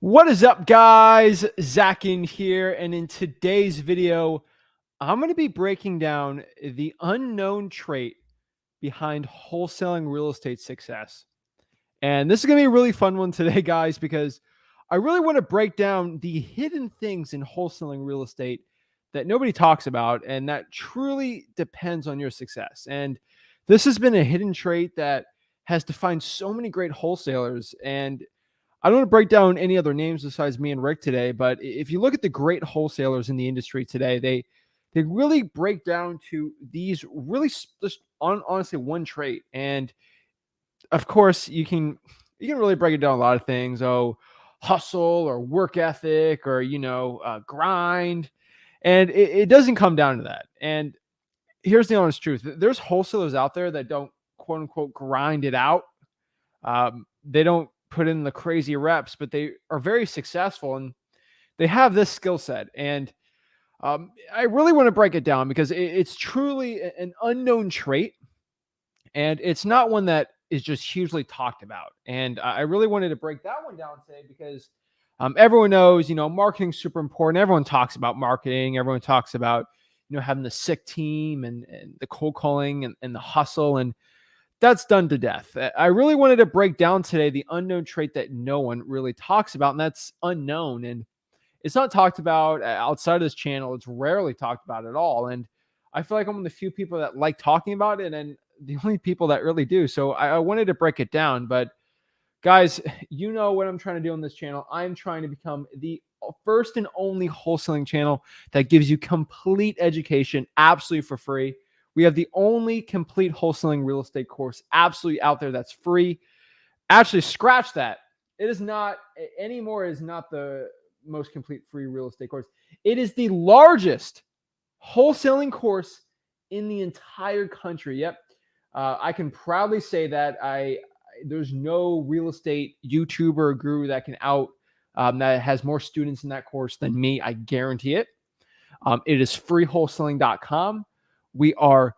What is up, guys? Zach Ginn here, and in today's video, I'm going to be breaking down the unknown trait behind wholesaling real estate success. And this is going to be a really fun one today, guys, because I really want to break down the hidden things in wholesaling real estate that nobody talks about and that truly depends on your success. And this has been a hidden trait that has defined so many great wholesalers. And I don't want to break down any other names besides me and Rick today, but if you look at the great wholesalers in the industry today, they really break down to these really just honestly one trait. And of course, you can really break it down a lot of things. Oh, hustle or work ethic or grind, and it doesn't come down to that. And here's the honest truth: there's wholesalers out there that don't quote unquote grind it out. They don't put in the crazy reps, but they are very successful and they have this skill set. And I really want to break it down because it's truly an unknown trait, and it's not one that is just hugely talked about. And I really wanted to break that one down today because everyone knows, marketing's super important. Everyone talks about marketing. Everyone talks about, having the sick team and the cold calling and the hustle. And that's done to death. I really wanted to break down today the unknown trait that no one really talks about, and that's unknown. And it's not talked about outside of this channel. It's rarely talked about at all. And I feel like I'm one of the few people that like talking about it and the only people that really do. So I wanted to break it down. But guys, you know what I'm trying to do on this channel. I'm trying to become the first and only wholesaling channel that gives you complete education absolutely for free. We have the only complete wholesaling real estate course absolutely out there that's free. Actually, scratch that. It is not anymore. Is not the most complete free real estate course. It is the largest wholesaling course in the entire country. Yep, I can proudly say that there's no real estate YouTuber or guru that can that has more students in that course than me. I guarantee it. It is freewholesaling.com. We are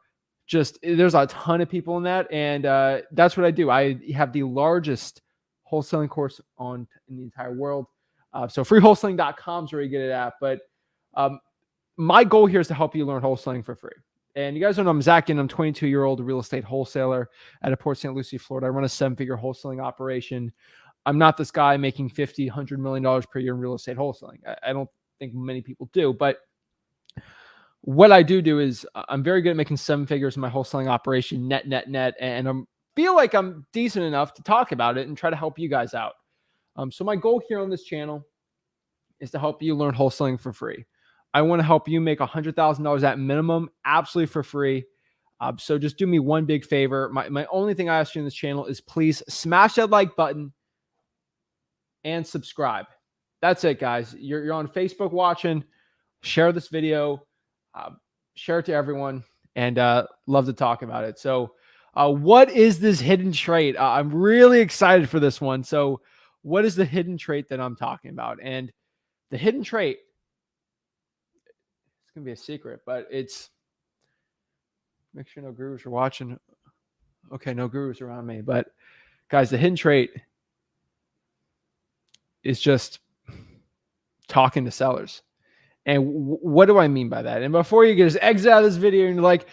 there's a ton of people in that. And that's what I do. I have the largest wholesaling course in the entire world. So freewholesaling.com is where you get it at. But my goal here is to help you learn wholesaling for free. And you guys don't know, I'm Zach Ginn. I'm 22-year-old real estate wholesaler out of Port St. Lucie, Florida. I run a 7-figure wholesaling operation. I'm not this guy making $50, $100 million per year in real estate wholesaling. I don't think many people do. But what I do is I'm very good at making 7 figures in my wholesaling operation, net. And I feel like I'm decent enough to talk about it and try to help you guys out. So my goal here on this channel is to help you learn wholesaling for free. I want to help you make $100,000 at minimum, absolutely for free. So just do me one big favor. My only thing I ask you in this channel is please smash that like button and subscribe. That's it, guys. You're on Facebook watching. Share this video. Share it to everyone, and love to talk about it. So what is this hidden trait? I'm really excited for this one. So what is the hidden trait that I'm talking about? And the hidden trait, it's going to be a secret, but make sure no gurus are watching. Okay, no gurus around me. But guys, the hidden trait is just talking to sellers. And what do I mean by that? And before you just exit out of this video and you're like,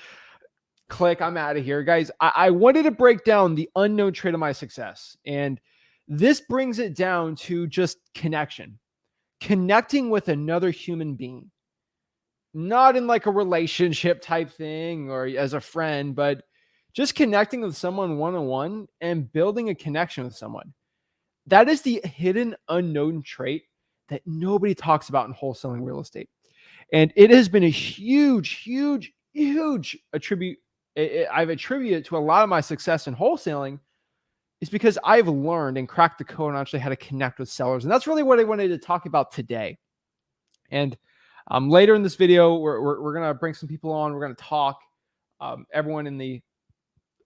click, I'm out of here. Guys, I wanted to break down the unknown trait of my success. And this brings it down to just connecting with another human being, not in like a relationship type thing or as a friend, but just connecting with someone one-on-one and building a connection with someone. That is the hidden unknown trait that nobody talks about in wholesaling real estate. And it has been a huge attribute. I've attributed to a lot of my success in wholesaling is because I've learned and cracked the code on actually how to connect with sellers. And that's really what I wanted to talk about today. And later in this video, we're going to bring some people on. We're going to talk. Everyone in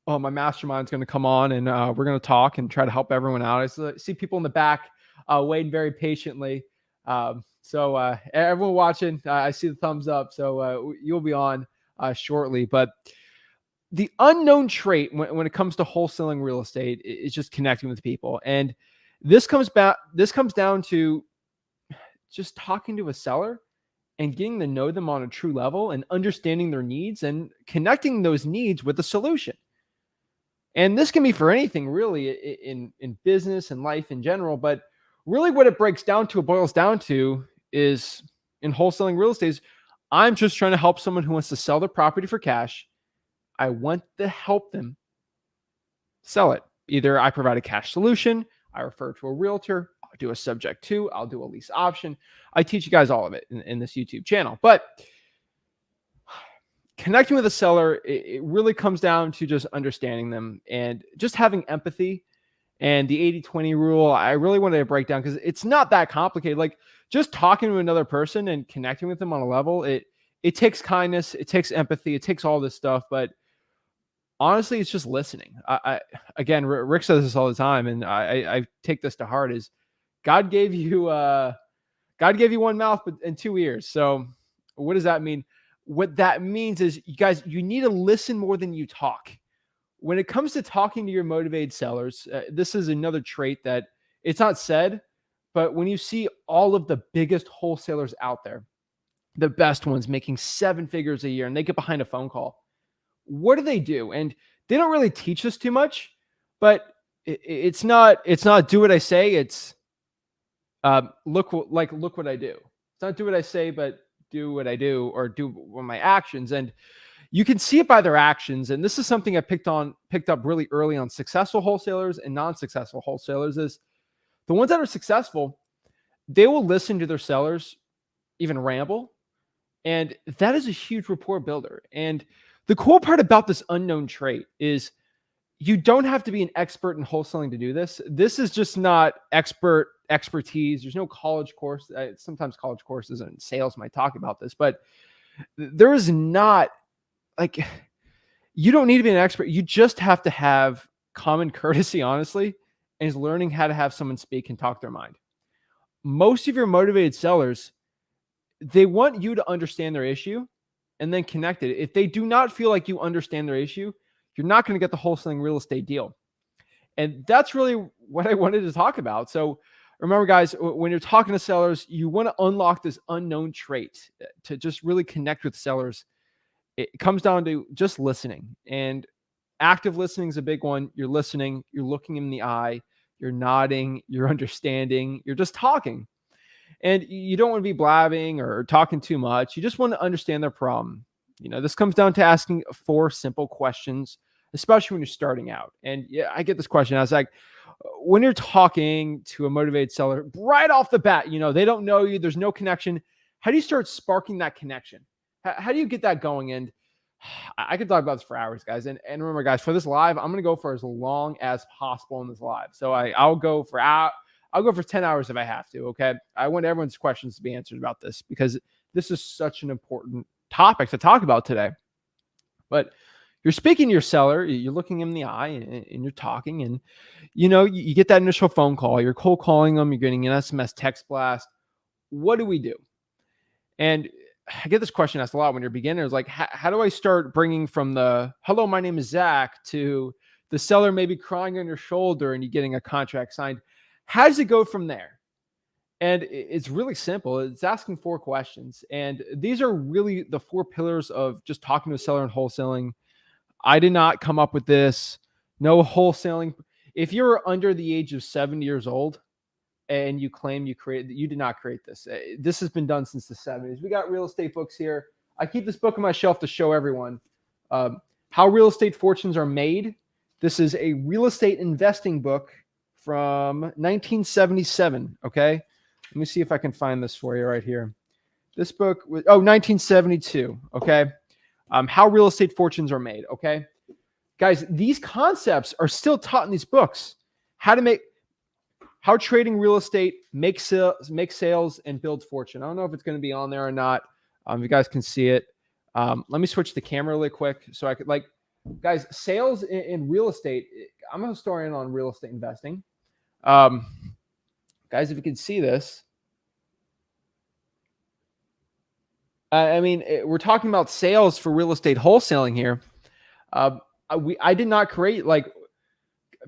my mastermind is going to come on, and we're going to talk and try to help everyone out. I see people in the back waiting very patiently. So everyone watching, I see the thumbs up. So you'll be on shortly. But the unknown trait when it comes to wholesaling real estate is just connecting with people. And This comes down to just talking to a seller and getting to know them on a true level and understanding their needs and connecting those needs with a solution. And this can be for anything really in business and life in general, but really what it boils down to is in wholesaling real estate is I'm just trying to help someone who wants to sell their property for cash. I want to help them sell it. Either I provide a cash solution, I refer to a realtor, I'll do a subject to, I'll do a lease option. I teach you guys all of it in this YouTube channel. But connecting with a seller, it really comes down to just understanding them and just having empathy. And the 80-20 rule, I really wanted to break down because it's not that complicated. Like just talking to another person and connecting with them on a level, it takes kindness, it takes empathy, it takes all this stuff. But honestly, it's just listening. Again, Rick says this all the time, and I take this to heart: is God gave you one mouth but and two ears. So what does that mean? What that means is, you guys, you need to listen more than you talk. When it comes to talking to your motivated sellers, this is another trait that it's not said, but when you see all of the biggest wholesalers out there, the best ones making 7 figures a year, and they get behind a phone call, what do? And they don't really teach us too much, but it's not do what I say. It's look what I do. It's not do what I say, but do what I do, or do my actions. And you can see it by their actions. And this is something I picked up really early on successful wholesalers and non-successful wholesalers. Is the ones that are successful, they will listen to their sellers, even ramble. And that is a huge rapport builder. And the cool part about this unknown trait is you don't have to be an expert in wholesaling to do this. This is just not expertise. There's no college course. Sometimes college courses and sales might talk about this, but there is not, like, you don't need to be an expert. You just have to have common courtesy, honestly, and is learning how to have someone speak and talk their mind. Most of your motivated sellers, they want you to understand their issue and then connect it. If they do not feel like you understand their issue, you're not going to get the wholesaling real estate deal. And that's really what I wanted to talk about. So remember, guys, when you're talking to sellers, you want to unlock this unknown trait to just really connect with sellers. It comes down to just listening, and active listening is a big one. You're listening, you're looking in the eye, you're nodding, you're understanding, you're just talking. And you don't want to be blabbing or talking too much. You just want to understand their problem. This comes down to asking 4 simple questions, especially when you're starting out. And yeah, I get this question. I was like, when you're talking to a motivated seller right off the bat, they don't know you, there's no connection. How do you start sparking that connection? How do you get that going? And I could talk about this for hours, guys. And remember, guys, for this live, I'm going to go for as long as possible in this live. So I'll go for 10 hours if I have to. Okay. I want everyone's questions to be answered about this, because this is such an important topic to talk about today. But you're speaking to your seller, you're looking him in the eye, and you're talking, and you get that initial phone call, you're cold calling them, you're getting an SMS text blast. What do we do? And I get this question asked a lot when you're beginners, like, how do I start bringing from the hello, my name is Zach, to the seller maybe crying on your shoulder and you getting a contract signed? How does it go from there? And it's really simple. It's asking 4 questions. And these are really the 4 pillars of just talking to a seller and wholesaling. I did not come up with this. No wholesaling. If you're under the age of 70 years old and you claim you did not create this. This has been done since the 70s. We got real estate books here. I keep this book on my shelf to show everyone how real estate fortunes are made. This is a real estate investing book from 1977. Okay. Let me see if I can find this for you right here. This book was 1972. Okay. How real estate fortunes are made. Okay. Guys, these concepts are still taught in these books. How trading real estate, make sales, and build fortune. I don't know if it's going to be on there or not. You guys can see it. Let me switch the camera really quick so I could, guys, sales in real estate. I'm a historian on real estate investing. Guys, if you can see this, we're talking about sales for real estate wholesaling here. I did not create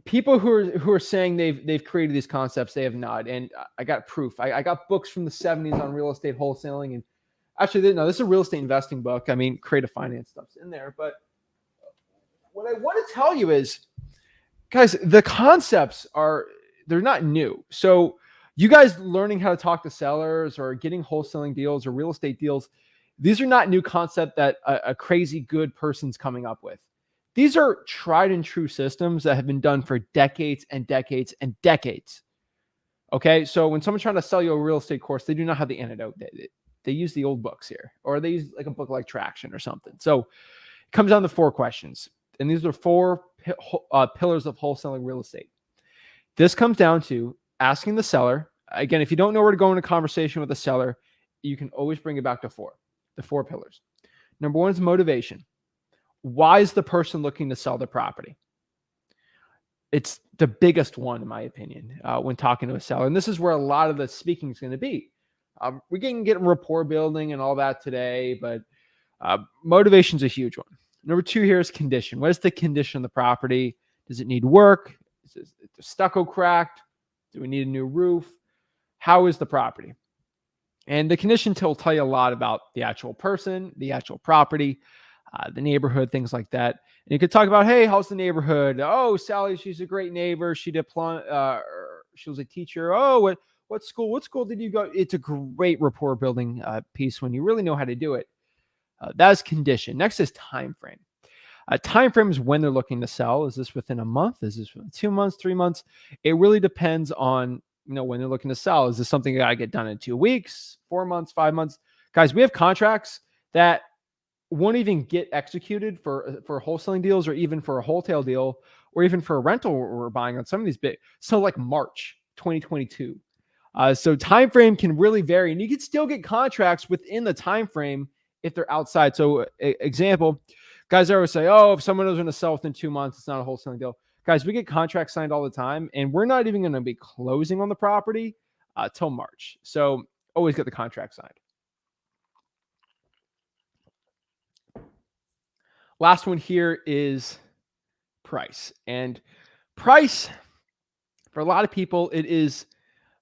people who are saying they've created these concepts, they have not. And I got proof. I got books from the 70s on real estate wholesaling, and actually, no, this is a real estate investing book. I mean, creative finance stuff's in there. But what I want to tell you is, guys, the concepts they're not new. So you guys learning how to talk to sellers or getting wholesaling deals or real estate deals, these are not new concept that a crazy good person's coming up with. These are tried and true systems that have been done for decades and decades and decades. Okay, so when someone's trying to sell you a real estate course, they do not have the antidote. They use the old books here, or they use like a book like Traction or something. So it comes down to 4 questions, and these are 4 pillars of wholesaling real estate. This comes down to asking the seller. Again, if you don't know where to go in a conversation with a seller, you can always bring it back to the 4 pillars. Number 1 is motivation. Why is the person looking to sell the property? It's the biggest one, in my opinion, when talking to a seller. And this is where a lot of the speaking is going to be. We can get rapport building and all that today, but motivation is a huge one. Number 2 here is condition. What is the condition of the property? Does it need work? Is the stucco cracked? Do we need a new roof? How is the property? And the condition will tell you a lot about the actual person, the actual property, the neighborhood, things like that. And you could talk about, hey, how's the neighborhood? Oh, Sally, she's a great neighbor. She was a teacher. Oh, what school? What school did you go? It's a great rapport building piece when you really know how to do it. That's condition. Next is time frame. Time frame is when they're looking to sell. Is this within a month? Is this within 2 months, 3 months? It really depends on when they're looking to sell. Is this something that I get done in 2 weeks, 4 months, 5 months? Guys, we have contracts that won't even get executed for wholesaling deals, or even for a wholesale deal, or even for a rental we're buying on some of these big. So like March 2022. So time frame can really vary, and you can still get contracts within the time frame if they're outside. So example, guys always say, oh, if someone is going to sell within 2 months, it's not a wholesaling deal. Guys, we get contracts signed all the time, and we're not even going to be closing on the property till March. So always get the contract signed. Last one here is price. And price, for a lot of people, it is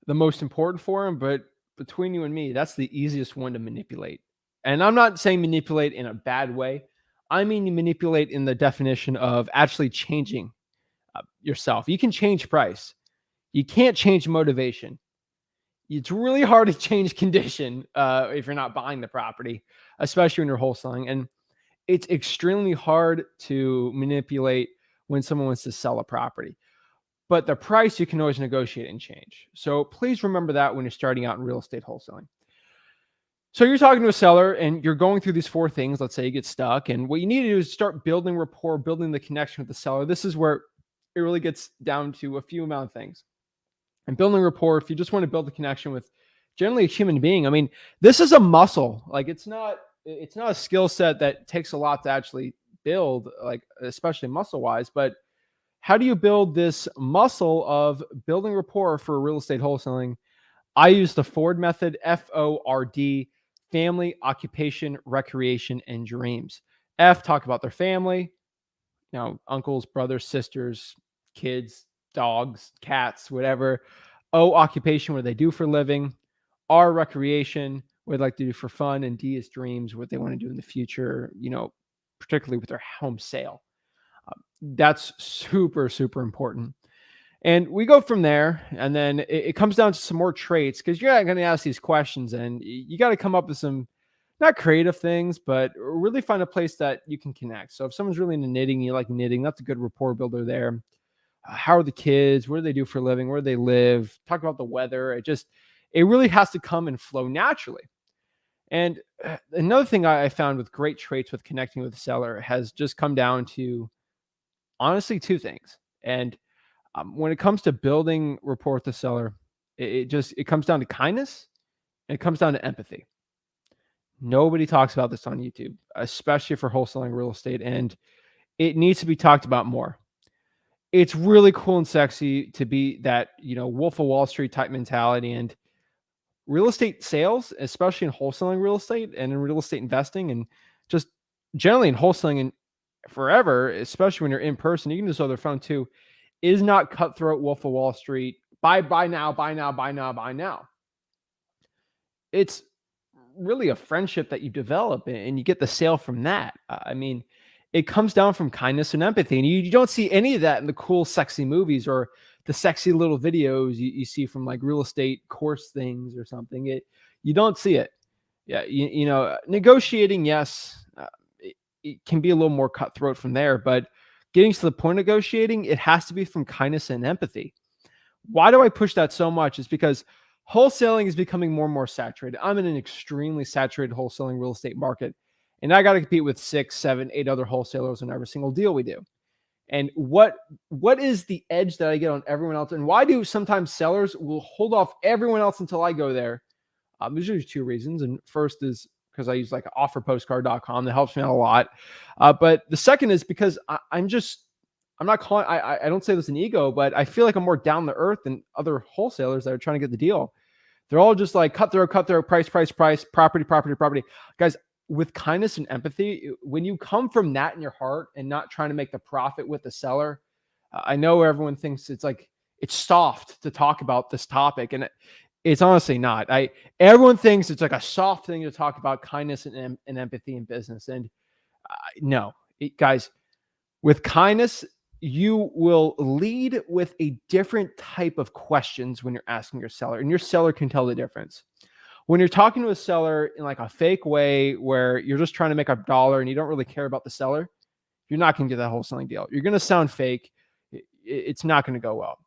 the most important for them. But between you and me, that's the easiest one to manipulate. And I'm not saying manipulate in a bad way. I mean, you manipulate in the definition of actually changing yourself. You can change price. You can't change motivation. It's really hard to change condition if you're not buying the property, especially when you're wholesaling. And it's extremely hard to manipulate when someone wants to sell a property. But the price you can always negotiate and change. So please remember that when you're starting out in real estate wholesaling. So you're talking to a seller and you're going through these 4 things. Let's say you get stuck. And what you need to do is start building rapport, building the connection with the seller. This is where it really gets down to a few amount of things. And building rapport, if you just want to build a connection with generally a human being, I mean, this is a muscle. Like it's not a skill set that takes a lot to actually build, like especially muscle wise. But how do you build this muscle of building rapport for real estate wholesaling? I use the Ford method, FORD, family, occupation, recreation, and dreams. F, talk about their family, uncles, brothers, sisters, kids, dogs, cats, whatever. O, occupation, what they do for a living. R, recreation, what they like to do for fun. And D is dreams, what they want to do in the future, particularly with their home sale. That's super, super important. And we go from there, and then it comes down to some more traits, because you're not going to ask these questions, and you got to come up with some, not creative things, but really find a place that you can connect. So if someone's really into knitting, you like knitting, that's a good rapport builder there. How are the kids? What do they do for a living? Where do they live? Talk about the weather. It really has to come and flow naturally. And another thing I found with great traits with connecting with the seller has just come down to honestly 2 things. And when it comes to building rapport with the seller, it comes down to kindness and it comes down to empathy. Nobody talks about this on YouTube, especially for wholesaling real estate, and it needs to be talked about more. It's really cool and sexy to be that, Wolf of Wall Street type mentality, and real estate sales, especially in wholesaling real estate and in real estate investing, and just generally in wholesaling and forever, especially when you're in person, you can just on their phone too. is not cutthroat Wolf of Wall Street. Buy now, buy now, buy now, buy now. It's really a friendship that you develop and you get the sale from that. I mean, it comes down from kindness and empathy. And you don't see any of that in the cool, sexy movies or the sexy little videos you see from like real estate course things or something. You don't see it. Yeah. Negotiating, yes, it can be a little more cutthroat from there, but getting to the point of negotiating, it has to be from kindness and empathy. Why do I push that so much? Is because wholesaling is becoming more and more saturated. I'm in an extremely saturated wholesaling real estate market, and I got to compete with 6, 7, 8 other wholesalers on every single deal we do. And what is the edge that I get on everyone else? And why do sometimes sellers will hold off everyone else until I go there? There's usually 2 reasons. And first is because I use like offerpostcard.com. That helps me out a lot. But the second is because I'm not calling, I don't say this in ego, but I feel like I'm more down to earth than other wholesalers that are trying to get the deal. They're all just like cutthroat, price, property. Guys, with kindness and empathy, when you come from that in your heart and not trying to make the profit with the seller, I know everyone thinks it's like, it's soft to talk about this topic. And it's honestly not. Everyone thinks it's like a soft thing to talk about kindness and empathy in business. And no, guys, with kindness, you will lead with a different type of questions when you're asking your seller, and your seller can tell the difference. When you're talking to a seller in like a fake way where you're just trying to make a dollar and you don't really care about the seller, you're not going to get that wholesaling deal. You're going to sound fake. It's not going to go well.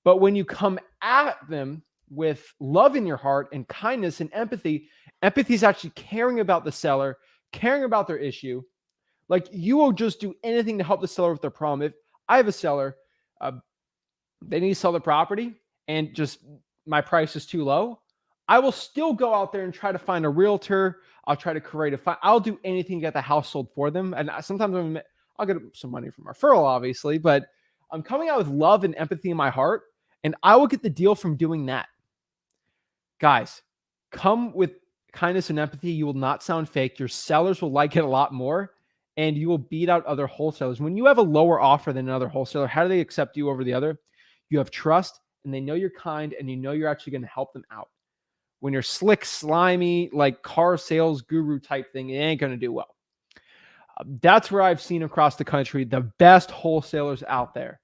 But when you come at them with love in your heart and kindness and empathy is actually caring about the seller, caring about their issue. Like, you will just do anything to help the seller with their problem. If I have a seller, they need to sell the property and just my price is too low, I will still go out there and try to find a realtor. I'll try to create I'll do anything to get the house sold for them. And sometimes I'll get some money from referral, obviously, but I'm coming out with love and empathy in my heart, and I will get the deal from doing that. Guys, come with kindness and empathy. You will not sound fake. Your sellers will like it a lot more, and you will beat out other wholesalers. When you have a lower offer than another wholesaler, how do they accept you over the other? You have trust, and they know you're kind, and you know you're actually going to help them out. When you're slick, slimy, like car sales guru type thing, it ain't going to do well. That's where I've seen across the country the best wholesalers out there.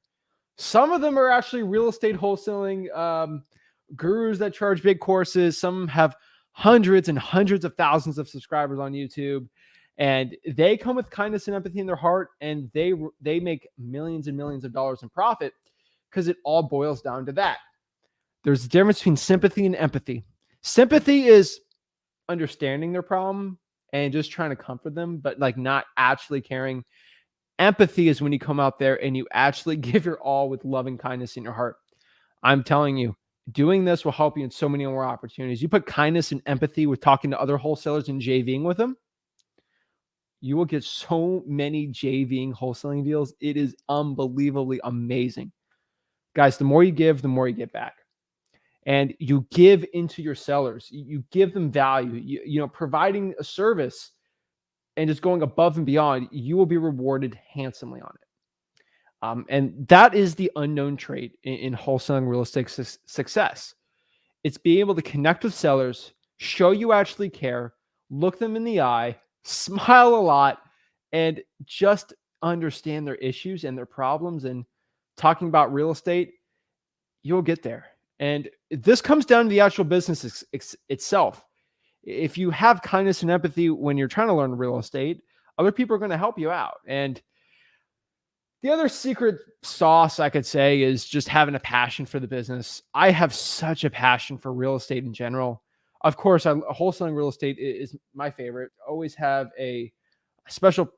Some of them are actually real estate wholesaling gurus that charge big courses. Some have hundreds and hundreds of thousands of subscribers on YouTube, and they come with kindness and empathy in their heart, and they make millions and millions of dollars in profit because it all boils down to that. There's a difference between sympathy and empathy. Sympathy is understanding their problem and just trying to comfort them, but like not actually caring. Empathy is when you come out there and you actually give your all with love and kindness in your heart. I'm telling you, doing this will help you in so many more opportunities. You put kindness and empathy with talking to other wholesalers and JVing with them, you will get so many JVing wholesaling deals. It is unbelievably amazing. Guys, the more you give, the more you get back. And you give into your sellers. You give them value. You know, providing a service and just going above and beyond, you will be rewarded handsomely on it. And that is the unknown trait in wholesaling real estate success. It's being able to connect with sellers, show you actually care, look them in the eye, smile a lot, and just understand their issues and their problems. And talking about real estate, you'll get there. And this comes down to the actual business itself. If you have kindness and empathy when you're trying to learn real estate, other people are going to help you out. And the other secret sauce I could say is just having a passion for the business. I have such a passion for real estate in general. Of course, wholesaling real estate is my favorite. I always have a special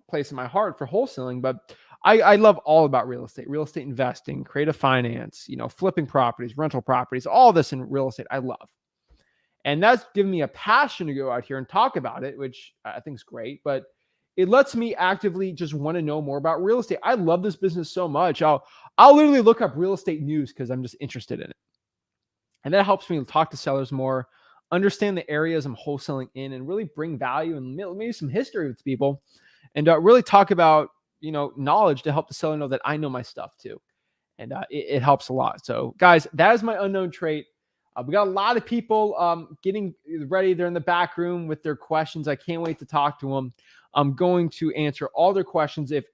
place in my heart for wholesaling, but I love all about real estate investing, creative finance, flipping properties, rental properties, all this in real estate I love. And that's given me a passion to go out here and talk about it, which I think is great, but it lets me actively just want to know more about real estate. I love this business so much. I'll literally look up real estate news because I'm just interested in it. And that helps me talk to sellers more, understand the areas I'm wholesaling in, and really bring value and maybe some history with people, and really talk about knowledge to help the seller know that I know my stuff too. And it helps a lot. So guys, that is my unknown trait. We got a lot of people getting ready. They're in the back room with their questions. I can't wait to talk to them. I'm going to answer all their questions. If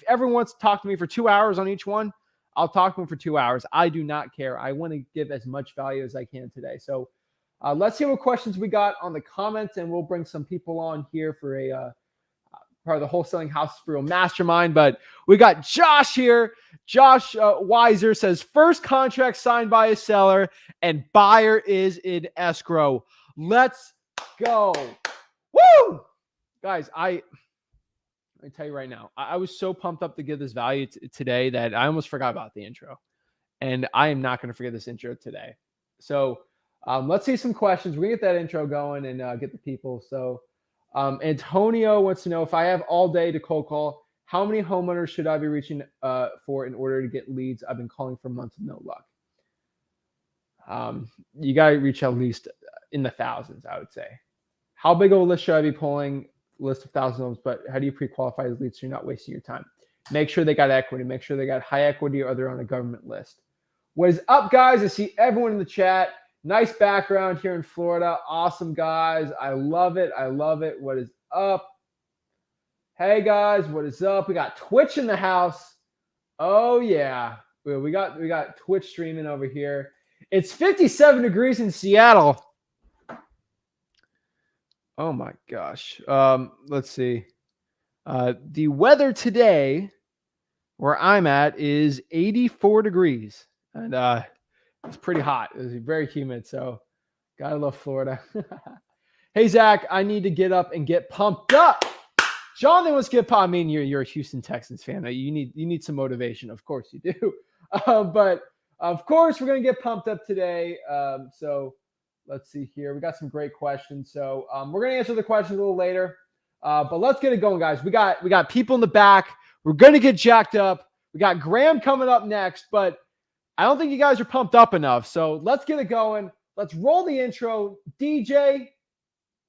everyone wants to talk to me for 2 hours on each one, I'll talk to them for 2 hours. I do not care. I want to give as much value as I can today. So let's see what questions we got on the comments, and we'll bring some people on here for a part of the Wholesaling House for Real Mastermind. But we got Josh here. Josh Weiser says, first contract signed by a seller and buyer is in escrow. Let's go. Woo! Guys, let me tell you right now, I was so pumped up to give this value today that I almost forgot about the intro. And I am not going to forget this intro today. So let's see some questions. We get that intro going and get the people. So Antonio wants to know, if I have all day to cold call, how many homeowners should I be reaching for in order to get leads? I've been calling for months with no luck. You got to reach at least in the thousands, I would say. How big of a list should I be pulling? List of thousands homes, but how do you pre-qualify these leads so you're not wasting your time? Make sure they got equity. Make sure they got high equity, or they're on a government list. What is up, guys? I see everyone in the chat. Nice background here in Florida. Awesome, guys. I love it. I love it. What is up? Hey, guys. What is up? We got Twitch in the house. Oh, yeah. We got Twitch streaming over here. It's 57 degrees in Seattle. Oh, my gosh. Let's see. The weather today where I'm at is 84 degrees. And it's pretty hot. It's very humid, so gotta love Florida. Hey, Zach, I need to get up and get pumped up. Jonathan wants to get pumped. I mean, you're a Houston Texans fan. You need some motivation. Of course you do. But of course, we're gonna get pumped up today. So let's see here. We got some great questions. So we're gonna answer the questions a little later. But let's get it going, guys. We got people in the back. We're gonna get jacked up. We got Graham coming up next, but I don't think you guys are pumped up enough. So let's get it going. Let's roll the intro. DJ,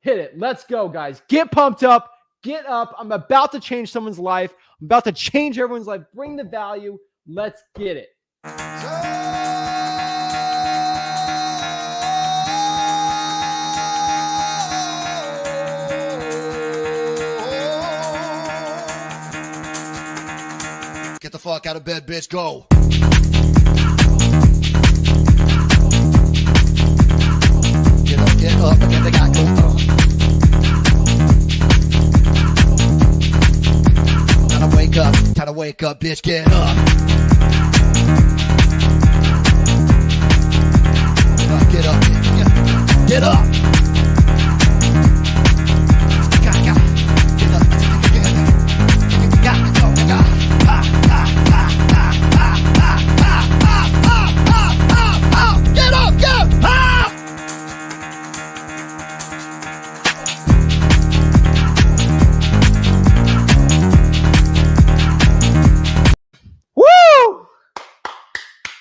hit it. Let's go, guys. Get pumped up. Get up. I'm about to change someone's life. I'm about to change everyone's life. Bring the value. Let's get it. Get the fuck out of bed, bitch. Go. Get up and get the guy go. Time to wake up, bitch. Get up. Get up. Get up.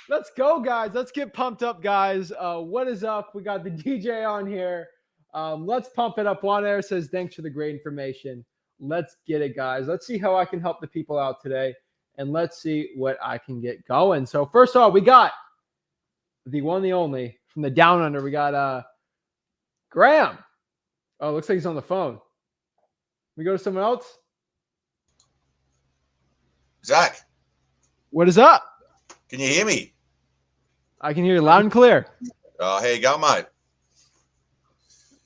Let's go, guys. Let's get pumped up, guys. What is up? We got the DJ on here. Let's pump it up. Juan Air says, thanks for the great information. Let's get it, guys. Let's see how I can help the people out today, and let's see what I can get going. So first of all, we got the one, the only, from the down under. We got Graham. Oh, looks like he's on the phone. We go to someone else? Zach. What is up? Can you hear me? I can hear you loud and clear. How you going, mate?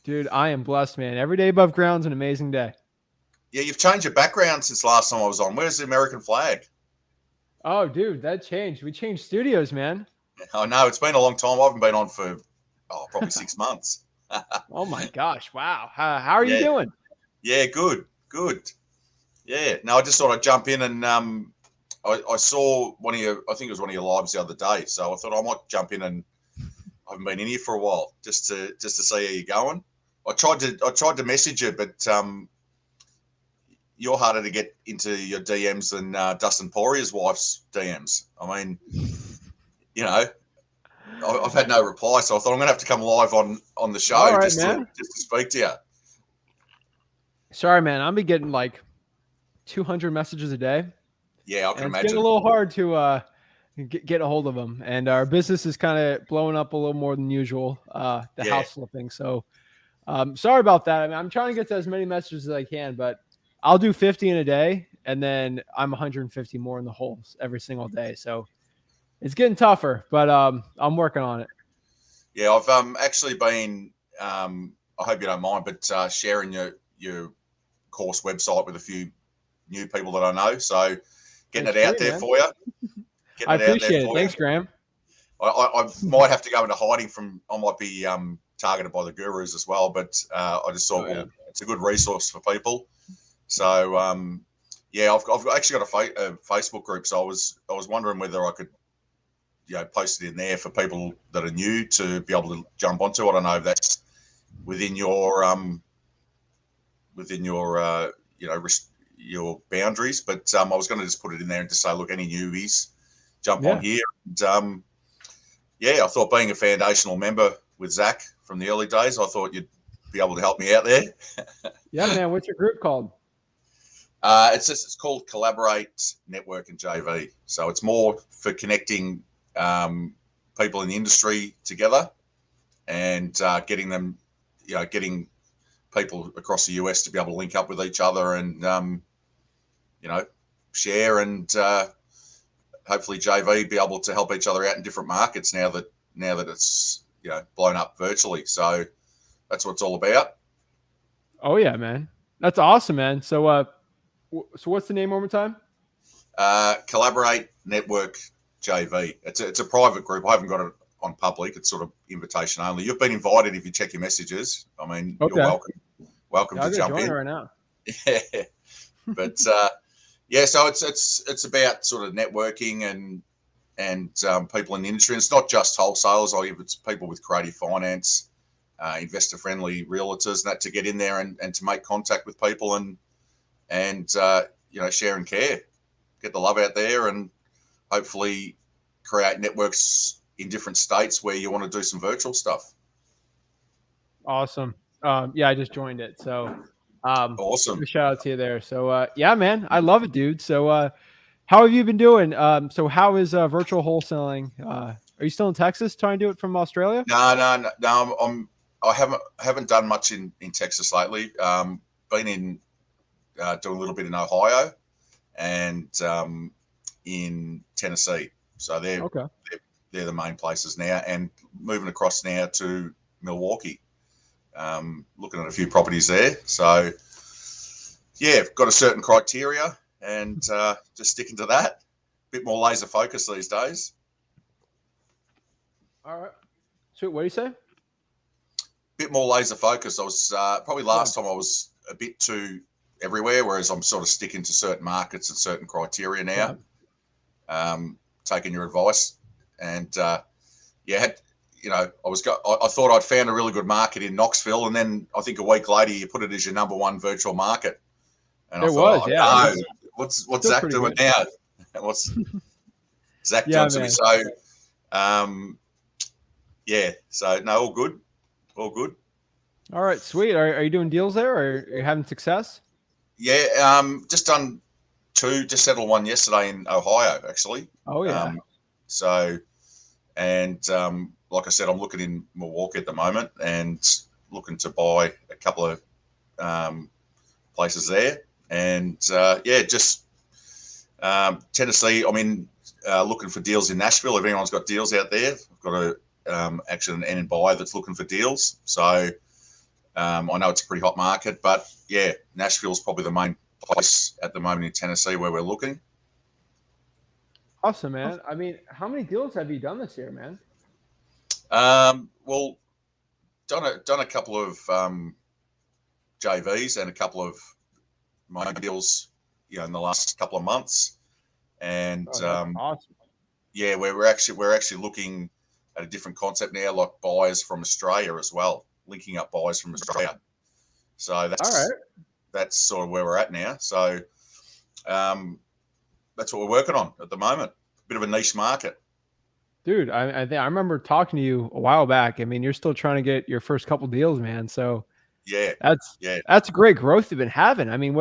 Dude, I am blessed, man. Every day above ground is an amazing day. Yeah, you've changed your background since last time I was on. Where's the American flag? Oh, dude, that changed. We changed studios, man. I know. It's been a long time. I haven't been on for probably 6 months. Oh, my gosh. Wow. How are you doing? Yeah, good. Yeah. No, I just thought I'd jump in and I saw one of your, I think it was one of your lives the other day. So I thought I might jump in, and I haven't been in here for a while just to see how you're going. I tried to message you, but you're harder to get into your DMs than Dustin Poirier's wife's DMs. I mean, you know, I've had no reply, so I thought I'm going to have to come live on the show just to speak to you. Sorry, man. I'll be getting like 200 messages a day. Yeah, I can And it's imagine. getting a little hard to get a hold of them. And our business is kind of blowing up a little more than usual, the house flipping. So sorry about that. I mean, I'm trying to get to as many messages as I can, but I'll do 50 in a day, and then I'm 150 more in the holes every single day. So it's getting tougher, but I'm working on it. Yeah, I've actually been. I hope you don't mind, but sharing your course website with a few new people that I know. So getting It's it out free, there man. for you. I Getting it out there appreciate it. for Thanks, you. Graham. I might have to go into hiding from. I might be targeted by the gurus as well, but I just thought, well, it's a good resource for people. So yeah, I've actually got a Facebook group. So I was wondering whether I could, post it in there for people that are new to be able to jump onto. I don't know if that's within your your boundaries, but I was going to just put it in there and just say, look, any newbies, jump on here. And yeah, I thought being a foundational member with Zach from the early days, I thought you'd be able to help me out there. Yeah, man. What's your group called? It's called Collaborate, Network, and JV. So it's more for connecting people in the industry together and getting them, getting people across the US to be able to link up with each other and, share and hopefully JV be able to help each other out in different markets now that it's, blown up virtually. So that's what it's all about. Oh yeah, man. That's awesome, man. So what's the name one more time? Collaborate, Network, JV. It's a private group. I haven't got it on public. It's sort of invitation only. You've been invited if you check your messages. I mean, you're welcome to jump in right now. Yeah, but yeah, so it's about sort of networking and people in the industry. And it's not just wholesalers. It's people with creative finance, investor friendly realtors, and that to get in there and to make contact with people and share and care, get the love out there, and hopefully create networks in different states where you want to do some virtual stuff. Awesome. Yeah, I just joined it. So awesome. Shout out to you there. So yeah, man, I love it, dude. So how have you been doing? So how is virtual wholesaling? Are you still in Texas trying to do it from Australia? No. I haven't done much in Texas lately. Been in doing a little bit in Ohio and in Tennessee. So they're the main places now, and moving across now to Milwaukee. Looking at a few properties there. So yeah, got a certain criteria and just sticking to that. A bit more laser focus these days. All right. So what do you say? Bit more laser focus. I was probably last time I was a bit too everywhere, whereas I'm sort of sticking to certain markets and certain criteria now. Taking your advice, and I thought I'd found a really good market in Knoxville, and then I think a week later you put it as your number one virtual market. And what's Zach doing now? What's Zach doing to me? So, so no, all good. All right, sweet. Are you doing deals there, or are you having success? Yeah, just done two. Just settled one yesterday in Ohio, actually. Oh yeah. Like I said, I'm looking in Milwaukee at the moment and looking to buy a couple of places there. And just Tennessee. I'm in looking for deals in Nashville. If anyone's got deals out there, I've got actually an end buyer that's looking for deals. So I know it's a pretty hot market, but yeah, Nashville's probably the main place at the moment in Tennessee where we're looking. Awesome, man. I mean, how many deals have you done this year, man? Well, done a couple of JVs and a couple of my deals, in the last couple of months, and awesome. Yeah, we're actually looking at a different concept now, like buyers from Australia as well, linking up buyers from Australia. So that's sort of where we're at now. So that's what we're working on at the moment. Bit of a niche market. Dude, I remember talking to you a while back. I mean, you're still trying to get your first couple deals, man. So yeah, that's great growth you've been having. I mean,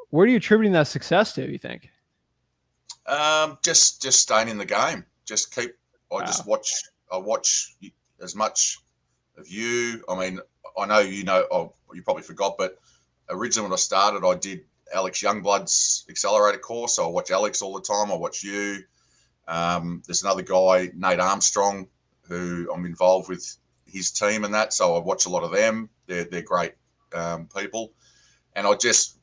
Where are you attributing that success to, you think? Just staying in the game. Just keep. I just Wow. watch. I watch as much of you. I mean, I know you know. Oh, you probably forgot, but originally when I started, I did Alex Youngblood's accelerator course. So I watch Alex all the time. I watch you. There's another guy, Nate Armstrong, who I'm involved with his team and that. So I watch a lot of them. They're great people, and I just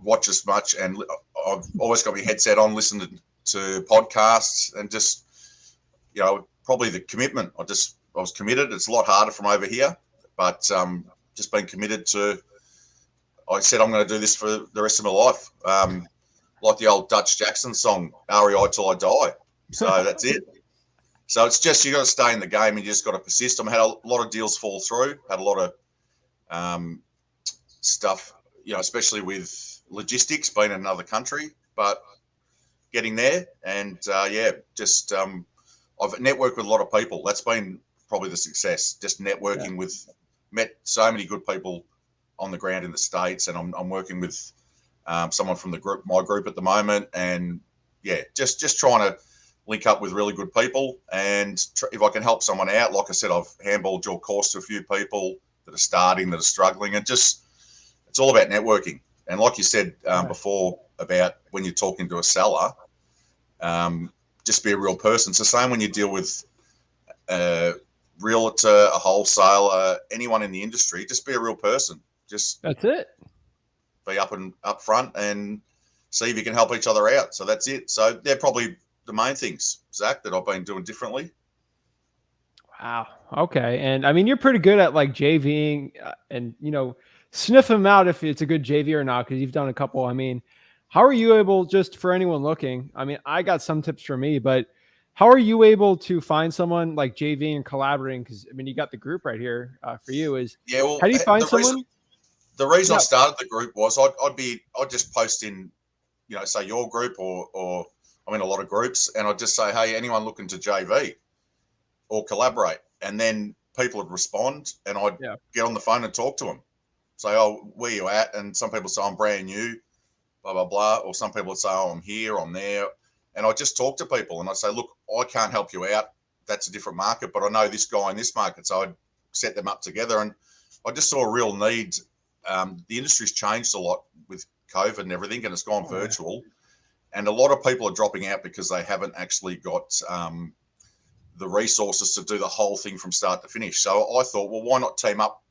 watch as much. And I've always got my headset on, listening to podcasts, and just probably the commitment. I was committed. It's a lot harder from over here, but just being committed to. I said I'm going to do this for the rest of my life, like the old Dutch Jackson song, "REI till I die." So that's it. So it's just you got to stay in the game and you just got to persist. I've had a lot of deals fall through. Had a lot of stuff, especially with logistics, being in another country, but getting there. And just I've networked with a lot of people. That's been probably the success. Just networking with, met so many good people on the ground in the States, and I'm working with someone from my group at the moment, and just trying to link up with really good people. And if I can help someone out, like I said, I've handballed your course to a few people that are starting, that are struggling, and just it's all about networking. And like you said before about when you're talking to a seller, just be a real person. It's the same when you deal with a realtor, a wholesaler, anyone in the industry. Just be a real person. Just That's it. be up front and see if you can help each other out. So that's it. So they're probably the main things, Zach, that I've been doing differently. Wow. Okay. And I mean, you're pretty good at like JVing and, sniff them out if it's a good JV or not, because you've done a couple. I mean, how are you able, just for anyone looking? I mean, I got some tips for me, but how are you able to find someone like JV and collaborating? Because I mean, you got the group right here for you. Well, How do you find someone? The reason I started the group was I'd just post in, say your group or I'm in a lot of groups, and I'd just say, hey, anyone looking to JV or collaborate, and then people would respond, and I'd get on the phone and talk to them, say, oh, where you at? And some people say, I'm brand new, blah, blah, blah. Or some people would say, oh, I'm here, I'm there. And I just talk to people and I'd say, look, I can't help you out. That's a different market, but I know this guy in this market. So I'd set them up together. And I just saw a real need. The industry's changed a lot with COVID and everything, and it's gone virtual. And a lot of people are dropping out because they haven't actually got the resources to do the whole thing from start to finish. So I thought, well, why not team up?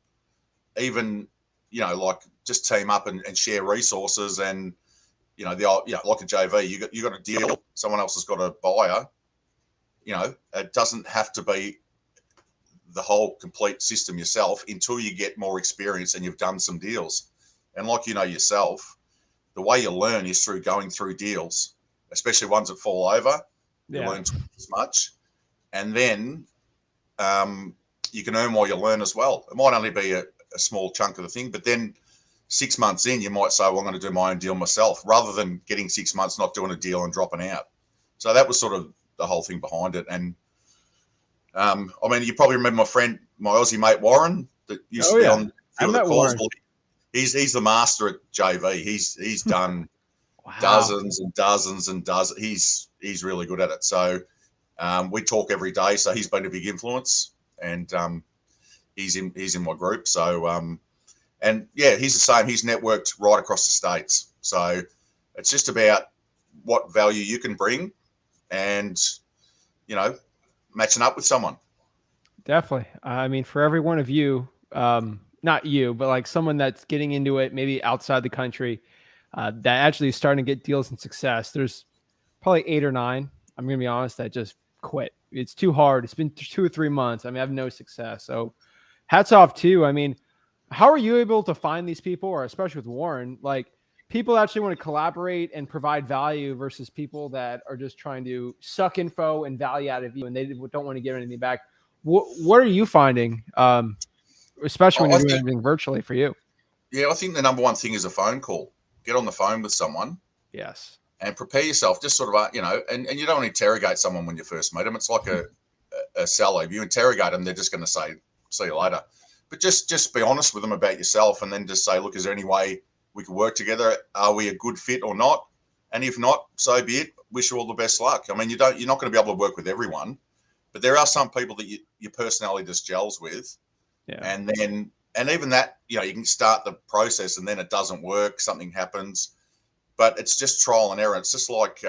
Even, like just team up and share resources, and like a JV, you got a deal, someone else has got a buyer. It doesn't have to be the whole complete system yourself until you get more experience and you've done some deals. And like yourself, the way you learn is through going through deals, especially ones that fall over. You learn twice as much, and then you can earn while you learn as well. It might only be a small chunk of the thing, but then 6 months in, you might say, well, I'm going to do my own deal myself, rather than getting 6 months not doing a deal and dropping out. So that was sort of the whole thing behind it. And I mean, you probably remember my Aussie mate Warren, that used to be on a few of the calls. Well, he's the master at JV. He's done dozens and dozens and dozens. He's really good at it. So we talk every day. So he's been a big influence, and he's in my group. So and he's the same. He's networked right across the states. So it's just about what value you can bring, and matching up with someone. Definitely. I mean, for every one of you, not you, but like someone that's getting into it, maybe outside the country, that actually is starting to get deals and success. There's probably 8 or 9. I'm going to be honest, that just quit. It's too hard. It's been 2 or 3 months. I mean, I have no success. So hats off to you. I mean, how are you able to find these people, or especially with Warren, like people actually want to collaborate and provide value versus people that are just trying to suck info and value out of you, and they don't want to give anything back? What are you finding, especially when you're doing everything virtually for you? Yeah, I think the number one thing is a phone call. Get on the phone with someone. Yes. And prepare yourself, just sort of, and you don't want to interrogate someone when you first meet them. It's like a seller. If you interrogate them, they're just going to say, see you later. But just be honest with them about yourself, and then just say, look, is there any way We can work together. Are we a good fit or not? And if not, so be it. Wish you all the best luck. I mean, you're not going to be able to work with everyone, but there are some people that your personality just gels with. Yeah. And even that, you can start the process and then it doesn't work. Something happens, but it's just trial and error. It's just like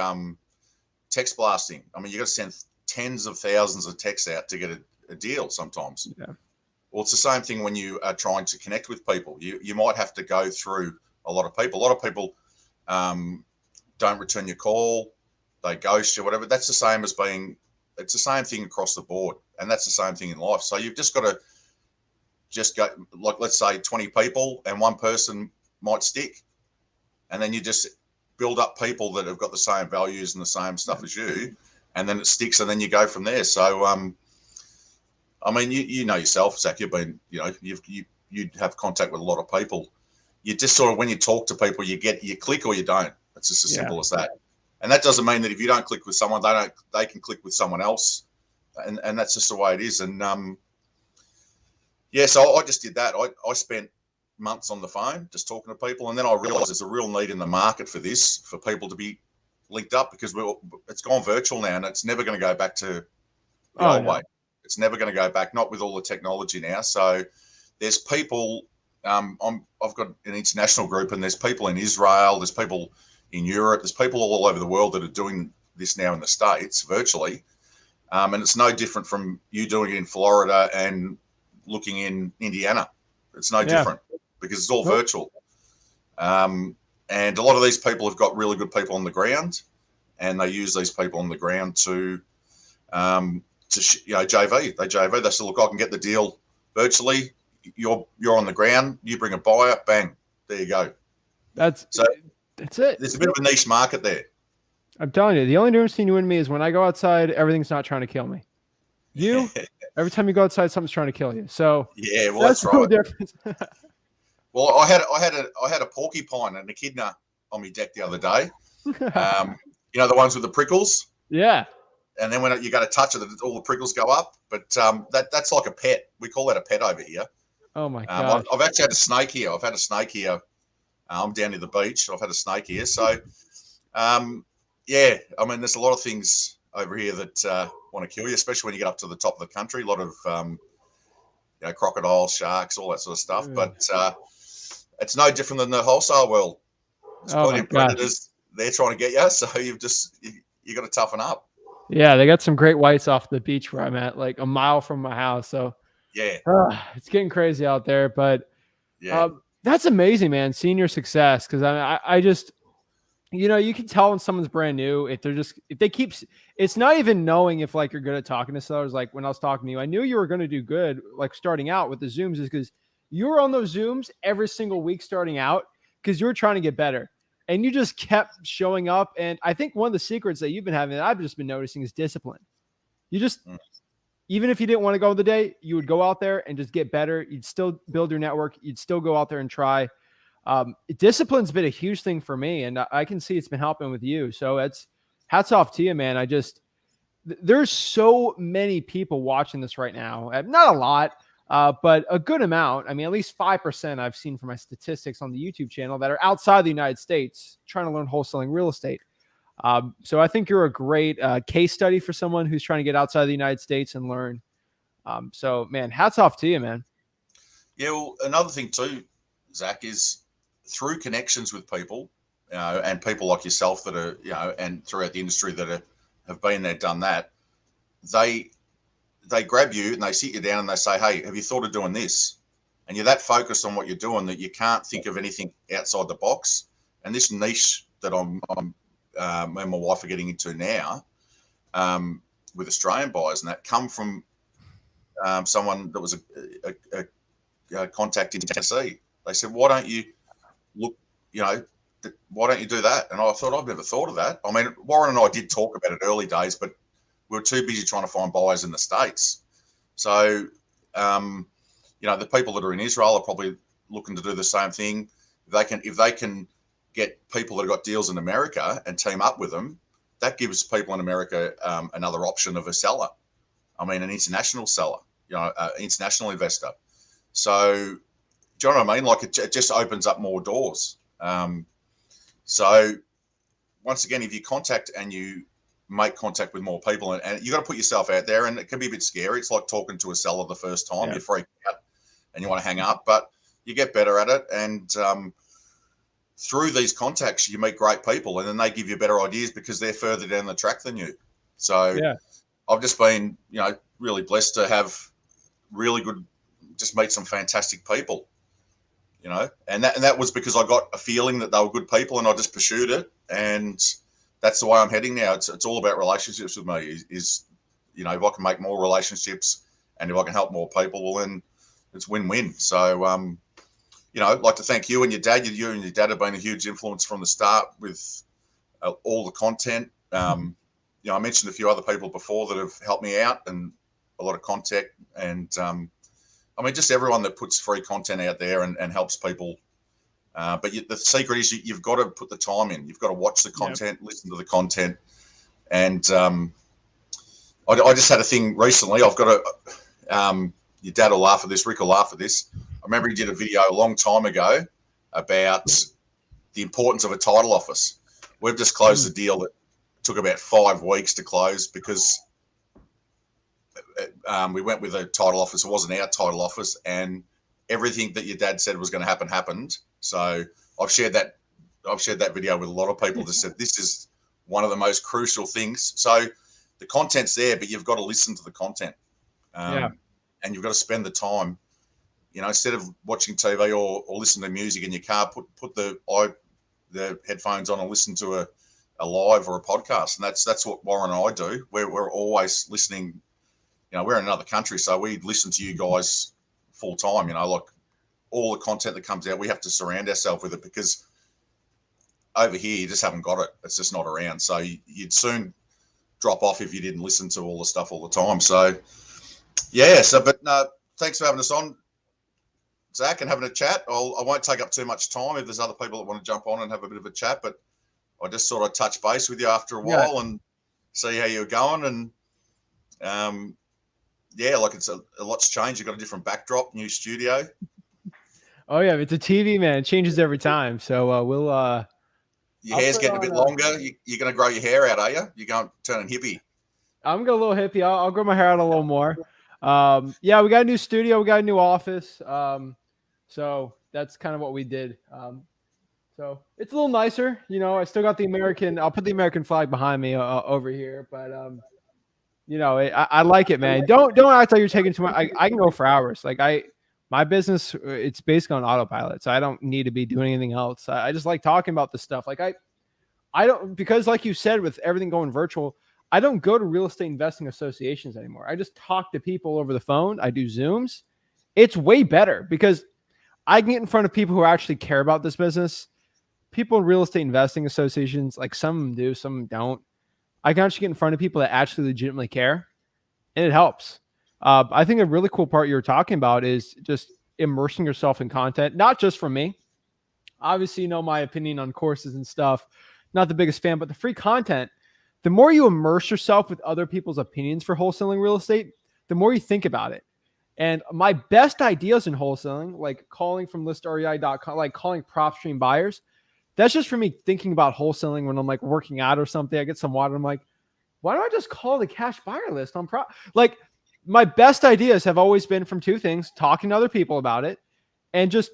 text blasting. I mean, you got to send tens of thousands of texts out to get a deal sometimes. Yeah. Well, it's the same thing when you are trying to connect with people. You might have to go through a lot of people. A lot of people don't return your call. They ghost you, whatever. That's the same as it's the same thing across the board. And that's the same thing in life. So you've just got to go, like, let's say 20 people and one person might stick. And then you just build up people that have got the same values and the same stuff as you. And then it sticks and then you go from there. So, I mean, you know yourself, Zach, you've been, you have contact with a lot of people. You just sort of, when you talk to people, you click or you don't. It's just as simple as that. And that doesn't mean that if you don't click with someone, they can click with someone else. And that's just the way it is. And, so I just did that. I spent months on the phone just talking to people. And then I realized there's a real need in the market for this, for people to be linked up, because it's gone virtual now and it's never going to go back to the old way. It's never going to go back, not with all the technology now. So there's people, I've got an international group and there's people in Israel, there's people in Europe, there's people all over the world that are doing this now in the States virtually. And it's no different from you doing it in Florida and looking in Indiana. It's no different because it's all virtual. And a lot of these people have got really good people on the ground, and they use these people on the ground to JV. They JV. They say, look, I can get the deal virtually. You're on the ground. You bring a buyer. Bang. There you go. That's it. There's a bit of a niche market there. I'm telling you, the only difference between you and me is when I go outside, everything's not trying to kill me. You, every time you go outside, something's trying to kill you. So yeah, well, that's right. No difference. Well, I had a porcupine and an echidna on my deck the other day. The ones with the prickles. Yeah. And then when you go to touch it, all the prickles go up. But that's like a pet. We call that a pet over here. Oh my god! I've actually had a snake here. I've had a snake here. I'm down near the beach. I've had a snake here. So, I mean, there's a lot of things over here that want to kill you, especially when you get up to the top of the country. A lot of crocodiles, sharks, all that sort of stuff. But it's no different than the wholesale world. There's plenty of predators. They're trying to get you, so you got to toughen up. Yeah, they got some great whites off the beach where I'm at, like a mile from my house. So yeah, it's getting crazy out there. But that's amazing, man. Seeing your success, because I just, you can tell when someone's brand new if they keep. It's not even knowing if like you're good at talking to sellers. Like when I was talking to you, I knew you were going to do good. Like starting out with the Zooms, is because you were on those Zooms every single week starting out because you were trying to get better. And you just kept showing up. And I think one of the secrets that you've been having that I've just been noticing is discipline. You just, even if you didn't want to go the day, you would go out there and just get better. You'd still build your network. You'd still go out there and try. Discipline's been a huge thing for me. And I can see it's been helping with you. So it's hats off to you, man. There's so many people watching this right now. Not a lot. But a good amount. I mean, at least 5% I've seen from my statistics on the YouTube channel that are outside the United States trying to learn wholesaling real estate. So I think you're a great case study for someone who's trying to get outside the United States and learn. So, man, hats off to you, man. Yeah, well, another thing too, Zach, is through connections with people and people like yourself that are, and throughout the industry that have been there, done that, they grab you and they sit you down and they say, hey, have you thought of doing this? And you're that focused on what you're doing that you can't think of anything outside the box. And this niche that I'm and my wife are getting into now with Australian buyers and that come from someone that was a contact in Tennessee. They said, why don't you look, why don't you do that? And I thought, I've never thought of that. I mean, Warren and I did talk about it early days, but we were too busy trying to find buyers in the States. So, the people that are in Israel are probably looking to do the same thing. If they can get people that have got deals in America and team up with them, that gives people in America another option of a seller. I mean, an international seller, international investor. So, do you know what I mean? Like it just opens up more doors. So once again, if you contact and you make contact with more people, and you got to put yourself out there, and it can be a bit scary. It's like talking to a seller the first time. You freak out and you want to hang up, but you get better at it. And through these contacts, you meet great people, and then they give you better ideas because they're further down the track than you. So I've just been, really blessed to have really good, just meet some fantastic people, and that was because I got a feeling that they were good people, and I just pursued it. And that's the way I'm heading now. It's all about relationships with me. Is if I can make more relationships and if I can help more people, well, then it's win-win. So I'd like to thank you and your dad. You and your dad have been a huge influence from the start with all the content. I mentioned a few other people before that have helped me out, and a lot of content. And just everyone that puts free content out there and helps people. But the secret is you've got to put the time in. You've got to watch the content, listen to the content. And I just had a thing recently. I've got your dad will laugh at this, Rick will laugh at this. I remember he did a video a long time ago about the importance of a title office. We've just closed a deal that took about 5 weeks to close because we went with a title office. It wasn't our title office, and everything that your dad said was going to happen happened. So I've shared that video with a lot of people that said this is one of the most crucial things. So the content's there, but you've got to listen to the content, and you've got to spend the time. Instead of watching TV or listening to music in your car, put the headphones on and listen to a live or a podcast. And that's what Warren and I do. We're always listening. We're in another country, so we listen to you guys full time. Like all the content that comes out, we have to surround ourselves with it because over here you just haven't got it. It's just not around. So you'd soon drop off if you didn't listen to all the stuff all the time. So but thanks for having us on, Zach, and having a chat. I won't take up too much time if there's other people that want to jump on and have a bit of a chat, but I just sort of touch base with you after a while and see how you're going. And it's a lot's changed. You've got a different backdrop, new studio. Oh yeah, it's a TV, man. It changes every time. So we'll your hair's getting a bit longer. You're going to grow your hair out, are you? You're going turning hippie. I'm going a little hippie. I'll grow my hair out a little more. We got a new studio. We got a new office. So that's kind of what we did. So it's a little nicer. I still got the American. I'll put the American flag behind me over here, but I like it, man. Don't act like you're taking too much. I can go for hours. My business, it's based on autopilot, so I don't need to be doing anything else. I just like talking about this stuff. I don't, because like you said, with everything going virtual, I don't go to real estate investing associations anymore. I just talk to people over the phone. I do Zooms. It's way better because I can get in front of people who actually care about this business. People in real estate investing associations, like some of them do, some of them don't. I can actually get in front of people that actually legitimately care, and it helps. I think a really cool part you're talking about is just immersing yourself in content, not just from me. Obviously, my opinion on courses and stuff. Not the biggest fan, but the free content, the more you immerse yourself with other people's opinions for wholesaling real estate, the more you think about it. And my best ideas in wholesaling, like calling from listrei.com, like calling PropStream buyers, that's just for me thinking about wholesaling when I'm working out or something. I get some water. I'm like, why don't I just call the cash buyer list on my best ideas have always been from two things: talking to other people about it, and just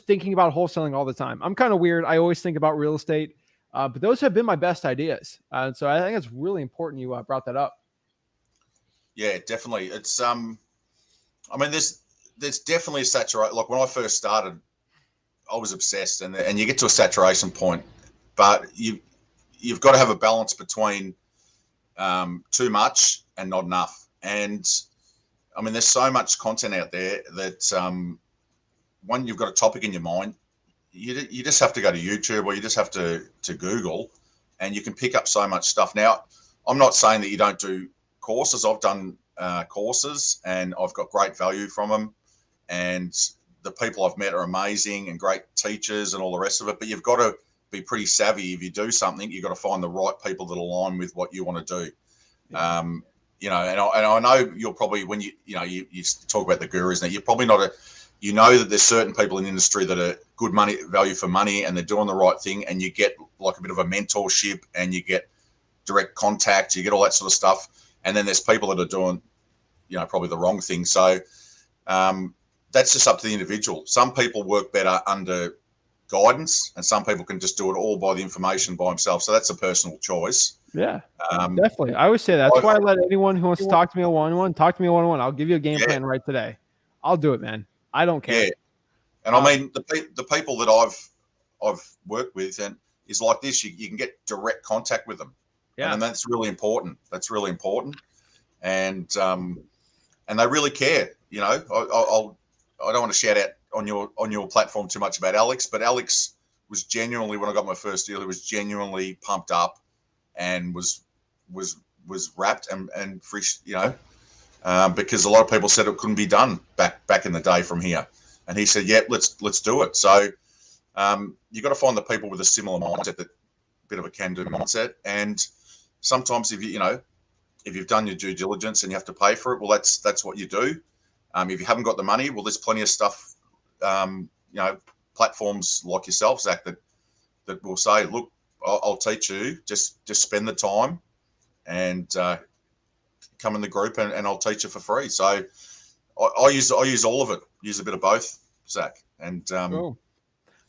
thinking about wholesaling all the time. I'm kind of weird. I always think about real estate, but those have been my best ideas. So I think it's really important you brought that up. Yeah, definitely. It's there's definitely a saturation. Like when I first started, I was obsessed, and you get to a saturation point, but you've got to have a balance between too much and not enough. And there's so much content out there that when you've got a topic in your mind, you just have to go to YouTube or you just have to Google, and you can pick up so much stuff. Now, I'm not saying that you don't do courses. I've done courses and I've got great value from them, and the people I've met are amazing and great teachers and all the rest of it. But you've got to be pretty savvy. If you do something, you've got to find the right people that align with what you want to do. And I know you're probably, when you talk about the gurus now, you're probably not you know that there's certain people in the industry that are good money, value for money, and they're doing the right thing, and you get like a bit of a mentorship, and you get direct contact, you get all that sort of stuff. And then there's people that are doing, probably the wrong thing. So that's just up to the individual. Some people work better under guidance, and some people can just do it all by the information by themselves. So that's a personal choice. Yeah, definitely. I always say that. That's why I let anyone who wants to talk to me one-on-one, talk to me one-on-one. I'll give you a game plan right today. I'll do it, man. I don't care. Yeah. And I mean, the people that I've worked with, and is like this, you can get direct contact with them. Yeah. And that's really important. That's really important. And they really care. I don't want to shout out on your platform too much about Alex, but Alex was genuinely, when I got my first deal, he was genuinely pumped up and was wrapped and fresh, because a lot of people said it couldn't be done back in the day from here. And he said, yeah, let's do it. So you got to find the people with a similar mindset, that bit of a can-do mindset. And sometimes if you've done your due diligence and you have to pay for it, well, that's what you do. If you haven't got the money, well, there's plenty of stuff, platforms like yourself, Zach, that will say, look, I'll teach you, just spend the time and come in the group and I'll teach you for free. So I use all of it, use a bit of both, Zach. And cool.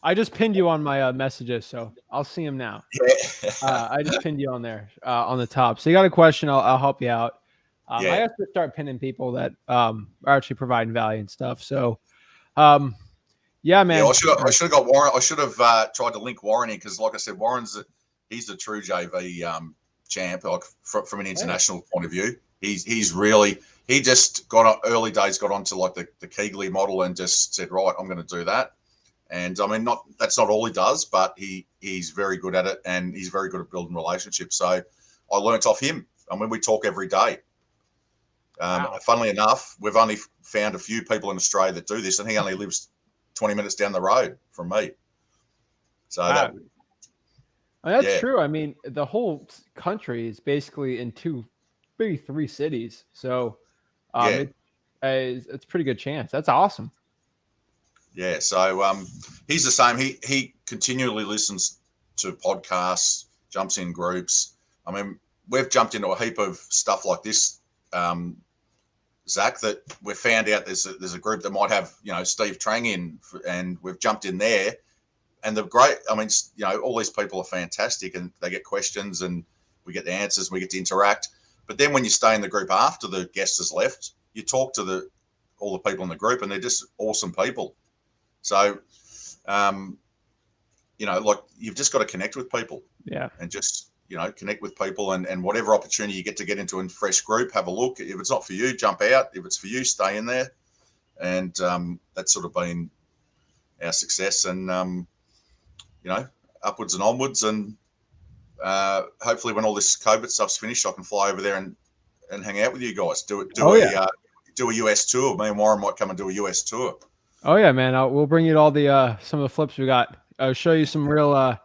I just pinned you on my messages, so I'll see them now. Yeah. I just pinned you on there on the top. So you got a question, I'll help you out. I have to start pinning people that are actually providing value and stuff. So, yeah, man. Yeah, I should have got Warren. I should have tried to link Warren in, because, like I said, he's the true JV champ, like from an international point of view. He just got early days, got onto like the Keegley model and just said, right, I'm going to do that. And I mean, that's not all he does, but he's very good at it, and he's very good at building relationships. So I learnt off him. I mean, we talk every day. Wow. Funnily enough, we've only found a few people in Australia that do this, and he only lives 20 minutes down the road from me. So wow. That's true. I mean, the whole country is basically in maybe three cities. So it's a pretty good chance. That's awesome. Yeah. So he's the same. He continually listens to podcasts, jumps in groups. I mean, we've jumped into a heap of stuff like this, Zach, that we've found out there's a group that might have, Steve Trang in, and we've jumped in there. And the great, I mean, all these people are fantastic, and they get questions and we get the answers, and we get to interact. But then when you stay in the group after the guest has left, you talk to all the people in the group, and they're just awesome people. So, like, you've just got to connect with people. Yeah. And just, connect with people, and whatever opportunity you get into a fresh group, have a look. If it's not for you, jump out. If it's for you, stay in there. And that's sort of been our success, and, upwards and onwards. And hopefully when all this COVID stuff's finished, I can fly over there and hang out with you guys. Do a US tour. Me and Warren might come and do a US tour. Oh yeah, man. We'll bring you to all the some of the flips we got. I'll show you some real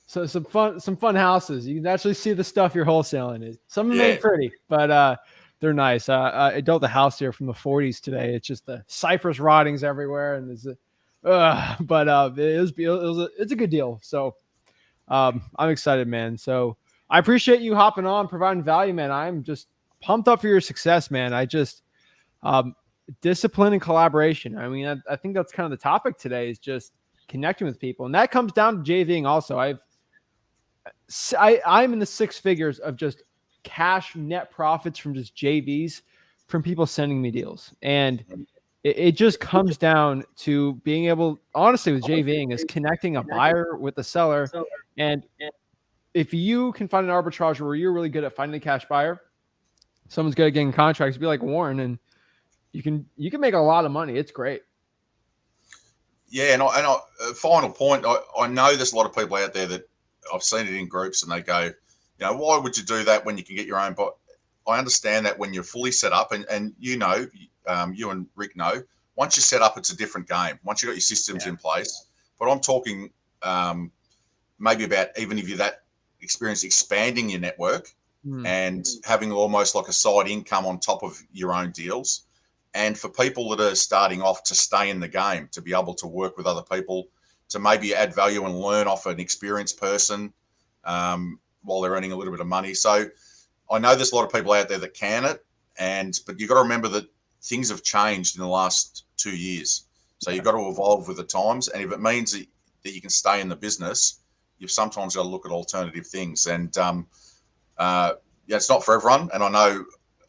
some fun houses. You can actually see the stuff you're wholesaling. Some of them ain't pretty, but they're nice. I built the house here from the 40s today. It's just the cypress rottings everywhere, and it's a good deal. So I'm excited, man. So I appreciate you hopping on, providing value, man. I'm just pumped up for your success, man. I just discipline and collaboration. I mean, I think that's kind of the topic today, is just connecting with people, and that comes down to JVing also. I'm in the six figures of just cash net profits from just JVs, from people sending me deals. And it just comes down to being able, honestly, with JVing, is connecting a buyer with a seller. And if you can find an arbitrage where you're really good at finding a cash buyer, someone's good at getting contracts, be like Warren, and you can make a lot of money. It's great. Yeah. And final point, I know there's a lot of people out there that I've seen it in groups, and they go, why would you do that when you can get your own? But I understand that when you're fully set up, and you and Rick know, once you're set up, it's a different game. Once you've got your systems in place. But I'm talking maybe about, even if you're that experienced, expanding your network and having almost like a side income on top of your own deals. and for people that are starting off to stay in the game, to be able to work with other people, to maybe add value and learn off an experienced person while they're earning a little bit of money. So I know there's a lot of people out there that can it, but you've got to remember that things have changed in the last 2 years. So you've got to evolve with the times. And if it means that you can stay in the business, you've sometimes got to look at alternative things. And it's not for everyone. And I know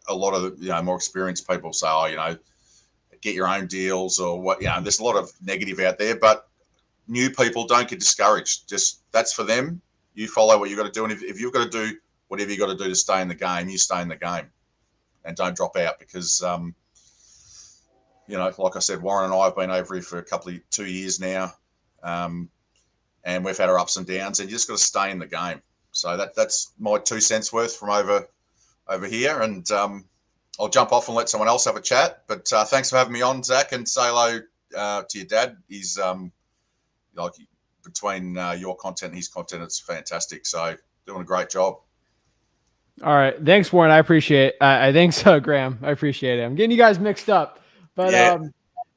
a lot of more experienced people say, get your own deals or what. There's a lot of negative out there, but new people, don't get discouraged. Just that's for them. You follow what you've got to do, and if you've got to do whatever you've got to do to stay in the game, you stay in the game, and don't drop out because like I said, Warren and I have been over here for 2 years now, and we've had our ups and downs, and you just got to stay in the game. So that's my 2 cents worth from over here, and I'll jump off and let someone else have a chat. But thanks for having me on, Zach, and say hello to your dad. He's between your content and his content, it's fantastic. So doing a great job. All right. Thanks, Warren. I appreciate it. Thanks, Graham. I appreciate it. I'm getting you guys mixed up. But, yeah.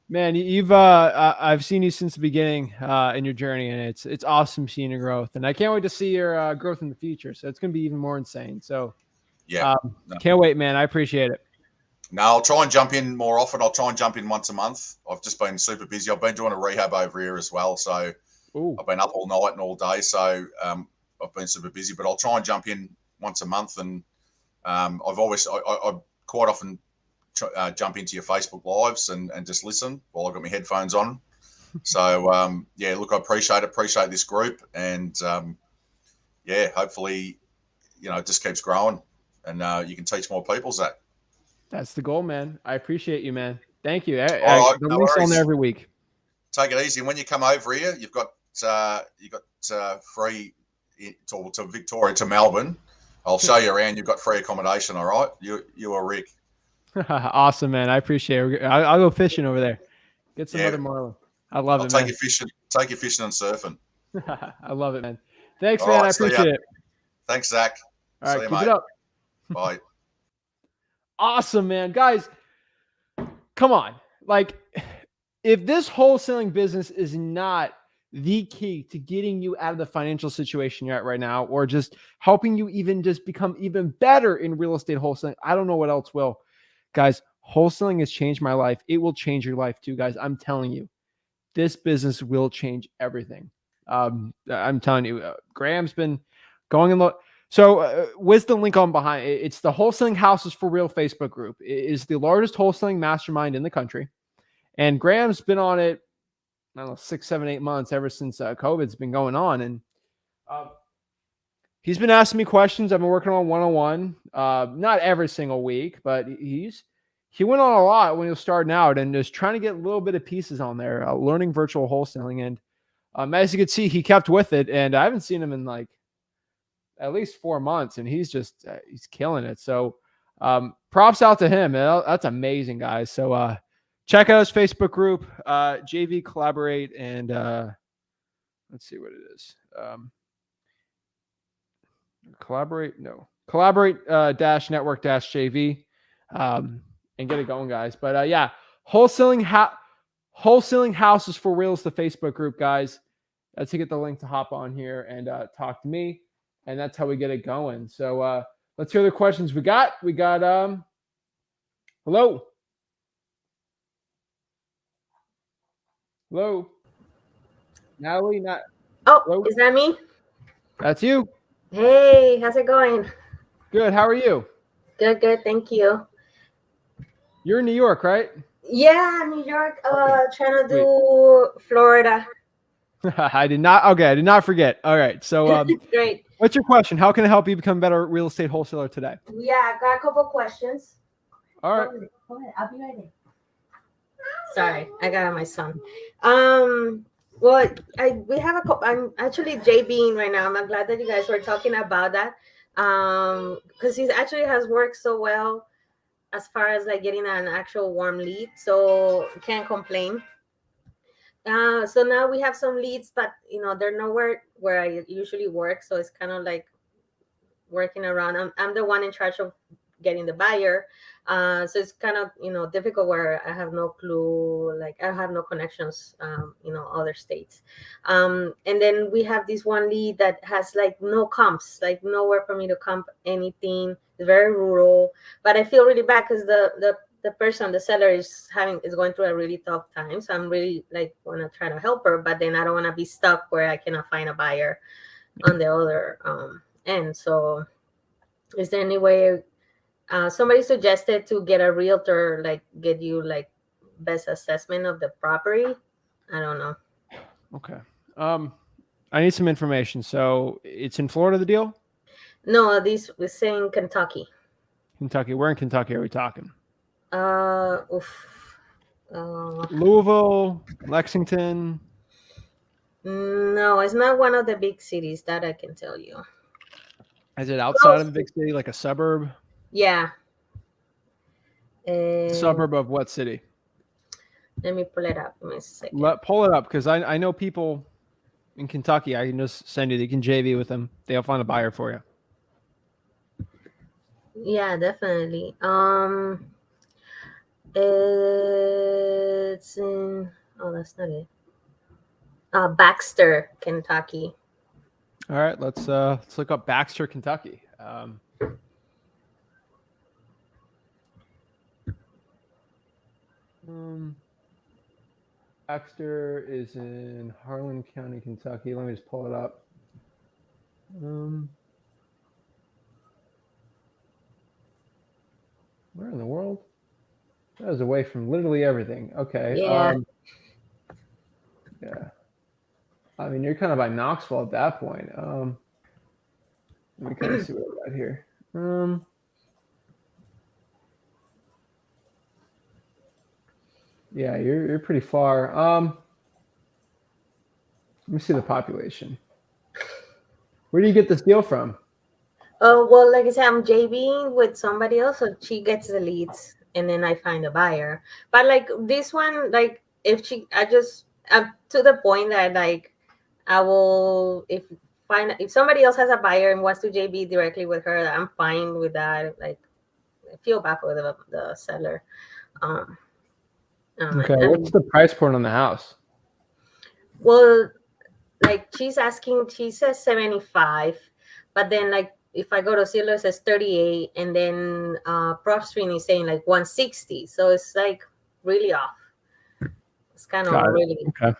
Man, I've seen you since the beginning in your journey, and it's awesome seeing your growth. And I can't wait to see your growth in the future. So it's going to be even more insane. So yeah, can't wait, man. I appreciate it. No, I'll try and jump in more often. I'll try and jump in once a month. I've just been super busy. I've been doing a rehab over here as well. So I've been up all night and all day. So I've been super busy, but I'll try and jump in once a month. And I quite often jump into your Facebook lives and just listen while I've got my headphones on. So look, I appreciate this group, and hopefully, it just keeps growing, and you can teach more people, Zach. That's the goal, man. I appreciate you, man. Thank you. The link's on there every week. Take it easy. And when you come over here, you've got free to Victoria, to Melbourne. I'll show you around. You've got free accommodation. All right. You are Rick. Awesome, man. I appreciate it. I'll go fishing over there. Get some other marlin. I love it, man. Take you fishing and surfing. I love it, man. Thanks, man. I appreciate it. Thanks, Zach. All right, keep it up. Bye. Awesome, man. Guys, come on. Like, if this wholesaling business is not the key to getting you out of the financial situation you're at right now, or just helping you even just become even better in real estate wholesaling, I don't know what else will. Guys, wholesaling has changed my life. It will change your life too, guys. I'm telling you, this business will change everything. I'm telling you, Graham's been going and look. So where's the link on behind? It's the Wholesaling Houses for Real Facebook group. It is the largest wholesaling mastermind in the country. And Graham's been on it, I don't know, 6, 7, 8 months ever since COVID's been going on. And he's been asking me questions. I've been working on one-on-one, not every single week, but he went on a lot when he was starting out and just trying to get a little bit of pieces on there, learning virtual wholesaling. And as you can see, he kept with it. And I haven't seen him in like at least 4 months, and he's killing it. So props out to him. That's amazing, guys. So check out his Facebook group, JV Collaborate, and let's see what it is. Collaborate dash network dash JV, and get it going, guys. But wholesaling houses for real is the Facebook group, guys. That's to get the link to hop on here and talk to me. And that's how we get it going. So let's hear the questions we got. We got hello. Hello. Natalie, hello? Is that me? That's you. Hey, how's it going? Good. How are you? Good. Thank you. You're in New York, right? Yeah, New York. Trying to do Florida. I did not forget. All right. So great. What's your question? How can I help you become a better real estate wholesaler today? Yeah, I got a couple questions. All right. Go ahead. I'll be right there. Sorry, I got my son. Well, we have a couple. I'm actually JBing right now. I'm glad that you guys were talking about that. Because he actually has worked so well as far as like getting an actual warm lead. So can't complain. So now we have some leads, but they're nowhere where I usually work. So it's kind of like working around. I'm the one in charge of getting the buyer. So it's kind of, difficult where I have no clue, like I have no connections, other states. And then we have this one lead that has like no comps, like nowhere for me to comp anything. It's very rural, but I feel really bad because the person, the seller is going through a really tough time. So I'm really like want to try to help her, but then I don't want to be stuck where I cannot find a buyer on the other end. So is there any way? Somebody suggested to get a realtor, like get you like best assessment of the property. I don't know. Okay. I need some information. So it's in Florida, the deal? No, this was saying Kentucky. Kentucky. Where in Kentucky are we talking? Louisville, Lexington. No, it's not one of the big cities, that I can tell you. Is it outside of the big city, like a suburb? Yeah. Suburb of what city? Let me pull it up. Give me a second. Pull it up, because I know people in Kentucky. I can just send you. You can JV with them. They'll find a buyer for you. Yeah, definitely. It's in. Oh, that's not it. Baxter, Kentucky. All right, let's look up Baxter, Kentucky. Baxter is in Harlan County, Kentucky. Let me just pull it up. Where in the world? That was away from literally everything. Okay. Yeah. Yeah. I mean, you're kind of by Knoxville at that point. Let me kind of see what I got here. Yeah, you're pretty far. Let me see the population. Where do you get this deal from? Oh, well, like I said, I'm JVing with somebody else, so she gets the leads, and then I find a buyer. But like this one, like if I'm to the point that like I will if somebody else has a buyer and wants to JV directly with her, I'm fine with that. Like I feel bad for the seller. Okay, what's the price point on the house? Well, like she says 75, but then like if I go to Zillow, it says 38, and then PropStream is saying like 160. So it's like really off. It's kind of really okay.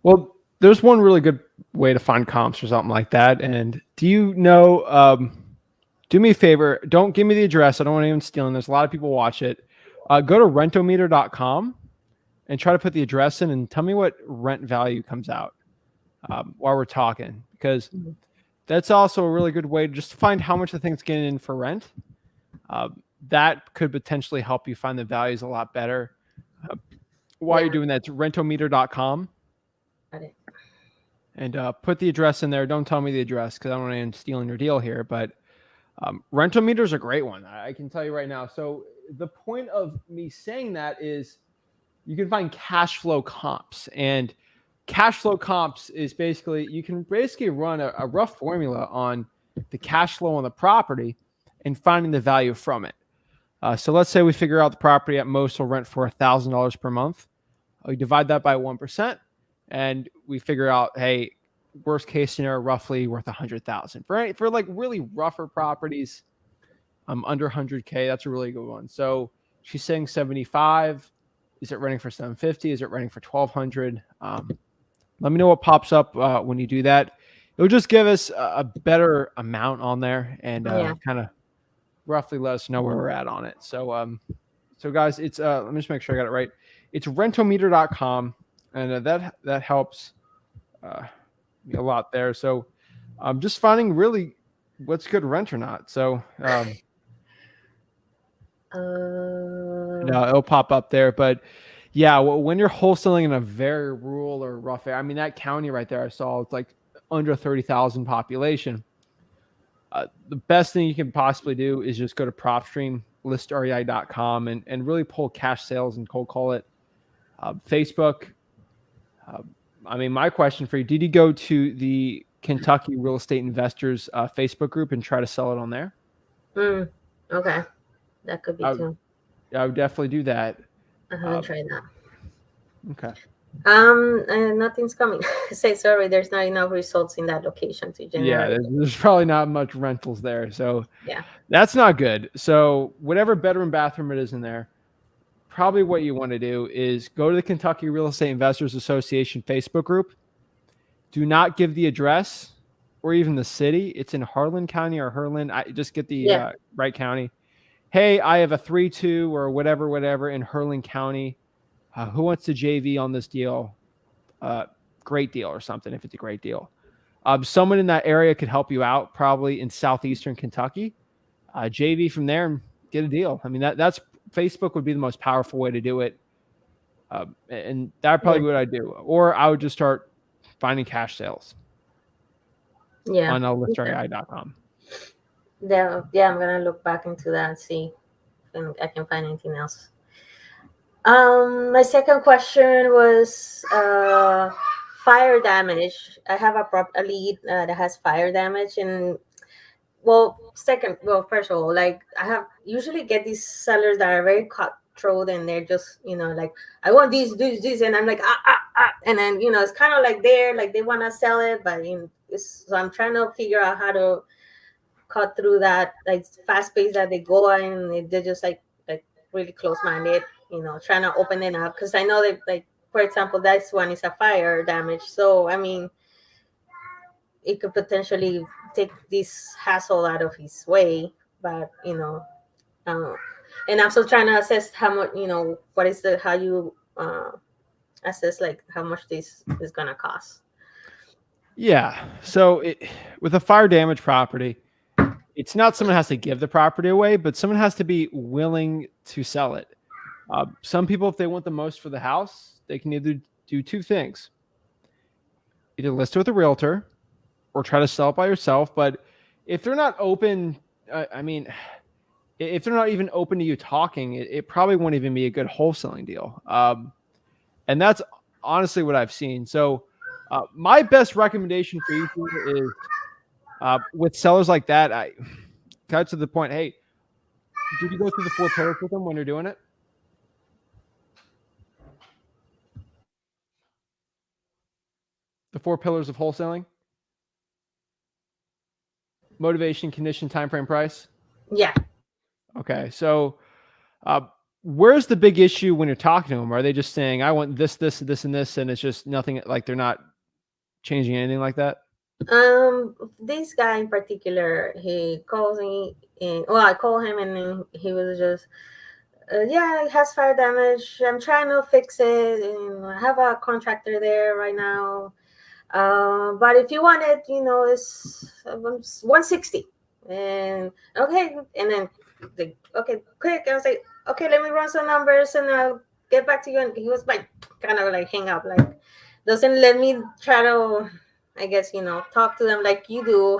Well, there's one really good way to find comps or something like that. And do you know? Do me a favor. Don't give me the address. I don't want anyone stealing. There's a lot of people watch it. Go to rentometer.com and try to put the address in and tell me what rent value comes out while we're talking, because that's also a really good way to just find how much the thing's getting in for rent. That could potentially help you find the values a lot better. While you're doing that, it's rentometer.com. Got it. And put the address in there. Don't tell me the address because I don't want anyone stealing your deal here. But Rentometer is a great one. I can tell you right now. So the point of me saying that is you can find cash flow comps. And cash flow comps is basically, you can basically run a rough formula on the cash flow on the property and finding the value from it. So let's say we figure out the property at most will rent for $1,000 per month. We divide that by 1%, and we figure out, hey, worst case scenario, roughly worth $100,000 for like really rougher properties, under 100K. That's a really good one. So she's saying 75. Is it renting for 750? Is it renting for 1,200? Let me know what pops up when you do that. It'll just give us a better amount on there and kind of roughly let us know where we're at on it. So, so guys, it's let me just make sure I got it right. It's rentometer.com, and that helps me a lot there. So, just finding really what's good rent or not. So, no, it'll pop up there. But yeah, when you're wholesaling in a very rural or rough area, I mean, that county right there I saw, it's like under 30,000 population. The best thing you can possibly do is just go to PropStream, listrei.com, and really pull cash sales and cold call it. Facebook. I mean, my question for you, did you go to the Kentucky Real Estate Investors Facebook group and try to sell it on there? Okay, that could be I, too. I would definitely do that. I haven't tried that. Okay. And nothing's coming. Say sorry, there's not enough results in that location to Yeah, generate. there's probably not much rentals there. So Yeah. that's not good. So whatever bedroom, bathroom it is in there, probably what you want to do is go to the Kentucky Real Estate Investors Association Facebook group. Do not give the address or even the city. It's in Harlan County or Herlin. I just get the right county. Hey, I have a 3-2 or whatever in Herlin County. Who wants to JV on this deal? Great deal or something if it's a great deal. Someone in that area could help you out, probably in southeastern Kentucky. JV from there and get a deal. I mean, that's Facebook would be the most powerful way to do it. And that probably what I'd do. Or I would just start finding cash sales on listrai.com. Yeah, I'm gonna look back into that and see if I can find anything else. My second question was fire damage. I have a lead that has fire damage, and first of all, like I have usually get these sellers that are very cutthroat, and they're just like, I want this, and I'm like and then it's kind of like they want to sell it, but so I'm trying to figure out how to cut through that like fast pace that they go and they're just like really close minded, trying to open it up, because I know that, like, for example, this one is a fire damage, so I mean it could potentially take this hassle out of his way, but and I'm still trying to assess how much, what is how you assess like how much this is gonna cost. Yeah. So with a fire damage property, it's not someone has to give the property away, but someone has to be willing to sell it. Some people, if they want the most for the house, they can either do two things: either list it with a realtor or try to sell it by yourself. But if they're not open, if they're not even open to you talking, it probably won't even be a good wholesaling deal. And that's honestly what I've seen. So my best recommendation for you is with sellers like that, I cut to the point. Hey, did you go through the 4 pillars with them when you're doing it? The 4 pillars of wholesaling: motivation, condition, time frame, price. Yeah. Okay. So where's the big issue when you're talking to them? Are they just saying, I want this, this, this, and this, and it's just nothing, like they're not changing anything like that? This guy in particular, he calls me, and I call him, and then he was just, yeah, it has fire damage. I'm trying to fix it, and I have a contractor there right now. But if you want it, it's 160. And okay, and then okay, quick. I was like, okay, let me run some numbers, and I'll get back to you. And he was like, kind of like hang up, like doesn't let me try to, I guess, talk to them like you do,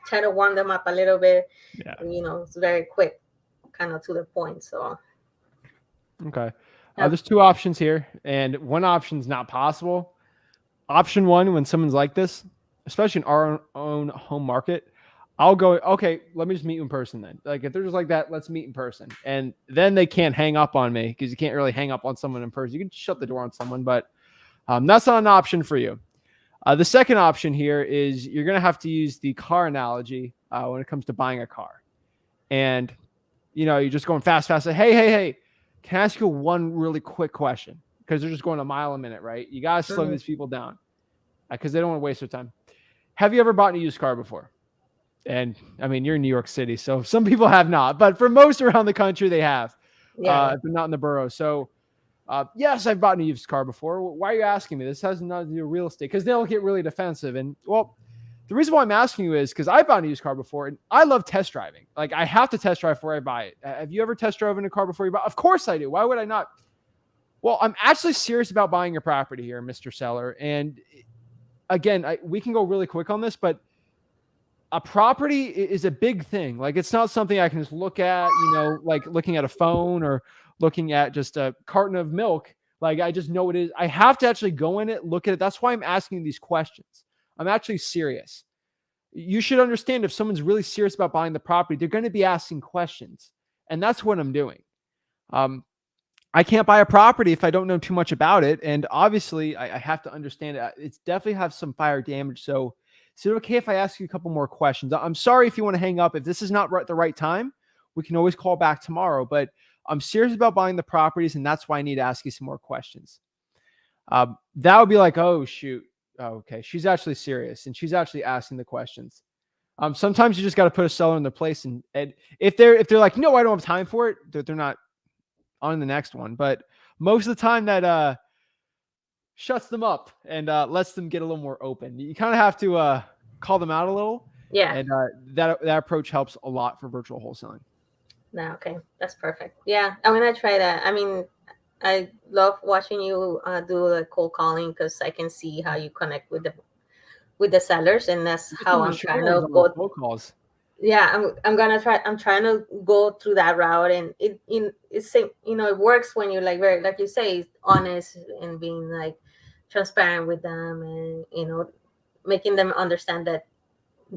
try to warm them up a little bit. Yeah. And, it's very quick, kind of to the point. So, okay. There's 2 options here, and one option's not possible. Option 1, when someone's like this, especially in our own home market, I'll go, okay, let me just meet you in person then. Like if they're just like that, let's meet in person. And then they can't hang up on me, because you can't really hang up on someone in person. You can shut the door on someone, but that's not an option for you. The second option here is you're going to have to use the car analogy when it comes to buying a car. And, you're just going fast. Say, hey, can I ask you one really quick question? Because they're just going a mile a minute, right? You got to slow these people down because they don't want to waste their time. Have you ever bought a used car before? And I mean, you're in New York City, so some people have not, but for most around the country, they have. yeah. If they're not in the borough. So yes, I've bought a used car before. Why are you asking me? This has nothing to do with real estate, because they'll get really defensive. And well, the reason why I'm asking you is because I bought a used car before, and I love test driving. Like I have to test drive before I buy it. Have you ever test driven a car before you buy? Of course I do. Why would I not? Well, I'm actually serious about buying your property here, Mr. Seller. And again, we can go really quick on this, but a property is a big thing. Like it's not something I can just look at, like looking at a phone or looking at just a carton of milk. Like I just know what it is. I have to actually go in it, look at it. That's why I'm asking these questions. I'm actually serious. You should understand, if someone's really serious about buying the property, they're going to be asking questions. And that's what I'm doing. I can't buy a property if I don't know too much about it. And obviously I have to understand it. It's definitely have some fire damage. So is it okay if I ask you a couple more questions? I'm sorry if you want to hang up. If this is not the right time, we can always call back tomorrow. But I'm serious about buying the properties, and that's why I need to ask you some more questions. That would be like, oh, shoot. Oh, okay. She's actually serious, and she's actually asking the questions. Sometimes you just got to put a seller in their place. And if they're like, no, I don't have time for it, they're not on the next one. But most of the time that shuts them up and lets them get a little more open. You kind of have to call them out a little. Yeah. And that approach helps a lot for virtual wholesaling. No, okay. That's perfect. Yeah. I'm going to try that. I mean, I love watching you do the cold calling because I can see how you connect with the sellers, and that's how I'm trying to go. Cold calls. Yeah, I'm gonna try. I'm trying to go through that route, and it's it works when you're like very, like you say, honest and being like transparent with them, and making them understand that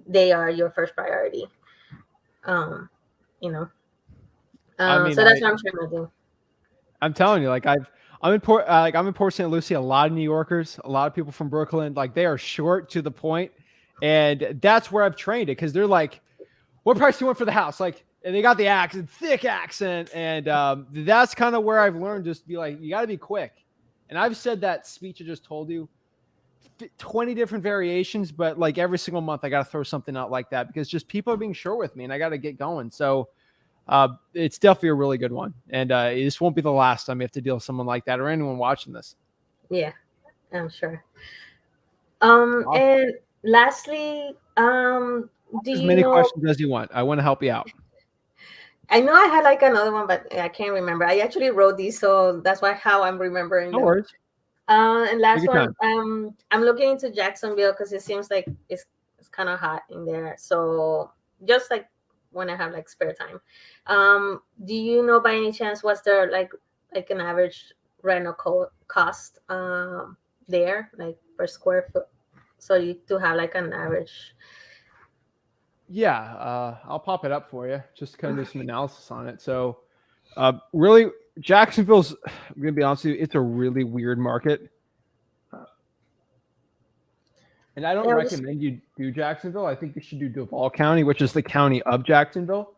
they are your first priority. I mean, so that's what I'm trying to do. I'm telling you, like I'm in Port St. Lucie. A lot of New Yorkers, a lot of people from Brooklyn, like they are short to the point, and that's where I've trained it because they're like, "What price do you want for the house?" Like, and they got the accent, thick accent, and that's kind of where I've learned just be like, you got to be quick. And I've said that speech I just told you, 20 different variations, but like every single month I got to throw something out like that because just people are being short with me, and I got to get going. So. It's definitely a really good one. And this won't be the last time you have to deal with someone like that or anyone watching this. Yeah, I'm sure. And lastly, do as you many know, questions as you want. I want to help you out. I know I had like another one, but I can't remember. I actually wrote these, so that's how I'm remembering No them. worries. And last Take your one, I'm looking into Jacksonville because it seems like it's kind of hot in there. So just like when I have like spare time, do you know by any chance what's there like an average rental cost there, like per square foot? So you do have like an average. Yeah, I'll pop it up for you. Just to kind of do some analysis on it. So, really, Jacksonville's. I'm gonna be honest with you. It's a really weird market, and I don't recommend you do Jacksonville. I think you should do Duval County, which is the county of Jacksonville.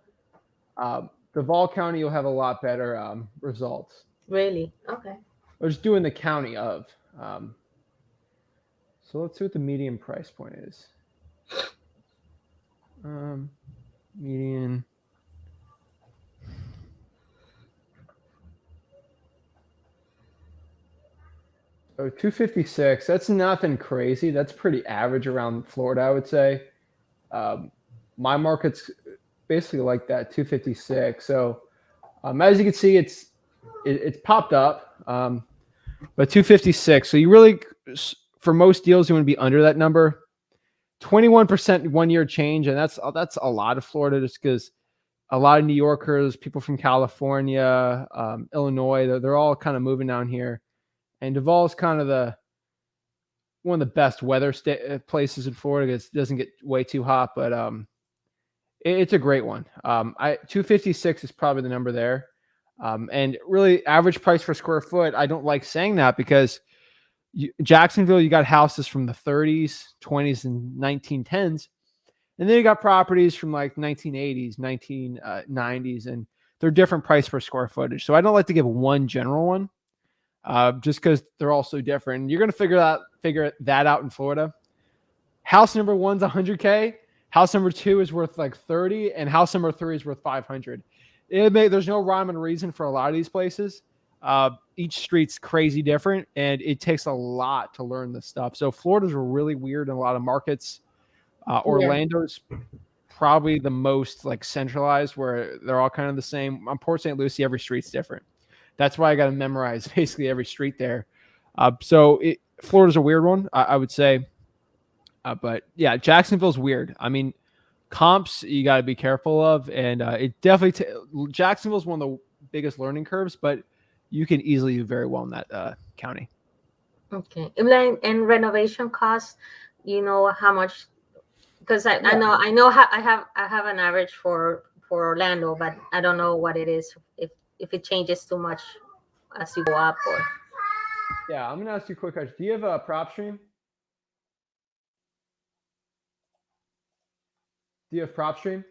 Duval County, you'll have a lot better results. Really? Okay. Or just doing the county of. So let's see what the median price point is. Median. Oh, 256. That's nothing crazy. That's pretty average around Florida, I would say. My market's basically like that, 256. So as you can see, it's popped up, but 256. So you really, for most deals, you want to be under that number. 21% 1 year change, and that's a lot of Florida, just because a lot of New Yorkers, people from California, Illinois, they're all kind of moving down here. And Duval's kind of one of the best weather places in Florida. It doesn't get way too hot, but it's a great one. 256 is probably the number there. And really, average price per square foot, I don't like saying that because Jacksonville, you got houses from the 30s, 20s, and 1910s. And then you got properties from like 1980s, 1990s, and they're different price per square footage. So I don't like to give one general one, just because they're all so different. And you're going to figure that out in Florida. House number one's $100K. House number two is worth like 30, and house number three is worth 500. There's no rhyme and reason for a lot of these places. Each street's crazy different, and it takes a lot to learn this stuff. So Florida's really weird in a lot of markets. Orlando's probably the most like centralized, where they're all kind of the same. On Port St. Lucie, every street's different. That's why I got to memorize basically every street there. Florida's a weird one, I would say. But yeah, Jacksonville's weird. I mean, comps you got to be careful of, and it definitely Jacksonville's one of the biggest learning curves, but you can easily do very well in that county. Okay, and renovation costs, you know how much? Because I know I have an average for for Orlando, but I don't know what it is if it changes too much as you go up. Or Yeah, I'm gonna ask you a quick question. Do you have a PropStream? Do you have PropStream?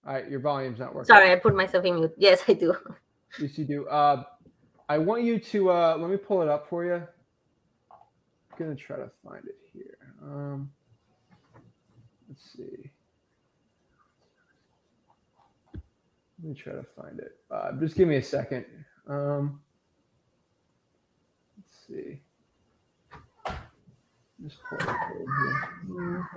All right, your volume's not working. sorry, I put myself in mute. Yes, I do. Yes, you do. I want you to let me pull it up for you. I'm gonna try to find it here. Let's see. Let me try to find it. Just give me a second. Let's see. Just pull it up here.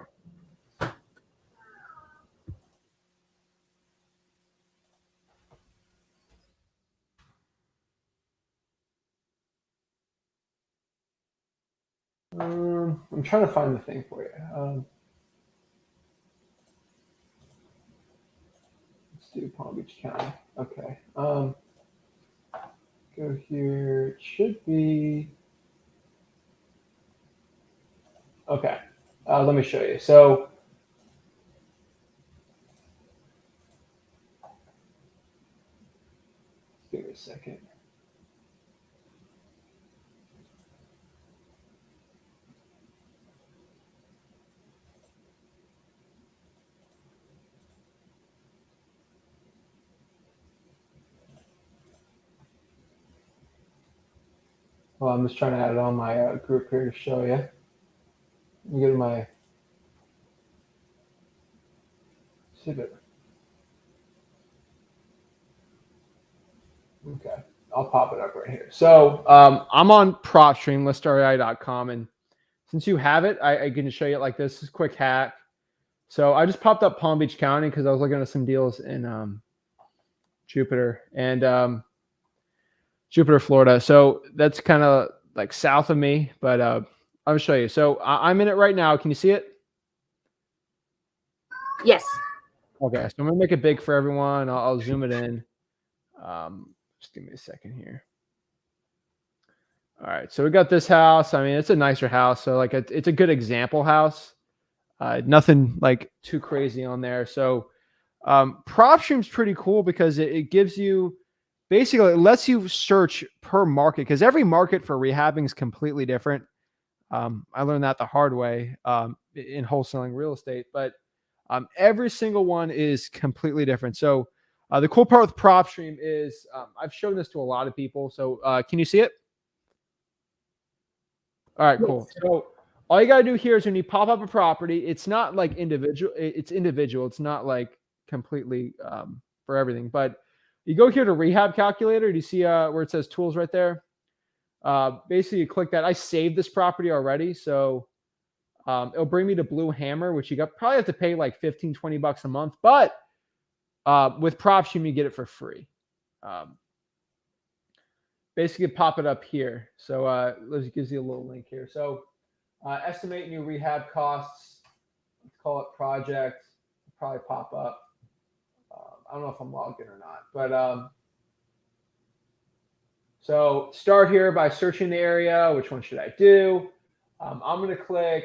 I'm trying to find the thing for you. Let's do Palm Beach County. Okay. Go here. It should be. Okay. Let me show you. So give me a second. Well, I'm just trying to add it on my group here to show you. Let me go to my. See if it. Okay, I'll pop it up right here. So I'm on PropStream, listREI.com, and since you have it, I can show you it like this. This is a quick hack. So I just popped up Palm Beach County because I was looking at some deals in Jupiter and Jupiter, Florida. So that's kind of like south of me, but I'll show you. So I'm in it right now. Can you see it? Yes. Okay, so I'm gonna make it big for everyone. I'll zoom it in. Just give me a second here. All right, so we got this house. I mean, it's a nicer house. So like it's a good example house. Nothing like too crazy on there. So PropStream's pretty cool because it gives you basically it lets you search per market because every market for rehabbing is completely different. I learned that the hard way in wholesaling real estate, but every single one is completely different. So the cool part with PropStream is I've shown this to a lot of people. So can you see it? All right, cool. So all you got to do here is when you pop up a property, it's not like individual. It's individual. It's not like completely for everything. But you go here to rehab calculator. Do you see where it says tools right there? Basically, you click that. I saved this property already. So it'll bring me to Blue Hammer, which you probably have to pay like 15, 20 bucks a month. But with PropStream, you get it for free. Basically, pop it up here. So it gives you a little link here. So estimate new rehab costs. Let's call it project. It'll probably pop up. I don't know if I'm logged in or not. But so start here by searching the area. Which one should I do? I'm going to click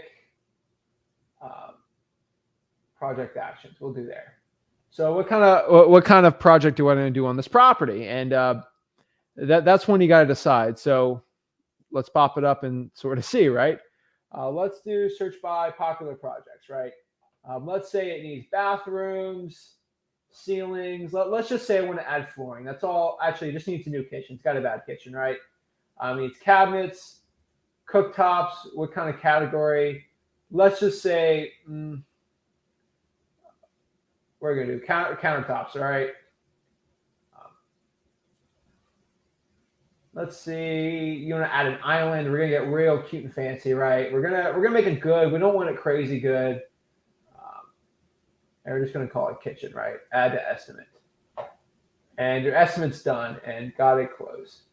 project actions. We'll do there. So what kind of project do I want to do on this property? And that's when you got to decide. So let's pop it up and sort of see, right? Let's do search by popular projects, right? Let's say it needs bathrooms, ceilings. Let's just say I want to add flooring. That's all. Actually, it just needs a new kitchen. It's got a bad kitchen, right? It needs cabinets, cooktops. What kind of category? Let's just say we're going to do countertops, all right? Let's see. You want to add an island. We're gonna get real cute and fancy, right? We're gonna make it good. We don't want it crazy good. And we're just gonna call it kitchen, right? Add to estimate. And your estimate's done and got it closed.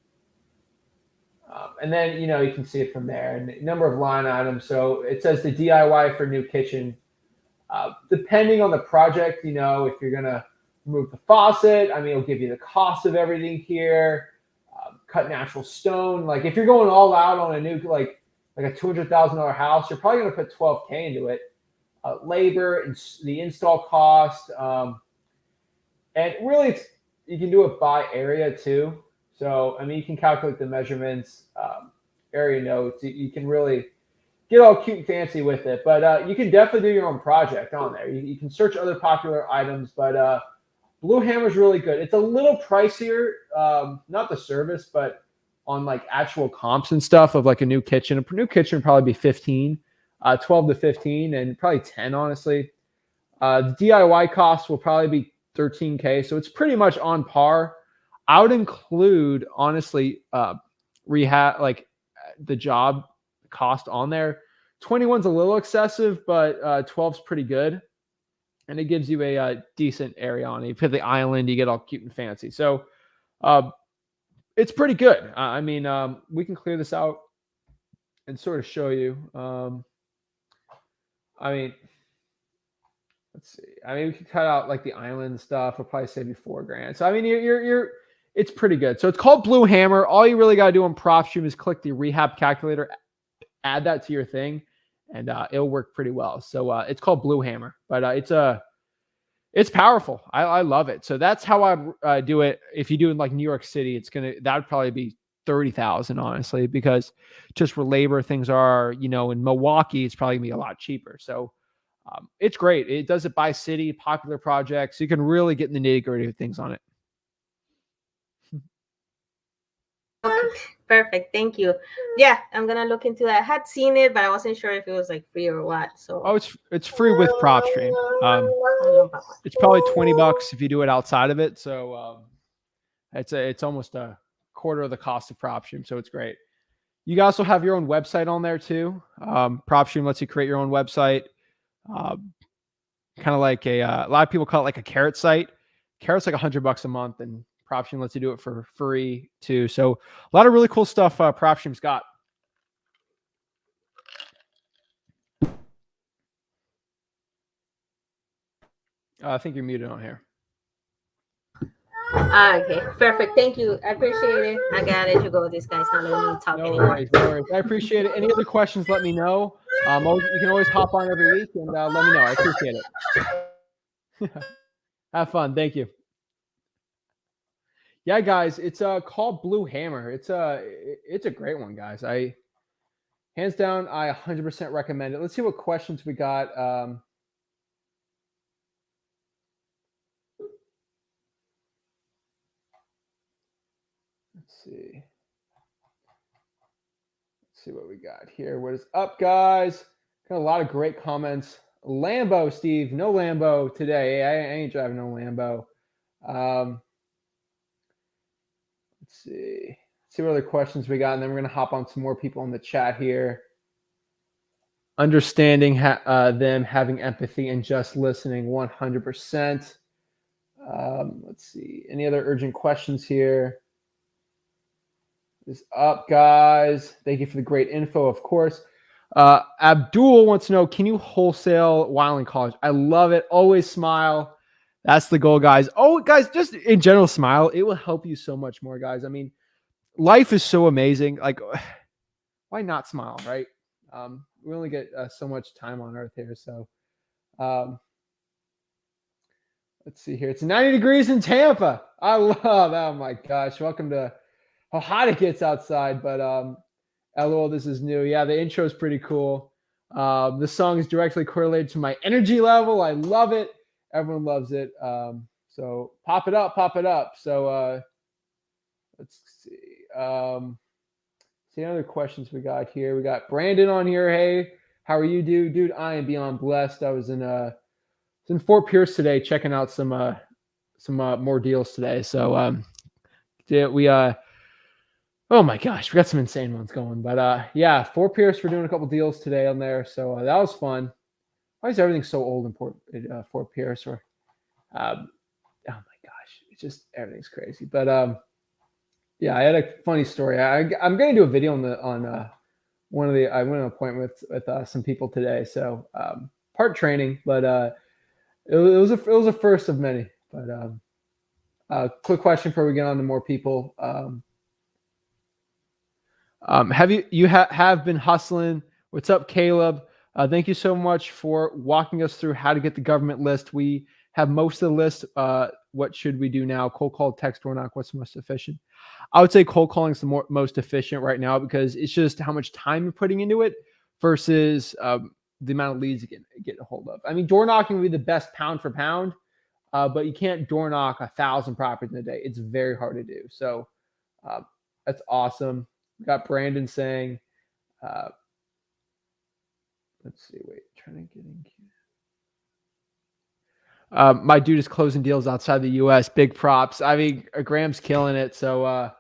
And then you can see it from there. And the number of line items. So it says the DIY for new kitchen. Depending on the project, if you're gonna remove the faucet, I mean, it'll give you the cost of everything here. Cut natural stone. Like if you're going all out on a new like a $200,000 house, you're probably going to put $12K into it. labor and the install cost. And really, you can do it by area too. So, I mean, you can calculate the measurements, area notes. You can really get all cute and fancy with it. But you can definitely do your own project on there. You can search other popular items, but Blue Hammer is really good. It's a little pricier, not the service, but on like actual comps and stuff of like a new kitchen. A new kitchen would probably be 15, 12 to 15, and probably 10, honestly. The DIY cost will probably be 13K. So it's pretty much on par. I would include, honestly, rehab, like the job cost on there. 21's a little excessive, but 12's pretty good. And it gives you a decent area on it. You put the island, you get all cute and fancy. So it's pretty good. I mean, we can clear this out and sort of show you. I mean, let's see. I mean, we can cut out like the island stuff. It'll probably save you $4,000. So I mean, it's pretty good. So it's called Blue Hammer. All you really got to do on PropStream is click the rehab calculator, add that to your thing, and it'll work pretty well. So it's called Blue Hammer, but it's powerful. I love it. So that's how I do it. If you do in like New York City, that would probably be 30,000, honestly, because just where labor things are, in Milwaukee, it's probably gonna be a lot cheaper. So it's great. It does it by city, popular projects. You can really get in the nitty gritty of things on it. Perfect. Thank you. Yeah, I'm gonna look into that. I had seen it, but I wasn't sure if it was like free or what. So it's free with PropStream. It's probably $20 if you do it outside of it. So it's almost a quarter of the cost of PropStream. So it's great. You also have your own website on there too. PropStream lets you create your own website. Kind of like a lot of people call it like a carrot site. Carrot's like $100 a month, and PropStream lets you do it for free too. So a lot of really cool stuff PropStream's got. I think you're muted on here. Okay, perfect. Thank you. I appreciate it. I gotta let you go. This guy's not letting me talk anymore. No worries. I appreciate it. Any other questions, let me know. You can always hop on every week and let me know. I appreciate it. Have fun. Thank you. Yeah, guys, it's called Blue Hammer. It's a great one, guys. Hands down, I 100% recommend it. Let's see what questions we got. Let's see what we got here. What is up, guys? Got a lot of great comments. Lambo, Steve. No Lambo today. I ain't driving no Lambo. Let's see what other questions we got, and then we're going to hop on some more people in the chat here. Understanding them having empathy and just listening 100%. Let's see. Any other urgent questions here? Is up, guys. Thank you for the great info, of course. Abdul wants to know, can you wholesale while in college? I love it. Always smile. That's the goal, guys. Oh, guys, just in general, smile. It will help you so much more, guys. I mean, life is so amazing. Like, why not smile, right? We only get so much time on earth here. So let's see here. It's 90 degrees in Tampa. I love, oh my gosh. Welcome to how hot it gets outside. But LOL, this is new. Yeah, the intro is pretty cool. The song is directly correlated to my energy level. I love it. Everyone loves it. So pop it up, pop it up. So let's see. See other questions we got here. We got Brandon on here. Hey, how are you, dude? Dude, I am beyond blessed. I was in Fort Pierce today, checking out some more deals today. So oh my gosh, we got some insane ones going. But yeah, Fort Pierce, we're doing a couple deals today on there. So that was fun. Why is everything so old in Fort Pierce? Or oh my gosh, it's just everything's crazy. But yeah, I had a funny story. I'm going to do a video on one of the. I went on an appointment with some people today. So part training, but it was a first of many. But quick question before we get on to more people. Have you have been hustling? What's up, Caleb? Thank you so much for walking us through how to get the government list. We have most of the list. What should we do now? Cold call, text, door knock. What's the most efficient? I would say cold calling is the most efficient right now because it's just how much time you're putting into it versus the amount of leads you get a hold of. I mean, door knocking would be the best pound for pound, but you can't door knock 1,000 properties in a day. It's very hard to do. So that's awesome. We got Brandon saying, let's see, wait, trying to get in here. My dude is closing deals outside the U.S. Big props. I mean, Graham's killing it. So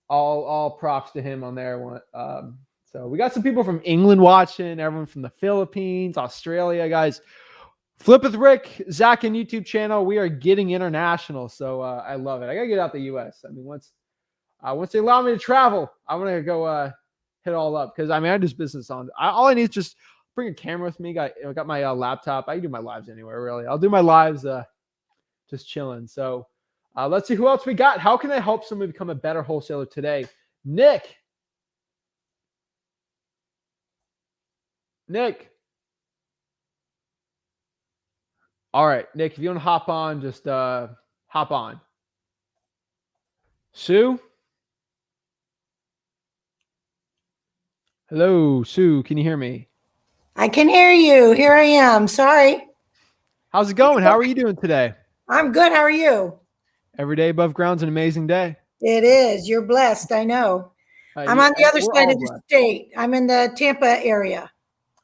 all props to him on there. So we got some people from England watching, everyone from the Philippines, Australia, guys. Flip with Rick, Zach Ginn YouTube channel. We are getting international, so I love it. I gotta get out the U.S. I mean, once they allow me to travel, I want to go hit all up because I mean I do business on. All I need is just bring a camera with me. I got my laptop. I can do my lives anywhere really. I'll do my lives just chilling. So let's see who else we got. How can I help somebody become a better wholesaler today? Nick. All right, Nick, if you want to hop on, just hop on. Sue? Hello, Sue. Can you hear me? I can hear you. Here I am. Sorry. How's it going? How are you doing today? I'm good. How are you? Every day above ground's an amazing day. It is. You're blessed. I know. I'm on the other side of the state. I'm in the Tampa area.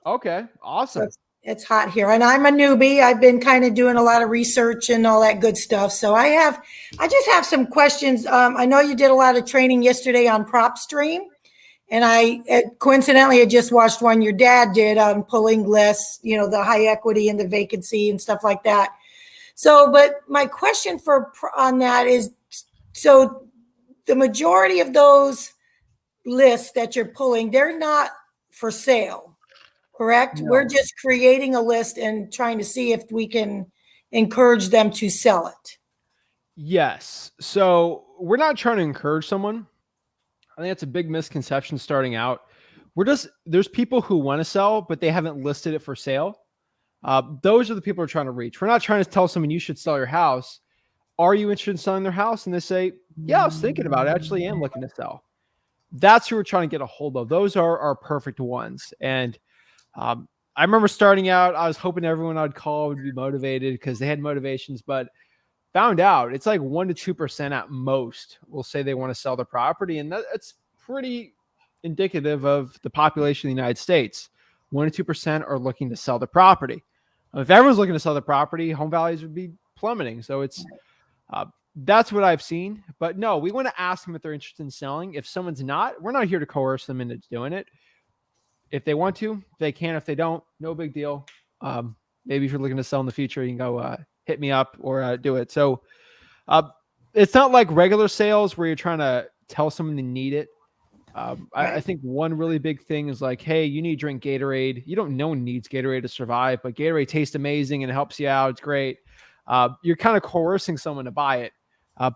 Okay, awesome. So it's hot here. And I'm a newbie. I've been kind of doing a lot of research and all that good stuff. So I just have some questions. I know you did a lot of training yesterday on PropStream. And I coincidentally had just watched one your dad did on pulling lists, the high equity and the vacancy and stuff like that. So, but my question on that is, so the majority of those lists that you're pulling, they're not for sale, correct? No. We're just creating a list and trying to see if we can encourage them to sell it. Yes. So we're not trying to encourage someone. I think that's a big misconception starting out. There's people who want to sell, but they haven't listed it for sale. Those are the people we're trying to reach. We're not trying to tell someone you should sell your house. Are you interested in selling their house? And they say, yeah, I was thinking about it. I actually am looking to sell. That's who we're trying to get a hold of. Those are our perfect ones. And I remember starting out, I was hoping everyone I'd call would be motivated because they had motivations, but found out it's like 1% to 2% at most will say they want to sell their property. And that's pretty indicative of the population of the United States. 1% to 2% are looking to sell the property. If everyone's looking to sell the property, home values would be plummeting. So it's that's what I've seen. But no, we want to ask them if they're interested in selling. If someone's not, we're not here to coerce them into doing it. If they want to, they can. If they don't, no big deal. Maybe if you're looking to sell in the future, you can go hit me up or do it. So it's not like regular sales where you're trying to tell someone they need it. I think one really big thing is like, hey, you need to drink Gatorade. No one needs Gatorade to survive, but Gatorade tastes amazing and it helps you out. It's great. You're kind of coercing someone to buy it.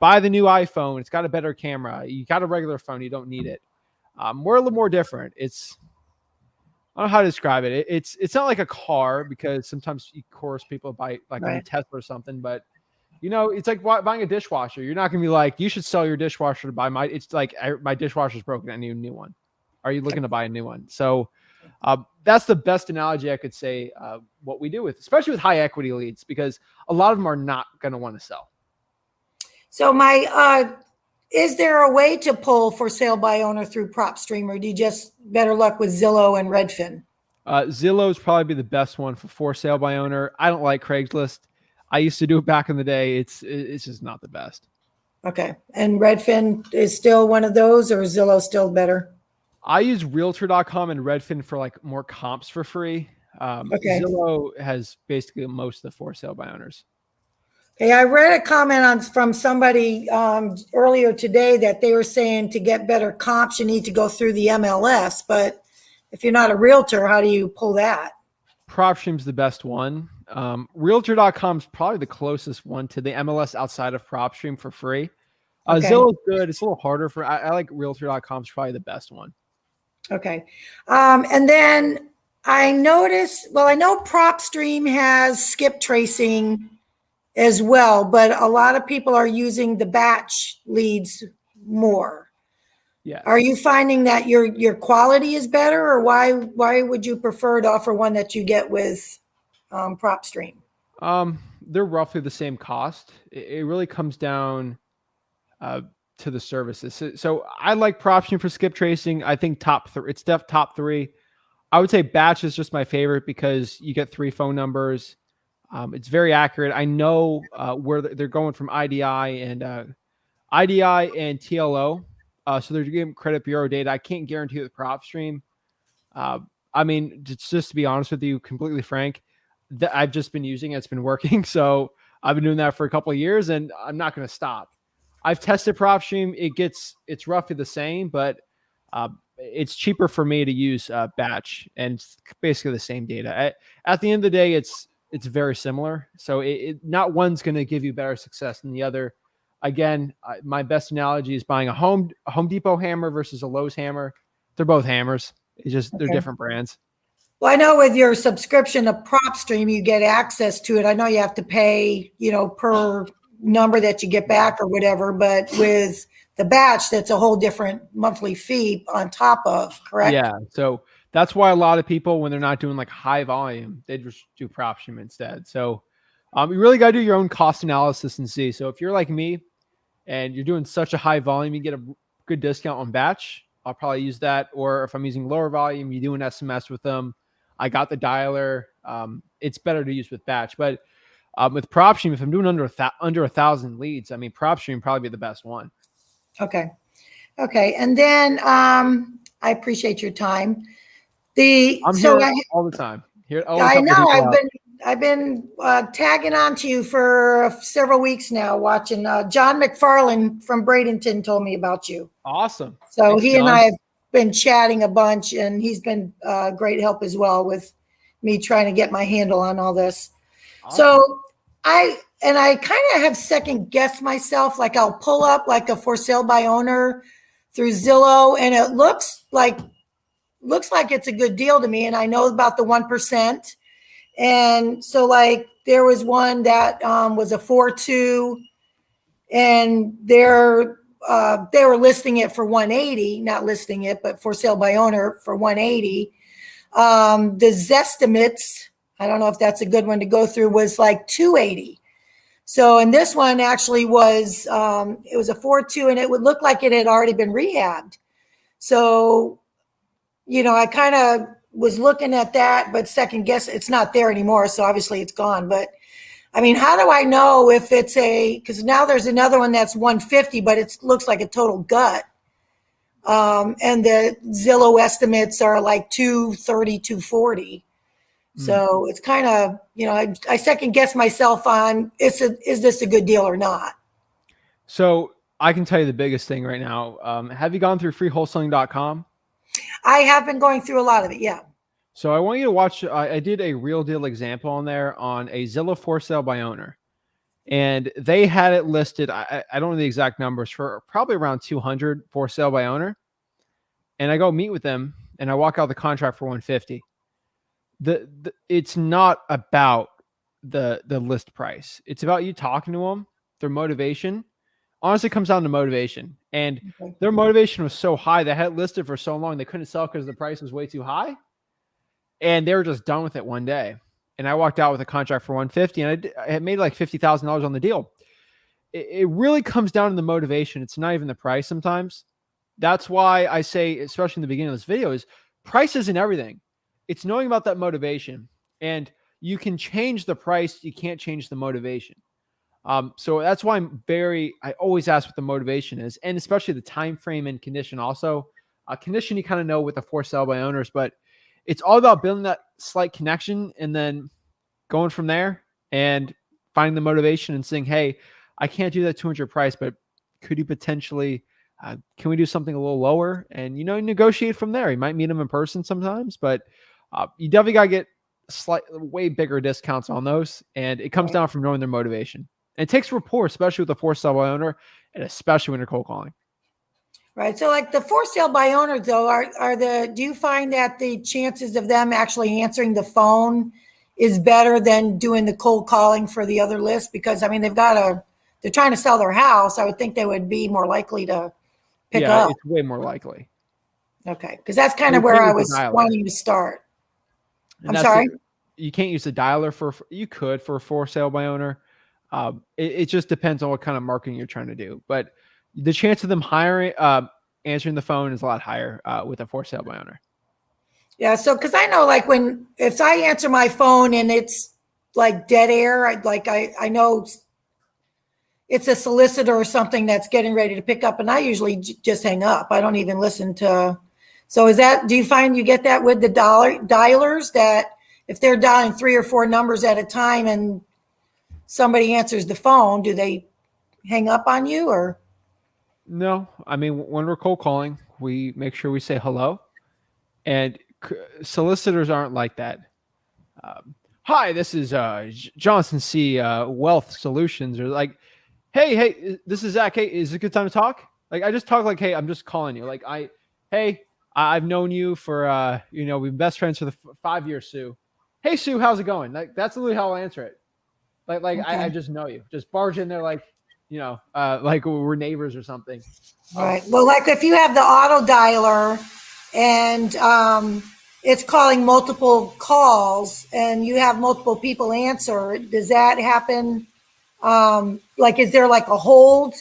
Buy the new iPhone. It's got a better camera. You got a regular phone. You don't need it. We're a little more different. I don't know how to describe it. It's not like a car because sometimes you coerce people to buy like a Tesla or something, but it's like buying a dishwasher. You're not going to be like, you should sell your dishwasher to buy it's like my dishwasher's broken. I need a new one. Are you looking to buy a new one? So that's the best analogy I could say what we do especially with high equity leads, because a lot of them are not going to want to sell. So is there a way to pull for sale by owner through PropStream, or do you just better luck with Zillow and Redfin? Zillow is probably the best one for sale by owner. I don't like Craigslist. I used to do it back in the day. It's just not the best. Okay. And Redfin is still one of those, or is Zillow still better? I use Realtor.com and Redfin for like more comps for free. Okay. Zillow has basically most of the for sale by owners. Okay, I read a comment from somebody earlier today that they were saying to get better comps, you need to go through the MLS. But if you're not a realtor, how do you pull that? PropStream's the best one. Realtor.com is probably the closest one to the MLS outside of PropStream for free. Okay. Zillow's good. It's a little harder I like Realtor.com is probably the best one. Okay. And then I noticed, well, I know PropStream has skip tracing as well, but a lot of people are using the batch leads more. Yeah. Are you finding that your quality is better, or why would you prefer to offer one that you get with PropStream? They're roughly the same cost. It really comes down uh, to the services. So I like PropStream for skip tracing. I think it's top three. I would say batch is just my favorite because you get 3 phone numbers. It's very accurate. I know where they're going from IDI and TLO. So they're giving credit bureau data. I can't guarantee with PropStream. Uh, I mean, just to be honest with you, completely frank, that I've just been using it. It's been working. So I've been doing that for a couple of years, and I'm not going to stop. I've tested PropStream. It's roughly the same, but it's cheaper for me to use batch, and it's basically the same data. At the end of the day, it's very similar. So not one's going to give you better success than the other. Again, my best analogy is buying a Home Depot hammer versus a Lowe's hammer. They're both hammers. It's just they're different brands. Well, I know with your subscription to PropStream, you get access to it. I know you have to pay, per number that you get back or whatever, but with the batch, that's a whole different monthly fee on top of, correct? Yeah. So that's why a lot of people, when they're not doing like high volume, they just do PropStream instead. So you really got to do your own cost analysis and see. So if you're like me and you're doing such a high volume, you get a good discount on batch. I'll probably use that. Or if I'm using lower volume, you do an SMS with them. I got the dialer. It's better to use with batch. But with PropStream, if I'm doing under 1,000 leads, I mean, PropStream would probably be the best one. Okay. And then I appreciate your time. I'm here all the time. I know I've been tagging on to you for several weeks now, watching. John McFarland from Bradenton told me about you. Awesome. So Thanks, he John. and I have been chatting a bunch, and he's been great help as well with me trying to get my handle on all this. Awesome. So I kind of have second guessed myself. Like I'll pull up like a for sale by owner through Zillow, and it looks like it's a good deal to me. And I know about the 1%. And so like there was one that was a 4.2, and they were listing it for 180, not listing it, but for sale by owner for 180. The Zestimates, I don't know if that's a good one to go through, was like 280. So, and this one actually was, it was a 4.2, and it would look like it had already been rehabbed. So, I kind of was looking at that, but second guess, it's not there anymore. So obviously it's gone. But I mean, how do I know if it's because now there's another one that's 150, but it looks like a total gut. And the Zillow estimates are like 230, 240. So it's kind of, I second guess myself on, is this a good deal or not? So I can tell you the biggest thing right now. Have you gone through freewholesaling.com? I have been going through a lot of it. Yeah. So I want you to watch. I did a real deal example on there on a Zillow for sale by owner, and they had it listed. I don't know the exact numbers, for probably around 200 for sale by owner. And I go meet with them, and I walk out the contract for 150. It's not about the list price. It's about you talking to them, their motivation. Honestly, comes down to motivation. And their motivation was so high, they had it listed for so long, they couldn't sell because the price was way too high. And they were just done with it one day. And I walked out with a contract for 150, and I had made like $50,000 on the deal. It really comes down to the motivation. It's not even the price sometimes. That's why I say, especially in the beginning of this video, is price isn't everything. It's knowing about that motivation. And you can change the price. You can't change the motivation. So that's why I always ask what the motivation is, and especially the time frame and condition. Also, condition you kind of know with the for sale by owners, but it's all about building that slight connection and then going from there and finding the motivation and saying, "Hey, I can't do that 200 price, but could you potentially? Can we do something a little lower?" And negotiate from there. You might meet them in person sometimes, but you definitely got to get way bigger discounts on those, and it comes down from knowing their motivation. And it takes rapport, especially with the for sale by owner, and especially when you're cold calling. Right. So like the for sale by owners though, do you find that the chances of them actually answering the phone is better than doing the cold calling for the other list? Because I mean, they're trying to sell their house. I would think they would be more likely to pick up. It's way more likely. Okay. Because that's kind You of where can't I use the was dialer. wanting to start. And I'm that's sorry. you can't use the dialer you could for a for sale by owner. It just depends on what kind of marketing you're trying to do. But the chance of them answering the phone is a lot higher with a for sale by owner. Yeah. So, because I know like if I answer my phone and it's like dead air, I know it's a solicitor or something that's getting ready to pick up, and I usually just hang up. I don't even listen to. So do you find you get that with the dialers, that if they're dialing 3 or 4 numbers at a time and somebody answers the phone, do they hang up on you or? No, I mean, when we're cold calling, we make sure we say hello, and solicitors aren't like that. Hi, this is Johnson C. Wealth Solutions, or like, hey, this is Zach. Hey, is it a good time to talk? Like, I just talk like, hey, I'm just calling you. Like, I've known you for, we've been best friends for the 5 years, Sue. Hey, Sue, how's it going? Like, that's literally how I'll answer it. Like, Okay. I just know you. Just barge in there like, like we're neighbors or something. Right. Well, like if you have the auto dialer and it's calling multiple calls and you have multiple people answer, does that happen? Like, is there like a hold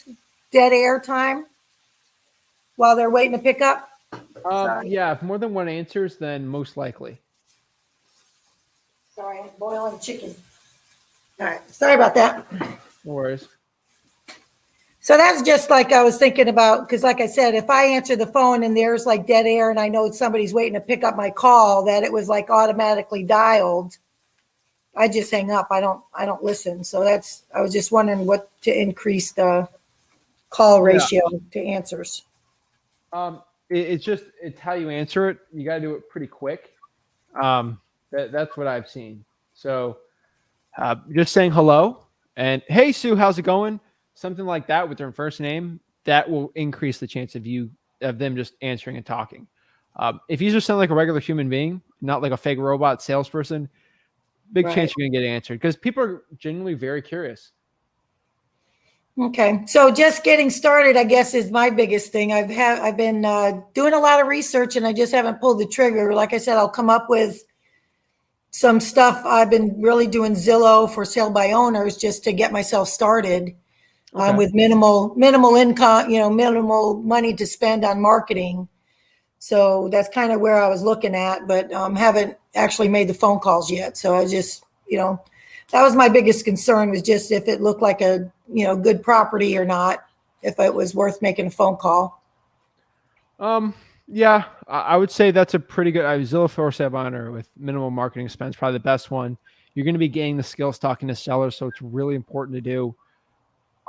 dead air time while they're waiting to pick up? Yeah, if more than one answers, then most likely. Sorry, I'm boiling chicken. All right. Sorry about that. No worries. So that's just like I was thinking about, because like I said, if I answer the phone and there's like dead air and I know somebody's waiting to pick up my call, that it was like automatically dialed, I just hang up. I don't listen. So I was just wondering what to increase the call ratio to answers. It's how you answer it. You got to do it pretty quick. That's what I've seen. So just saying hello and hey, Sue, how's it going? Something like that with their first name, that will increase the chance of them just answering and talking. If you just sound like a regular human being, not like a fake robot salesperson, big chance you're going to get answered, because people are genuinely very curious. Okay. So just getting started, I guess, is my biggest thing. I've been doing a lot of research and I just haven't pulled the trigger. Like I said, I'll come up with some stuff. I've been really doing Zillow for sale by owners just to get myself started. Okay. With minimal income, minimal money to spend on marketing. So that's kind of where I was looking at, but haven't actually made the phone calls yet. So I just, that was my biggest concern, was just if it looked like a, good property or not, if it was worth making a phone call. Yeah, I would say that's a pretty good Zillow for sale by owner with minimal marketing expense, probably the best one. You're going to be gaining the skills talking to sellers, so it's really important to do.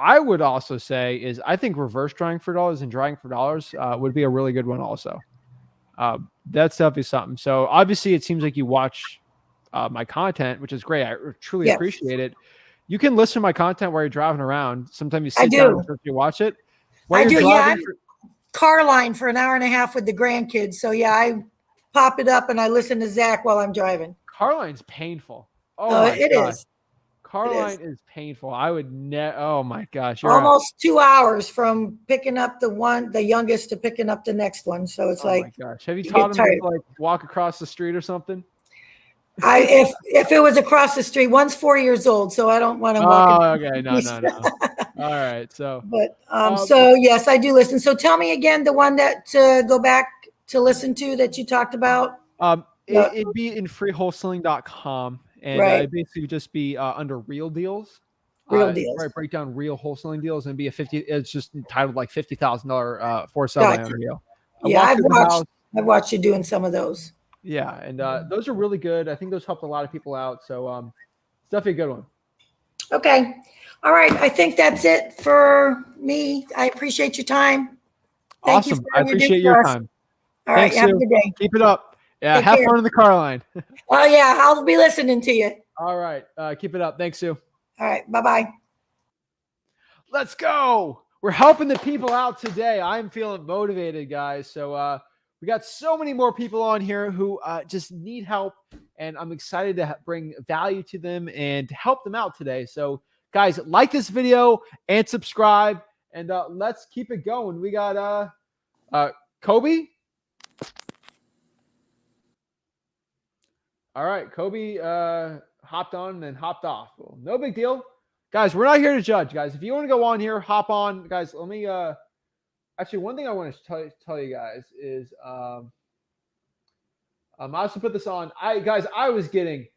I would also say I think reverse drawing for dollars and drawing for dollars would be a really good one also. That stuff is something. So obviously it seems like you watch my content, which is great. I truly appreciate it. You can listen to my content while you're driving around. Sometimes you sit down and you watch it. I do. Yeah, I'm car line for an hour and a half with the grandkids. So yeah, I pop it up and I listen to Zach while I'm driving. Car line's painful. Oh, it is. Carline is painful. I would oh my gosh. Almost 2 hours from picking up the youngest to picking up the next one. So it's like, oh my gosh. Have you taught them to like walk across the street or something? If it was across the street, one's 4 years old, so I don't want to walk. Oh, okay. No. All right. So, but so yes, I do listen. So tell me again, the one that to go back to listen to that you talked about. It'd be in freewholesaling.com. And it'd basically just be under real deals. Real deals. Right, break down real wholesaling deals and be it's just entitled like $50,000 for sale by owner deal. Yeah, I've watched you doing some of those. Yeah, and those are really good. I think those helped a lot of people out. So it's definitely a good one. Okay. All right. I think that's it for me. I appreciate your time. Thank you. I appreciate your time. All right. Have a good day. Keep it up. Yeah, have fun in the car line. Oh, yeah. I'll be listening to you. All right. Keep it up. Thanks, Sue. All right. Bye-bye. Let's go. we're helping the people out today. I'm feeling motivated, guys. So we got so many more people on here who just need help, and I'm excited to bring value to them and to help them out today. So guys, like this video and subscribe, and let's keep it going. We got Kobe. All right, Kobe hopped on and then hopped off. Well, no big deal. Guys, we're not here to judge, guys. If you want to go on here, hop on. Guys, let me actually, one thing I want to tell you guys is I also put this on. I was getting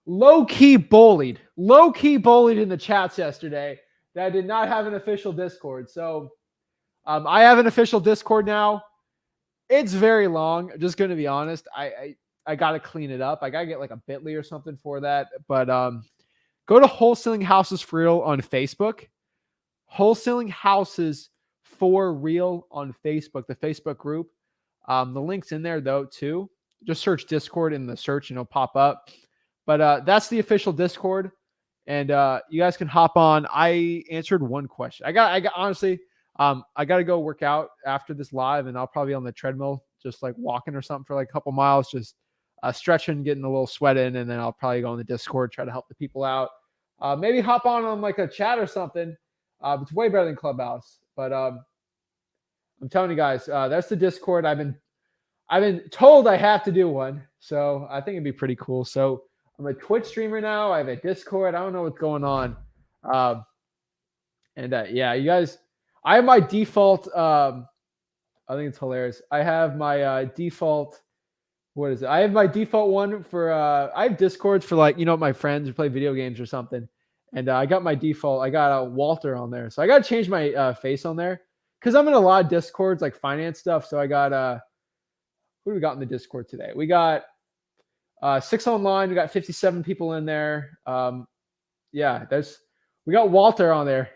low-key bullied in the chats yesterday that I did not have an official Discord. So I have an official Discord now. It's very long. I'm just going to be honest. I got to clean it up. I got to get like a Bitly or something for that. But go to Wholesaling Houses for Real on Facebook. Wholesaling Houses for Real on Facebook, the Facebook group. The link's in there though too. Just search Discord in the search and it'll pop up. But that's the official Discord, and you guys can hop on. I answered one question. I got honestly, I got to go work out after this live, and I'll probably be on the treadmill, just like walking or something for like a couple miles, just stretching, getting a little sweat in, and then I'll probably go on the Discord, try to help the people out. Maybe hop on like a chat or something. It's way better than Clubhouse. But I'm telling you guys, that's the Discord. I've been told I have to do one, so I think it'd be pretty cool. So I'm a Twitch streamer now. I have a Discord. I don't know what's going on. Yeah, you guys, I have my default. I think it's hilarious. I have my default. What is it? I have my default one for. I have Discords for like my friends who play video games or something. And I got my default. I got Walter on there, so I got to change my face on there because I'm in a lot of Discords like finance stuff. So I got who do we got in the Discord today? We got 6 online. We got 57 people in there. Yeah, we got Walter on there.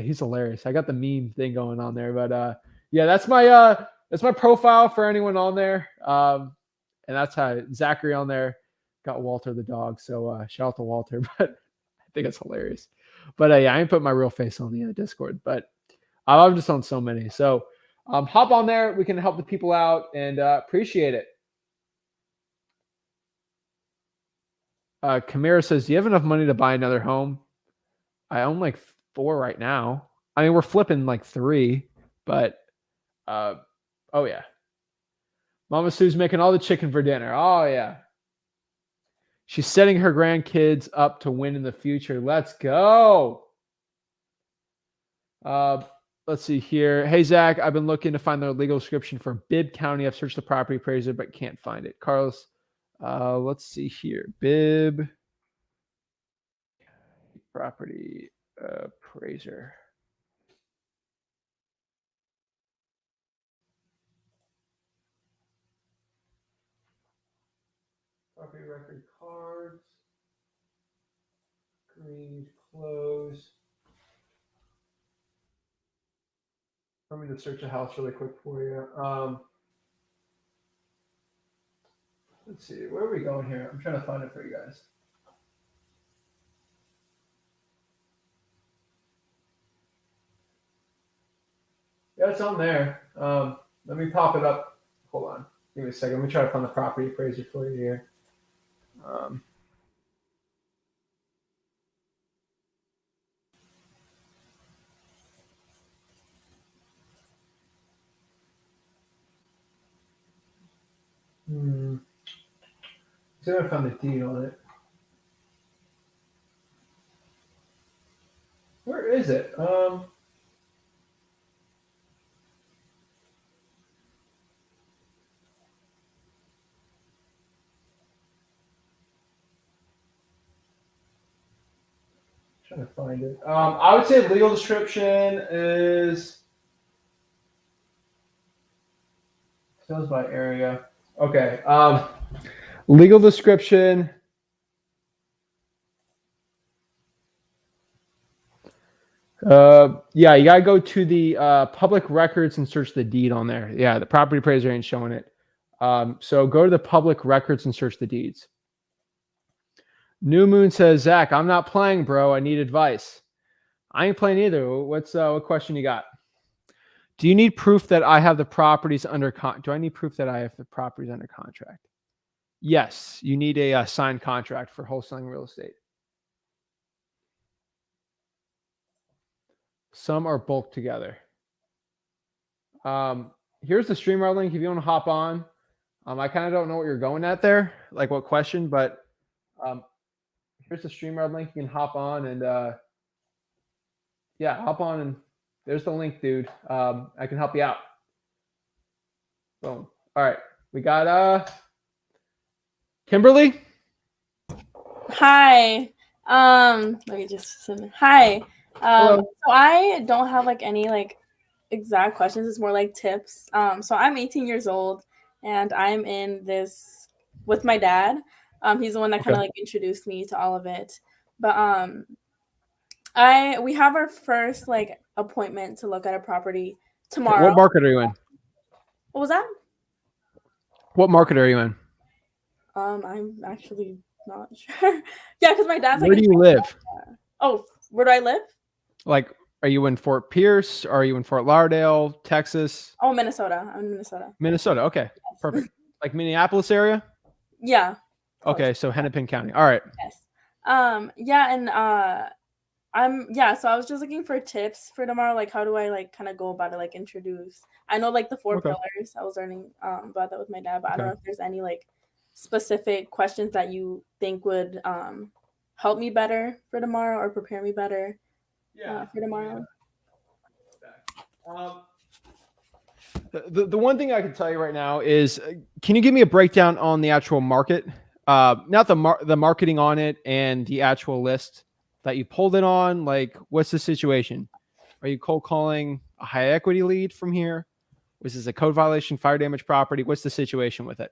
He's hilarious. I got the meme thing going on there, but yeah, that's my profile for anyone on there. And that's how Zachary on there got Walter the dog. So shout out to Walter, but I think it's hilarious. But yeah, I ain't put my real face on the Discord, but I'm just on so many. So hop on there. We can help the people out and appreciate it. Kamira says, do you have enough money to buy another home? I own like 4 right now. I mean, we're flipping like 3, but oh yeah. Mama Sue's making all the chicken for dinner. Oh yeah. She's setting her grandkids up to win in the future. Let's go. Let's see here. Hey, Zach, I've been looking to find the legal description for Bibb County. I've searched the property appraiser, but can't find it. Carlos, let's see here. Bibb property appraiser. Property record cards. Green, close. Let me just search a house really quick for you. Let's see, where are we going here? I'm trying to find it for you guys. Yeah, it's on there. Let me pop it up. Hold on. Give me a second. Let me try to find the property appraiser for you here. See if I found the deed on it. Where is it? Trying to find it. I would say legal description is sales by area. Okay. Legal description. Yeah, you gotta go to the public records and search the deed on there. Yeah, the property appraiser ain't showing it. So go to the public records and search the deeds. New Moon says, Zach, I'm not playing, bro. I need advice. I ain't playing either. What question you got? Do you need proof that I have the properties under do I need proof that I have the properties under contract? Yes, you need a signed contract for wholesaling real estate. Some are bulked together. Here's the StreamYard link if you want to hop on. I kind of don't know what you're going at there, like what question, but here's the StreamYard link. You can hop on and yeah, hop on and there's the link, dude. I can help you out. Boom. All right, we got Kimberly. Hi. Let me just send. Hi. Hello. So I don't have like any like exact questions. It's more like tips. So I'm 18 years old and I'm in this with my dad. He's the one that kind of like introduced me to all of it. But we have our first like appointment to look at a property tomorrow. What market are you in? What was that? What market are you in? I'm actually not sure. Yeah, because my dad's like. Where do you live? Oh, where do I live? Like, are you in Fort Pierce? Are you in Fort Lauderdale, Texas? Oh, Minnesota. I'm in Minnesota. Minnesota. Okay, Yes. perfect. Like Minneapolis area? Yeah. Okay, so Hennepin County. All right. Yes. Yeah, and so I was just looking for tips for tomorrow. Like, how do I like kind of go about it? Like, introduce. I know like the 4 pillars. I was learning about that with my dad, but I don't know if there's any like specific questions that you think would help me better for tomorrow or prepare me better for tomorrow. The one thing I can tell you right now is, can you give me a breakdown on the actual market? Not the marketing on it and the actual list that you pulled it on. Like, what's the situation? Are you cold calling a high equity lead from here? Was this a code violation, fire damage property? What's the situation with it?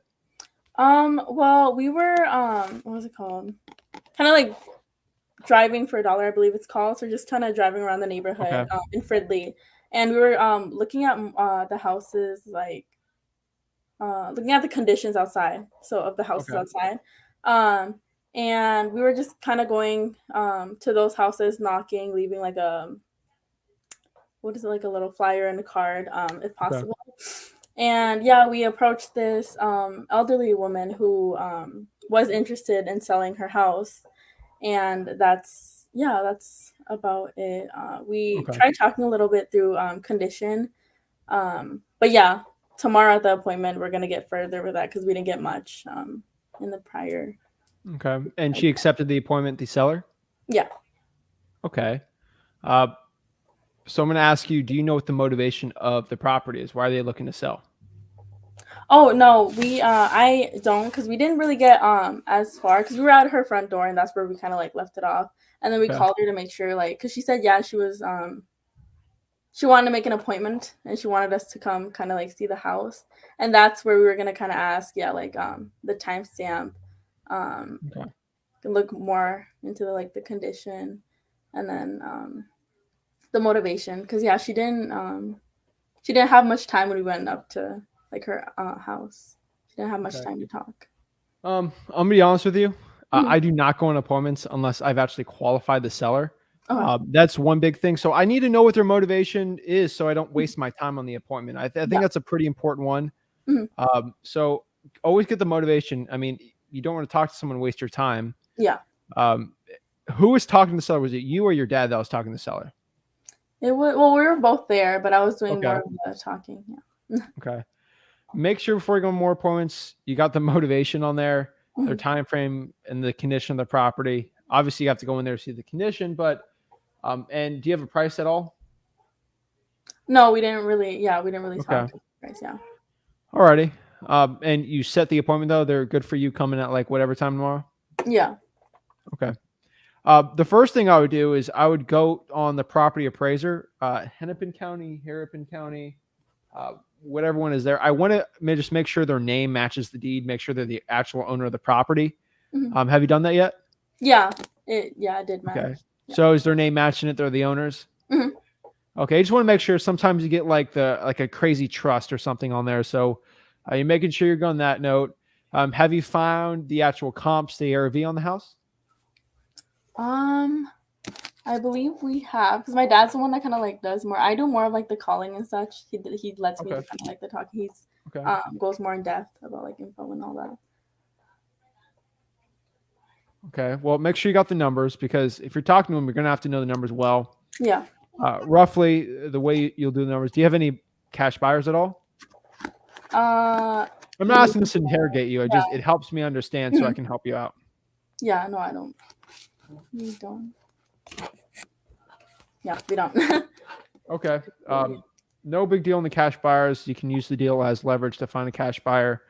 Well, we were what was it called? Kind of like driving for $1, I believe it's called. So just kind of driving around the neighborhood in Fridley. And we were looking at the houses, like looking at the conditions outside. So of the houses outside. And we were just kind of going to those houses, knocking, leaving like a like a little flyer and a card, if possible. And yeah, we approached this elderly woman who was interested in selling her house. And that's about it. We tried talking a little bit through condition. But yeah, tomorrow at the appointment, we're going to get further with that because we didn't get much in the prior. Okay. And she accepted the appointment, the seller? Yeah. Okay. So I'm going to ask you, do you know what the motivation of the property is? Why are they looking to sell? Oh, no, I don't, because we didn't really get as far, because we were at her front door and that's where we kind of like left it off. And then we called her to make sure, like, because she said, yeah, she was, she wanted to make an appointment and she wanted us to come kind of like see the house. And that's where we were going to kind of ask, like the timestamp, look more into the condition and then the motivation. Because yeah, she didn't have much time when we went up to like her house. She didn't have much time to talk. I'm gonna be honest with you. I do not go on appointments unless I've actually qualified the seller. That's one big thing. So I need to know what their motivation is so I don't waste my time on the appointment. I think that's a pretty important one. So always get the motivation. I mean, you don't want to talk to someone and waste your time. Yeah. Who was talking to the seller? Was it you or your dad that was talking to the seller? It was, well, we were both there, but I was doing more of the talking. Yeah. Okay. Make sure before you go on more appointments, you got the motivation on there, their time frame, and the condition of the property. Obviously, you have to go in there to see the condition, but and do you have a price at all? No, we didn't really. Yeah, we didn't really talk price. Yeah. Alrighty. And you set the appointment though. They're good for you coming at like whatever time tomorrow. Yeah. Okay. The first thing I would do is I would go on the property appraiser, Hennepin County, Harrison County, whatever one is there. I want to just make sure their name matches the deed, make sure they're the actual owner of the property. Have you done that yet? Yeah. I did match. Okay. Yeah. So is their name matching it? They're the owners? Okay. I just want to make sure. Sometimes you get like a crazy trust or something on there. So you're making sure you're going that note. Have you found the actual comps, the ARV on the house? I believe we have, because my dad's the one that kind of like does more. I do more of like the calling and such. He lets me do kind of like the talking. He's goes more in depth about like info and all that. Okay. Well, make sure you got the numbers, because if you're talking to them, you're going to have to know the numbers well. Yeah. Roughly the way you'll do the numbers. Do you have any cash buyers at all? I'm not asking this to interrogate you. It helps me understand so I can help you out. Yeah, no, I don't. We don't. Yeah, we don't. Okay. No big deal on the cash buyers. You can use the deal as leverage to find a cash buyer.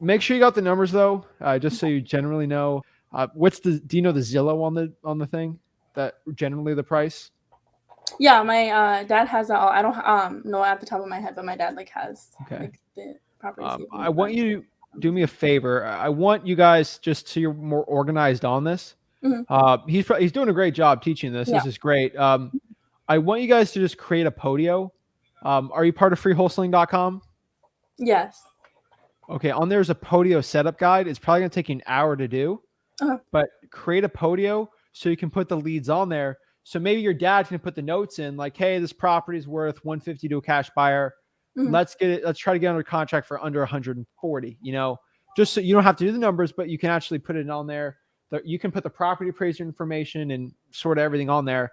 Make sure you got the numbers though, just so you generally know. Do you know the Zillow on the thing? That generally the price? Yeah, my dad has that all. I don't know at the top of my head, but my dad like has like the properties. I want you to do me a favor. I want you guys, just so you're more organized on this. He's doing a great job teaching this. This is great. I want you guys to just create a Podio. Are you part of freewholesaling.com? Yes. Okay, on there's a Podio setup guide. It's probably going to take you an hour to do, but create a Podio so you can put the leads on there. So maybe your dad can put the notes in like, hey, this property is worth 150 to a cash buyer. Let's try to get under contract for under 140, just so you don't have to do the numbers, but you can actually put it on there. You can put the property appraiser information and sort of everything on there.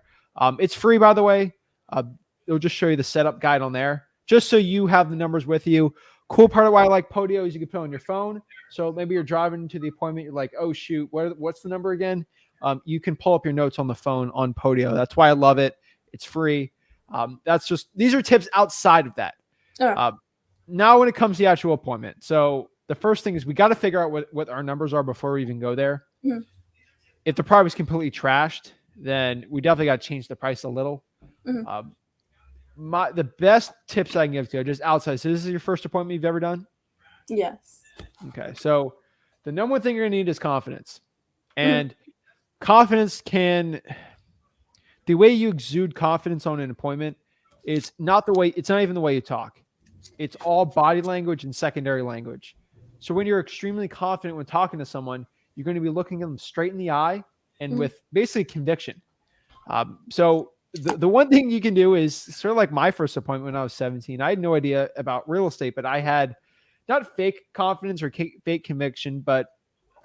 It's free, by the way. It'll just show you the setup guide on there, just so you have the numbers with you. Cool part of why I like Podio is you can put it on your phone. So maybe you're driving to the appointment. You're like, oh, shoot, what's the number again? You can pull up your notes on the phone on Podio. That's why I love it. It's free. These are tips outside of that. Now, when it comes to the actual appointment. So the first thing is we got to figure out what our numbers are before we even go there. If the property's completely trashed, then we definitely got to change the price a little. The best tips I can give to you are just outside. So this is your first appointment you've ever done? Yes. Okay. So the number one thing you're going to need is confidence. And confidence the way you exude confidence on an appointment is it's not even the way you talk. It's all body language and secondary language. So when you're extremely confident when talking to someone, you're going to be looking them straight in the eye and with basically conviction. So the one thing you can do is sort of like my first appointment when I was 17. I had no idea about real estate, but I had not fake confidence or fake conviction, but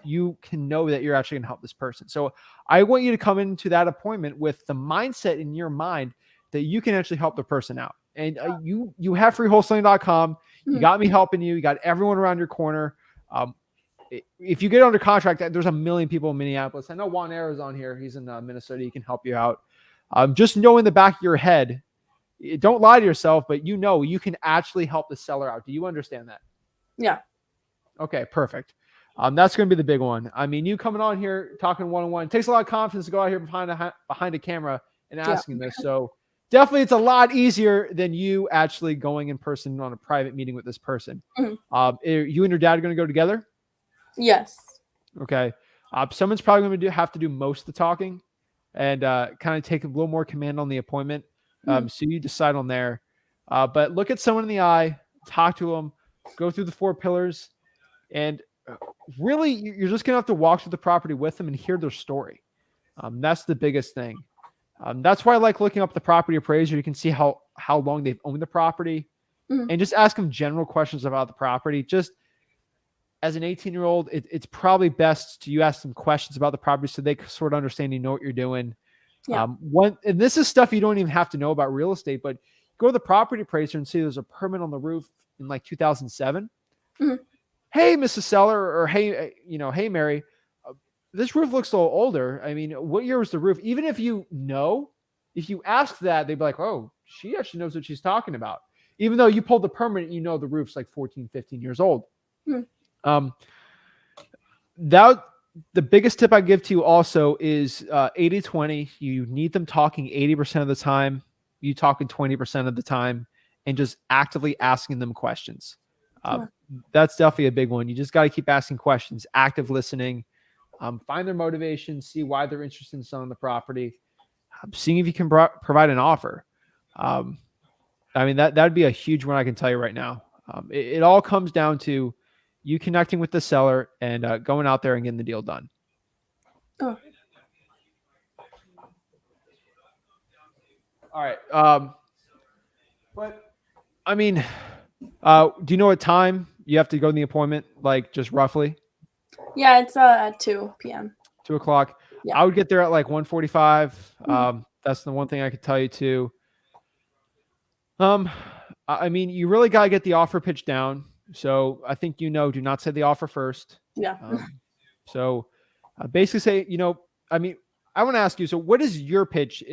you can know that you're actually going to help this person. So I want you to come into that appointment with the mindset in your mind that you can actually help the person out. And you have freewholesaling.com. You got me helping you. You got everyone around your corner. If you get under contract, there's a million people in Minneapolis. I know Juan Era's on here. He's in Minnesota. He can help you out. Just know in the back of your head, don't lie to yourself, but you can actually help the seller out. Do you understand that? Yeah. Okay, perfect. That's going to be the big one. I mean, you coming on here talking one-on-one, it takes a lot of confidence to go out here behind a camera and asking this. So definitely it's a lot easier than you actually going in person on a private meeting with this person. You and your dad are going to go together? Yes. Okay. Someone's probably going to have to do most of the talking and kind of take a little more command on the appointment. So you decide on there. But look at someone in the eye, talk to them, go through the 4 pillars, and really you're just going to have to walk through the property with them and hear their story. That's the biggest thing. That's why I like looking up the property appraiser. You can see how long they've owned the property and just ask them general questions about the property. Just as an 18-year-old, it's probably best to you ask them questions about the property so they sort of understand you know what you're doing. And this is stuff you don't even have to know about real estate, but go to the property appraiser and see there's a permit on the roof in like 2007. Hey, Mrs. Seller, or hey, hey, Mary, this roof looks a little older. I mean, what year was the roof? Even if you ask that, they'd be like, oh, she actually knows what she's talking about. Even though you pulled the permit, the roof's like 14, 15 years old. The biggest tip I give to you also is 80-20. You need them talking 80% of the time. You talking 20% of the time, and just actively asking them questions. That's definitely a big one. You just got to keep asking questions, active listening, find their motivation, see why they're interested in selling the property, seeing if you can provide an offer. I mean, that'd be a huge one I can tell you right now. It all comes down to you connecting with the seller and going out there and getting the deal done. All right. But I mean, do you know what time you have to go to the appointment? Like just roughly Yeah, it's at 2 p.m. 2:00. Yeah. I would get there at like 1:45. That's the one thing I could tell you too. I mean, you really got to get the offer pitch down. So I think, do not say the offer first. Yeah. So basically say, I mean, I want to ask you, so what is your pitch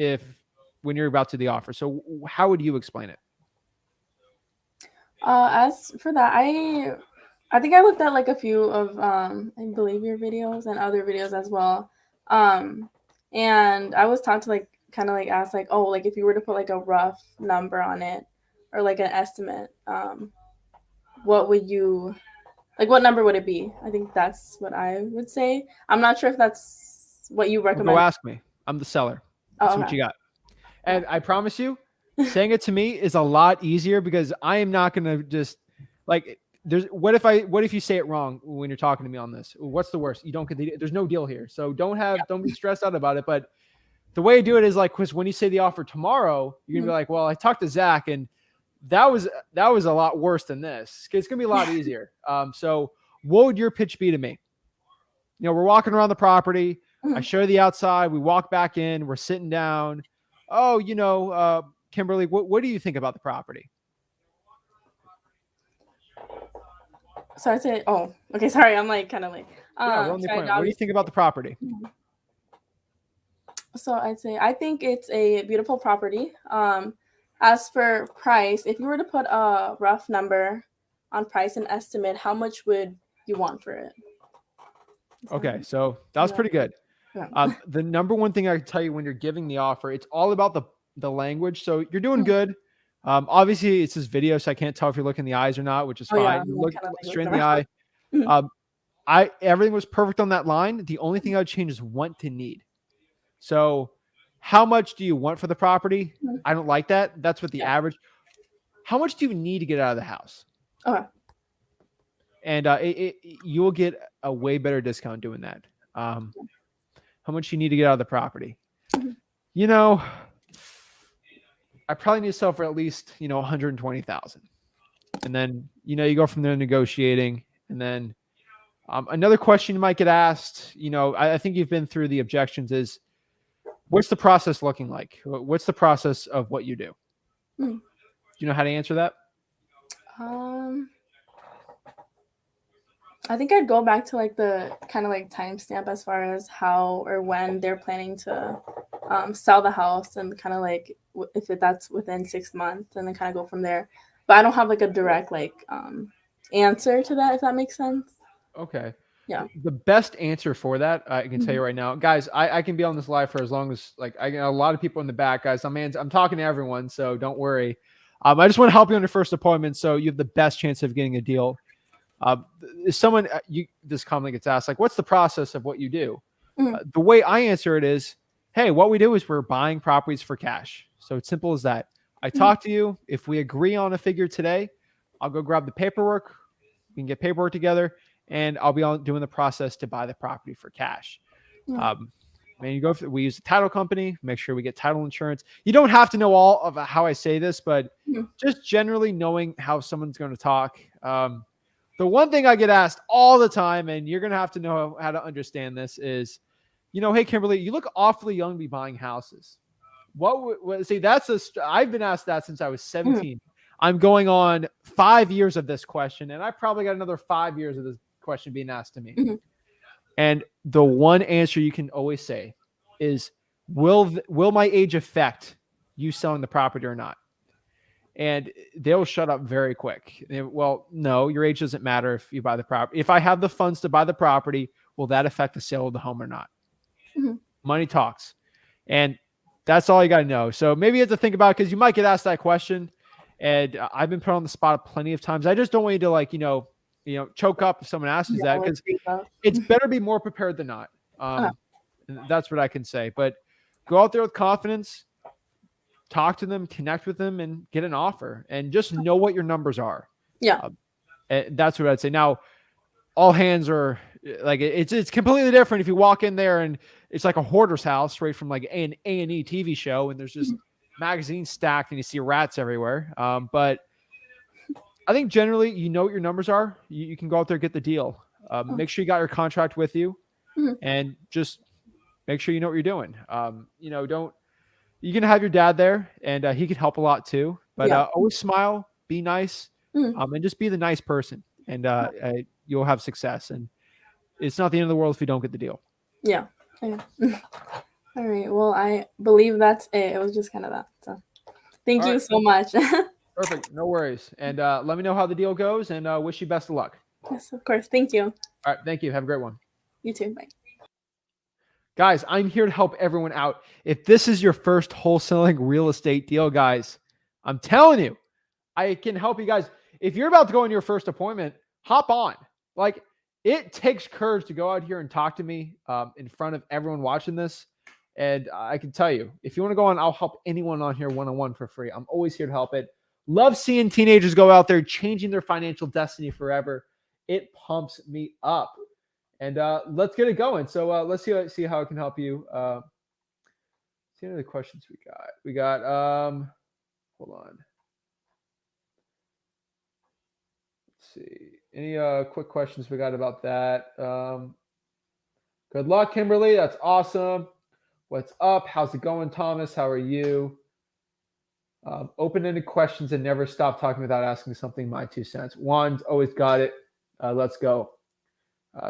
when you're about to the offer? So how would you explain it? As for that, I think I looked at like a few of I believe your videos and other videos as well. And I was taught to like kind of like ask like, oh, like if you were to put like a rough number on it or like an estimate, what would you like, what number would it be? I think that's what I would say. I'm not sure if that's what you recommend. Go ask me. I'm the seller. That's what okay. you got. And I promise you, saying it to me is a lot easier because I am not going to just like, what if you say it wrong when you're talking to me on this? What's the worst? You don't get there's no deal here. So don't be stressed out about it. But the way I do it is like, Chris, when you say the offer tomorrow, you're gonna be like, well, I talked to Zach and that was a lot worse than this. It's gonna be a lot easier. So what would your pitch be to me? We're walking around the property. I show the outside. We walk back in. We're sitting down. Oh, Kimberly, what do you think about the property? So I say, oh, okay, sorry, I'm like kind of like. What do you think about the property? So I'd say I think it's a beautiful property. As for price, if you were to put a rough number on price and estimate, how much would you want for it? Okay, so that was pretty good. Yeah. The number one thing I can tell you when you're giving the offer, it's all about the language. So you're doing good. Obviously, it's this video, so I can't tell if you're looking in the eyes or not, which is fine. Yeah, you look straight in the eye. Everything was perfect on that line. The only thing I would change is want to need. So how much do you want for the property? I don't like that. That's what the average. How much do you need to get out of the house? Okay. And you will get a way better discount doing that. How much you need to get out of the property? I probably need to sell for at least, 120,000. And then, you go from there negotiating. And then another question you might get asked, I think you've been through the objections is, what's the process looking like? What's the process of what you do? Do you know how to answer that? I think I'd go back to like the kind of like timestamp as far as how or when they're planning to sell the house and kind of like if that's within 6 months and then kind of go from there. But I don't have like a direct like answer to that, if that makes sense. Okay. Yeah. The best answer for that, I can tell you right now, guys, I can be on this live for as long as like I get a lot of people in the back, guys. I'm talking to everyone, so don't worry. I just want to help you on your first appointment, so you have the best chance of getting a deal. Someone this commonly gets asked, like, what's the process of what you do? The way I answer it is, hey, what we do is we're buying properties for cash. So it's simple as that. I talk to you. If we agree on a figure today, I'll go grab the paperwork. We can get paperwork together, and I'll be doing the process to buy the property for cash. We use the title company, make sure we get title insurance. You don't have to know all of how I say this, but just generally knowing how someone's going to talk. The one thing I get asked all the time, and you're going to have to know how to understand this is, hey, Kimberly, you look awfully young to be buying houses. I've been asked that since I was 17. I'm going on 5 years of this question, and I probably got another 5 years of this question being asked to me. And the one answer you can always say is, will my age affect you selling the property or not? And they'll shut up very quick. Well, no, your age doesn't matter if you buy the property. If I have the funds to buy the property, will that affect the sale of the home or not? Money talks. And that's all you got to know. So maybe you have to think about it because you might get asked that question. And I've been put on the spot plenty of times. I just don't want you to choke up if someone asks you that, because it's better be more prepared than not. That's what I can say. But go out there with confidence, talk to them, connect with them, and get an offer. And just know what your numbers are. Yeah. That's what I'd say. Now, all hands are like it's completely different if you walk in there and it's like a hoarder's house straight from like an A&E TV show, and there's just magazines stacked and you see rats everywhere. But I think generally, you know what your numbers are. You can go out there, get the deal. Make sure you got your contract with you, and just make sure you know what you're doing. You can have your dad there, and he can help a lot too. But always smile, be nice, and just be the nice person, and you'll have success. And it's not the end of the world if you don't get the deal. Yeah. All right. Well, I believe that's it. It was just kind of that. So thank you so much. Perfect. No worries. And let me know how the deal goes, and wish you best of luck. Yes, of course. Thank you. All right. Thank you. Have a great one. You too. Bye. Guys, I'm here to help everyone out. If this is your first wholesaling real estate deal, guys, I'm telling you, I can help you guys. If you're about to go on your first appointment, hop on. Like, it takes courage to go out here and talk to me in front of everyone watching this. And I can tell you, if you want to go on, I'll help anyone on here one-on-one for free. I'm always here to help it. Love seeing teenagers go out there changing their financial destiny forever. It pumps me up. And let's get it going. So let's see how I can help you. See any of the questions we got. We got, hold on. Let's see. Any quick questions we got about that? Good luck, Kimberly. That's awesome. What's up? How's it going, Thomas? How are you? Open-ended questions and never stop talking without asking something. My 2 cents. Juan's always got it. Let's go.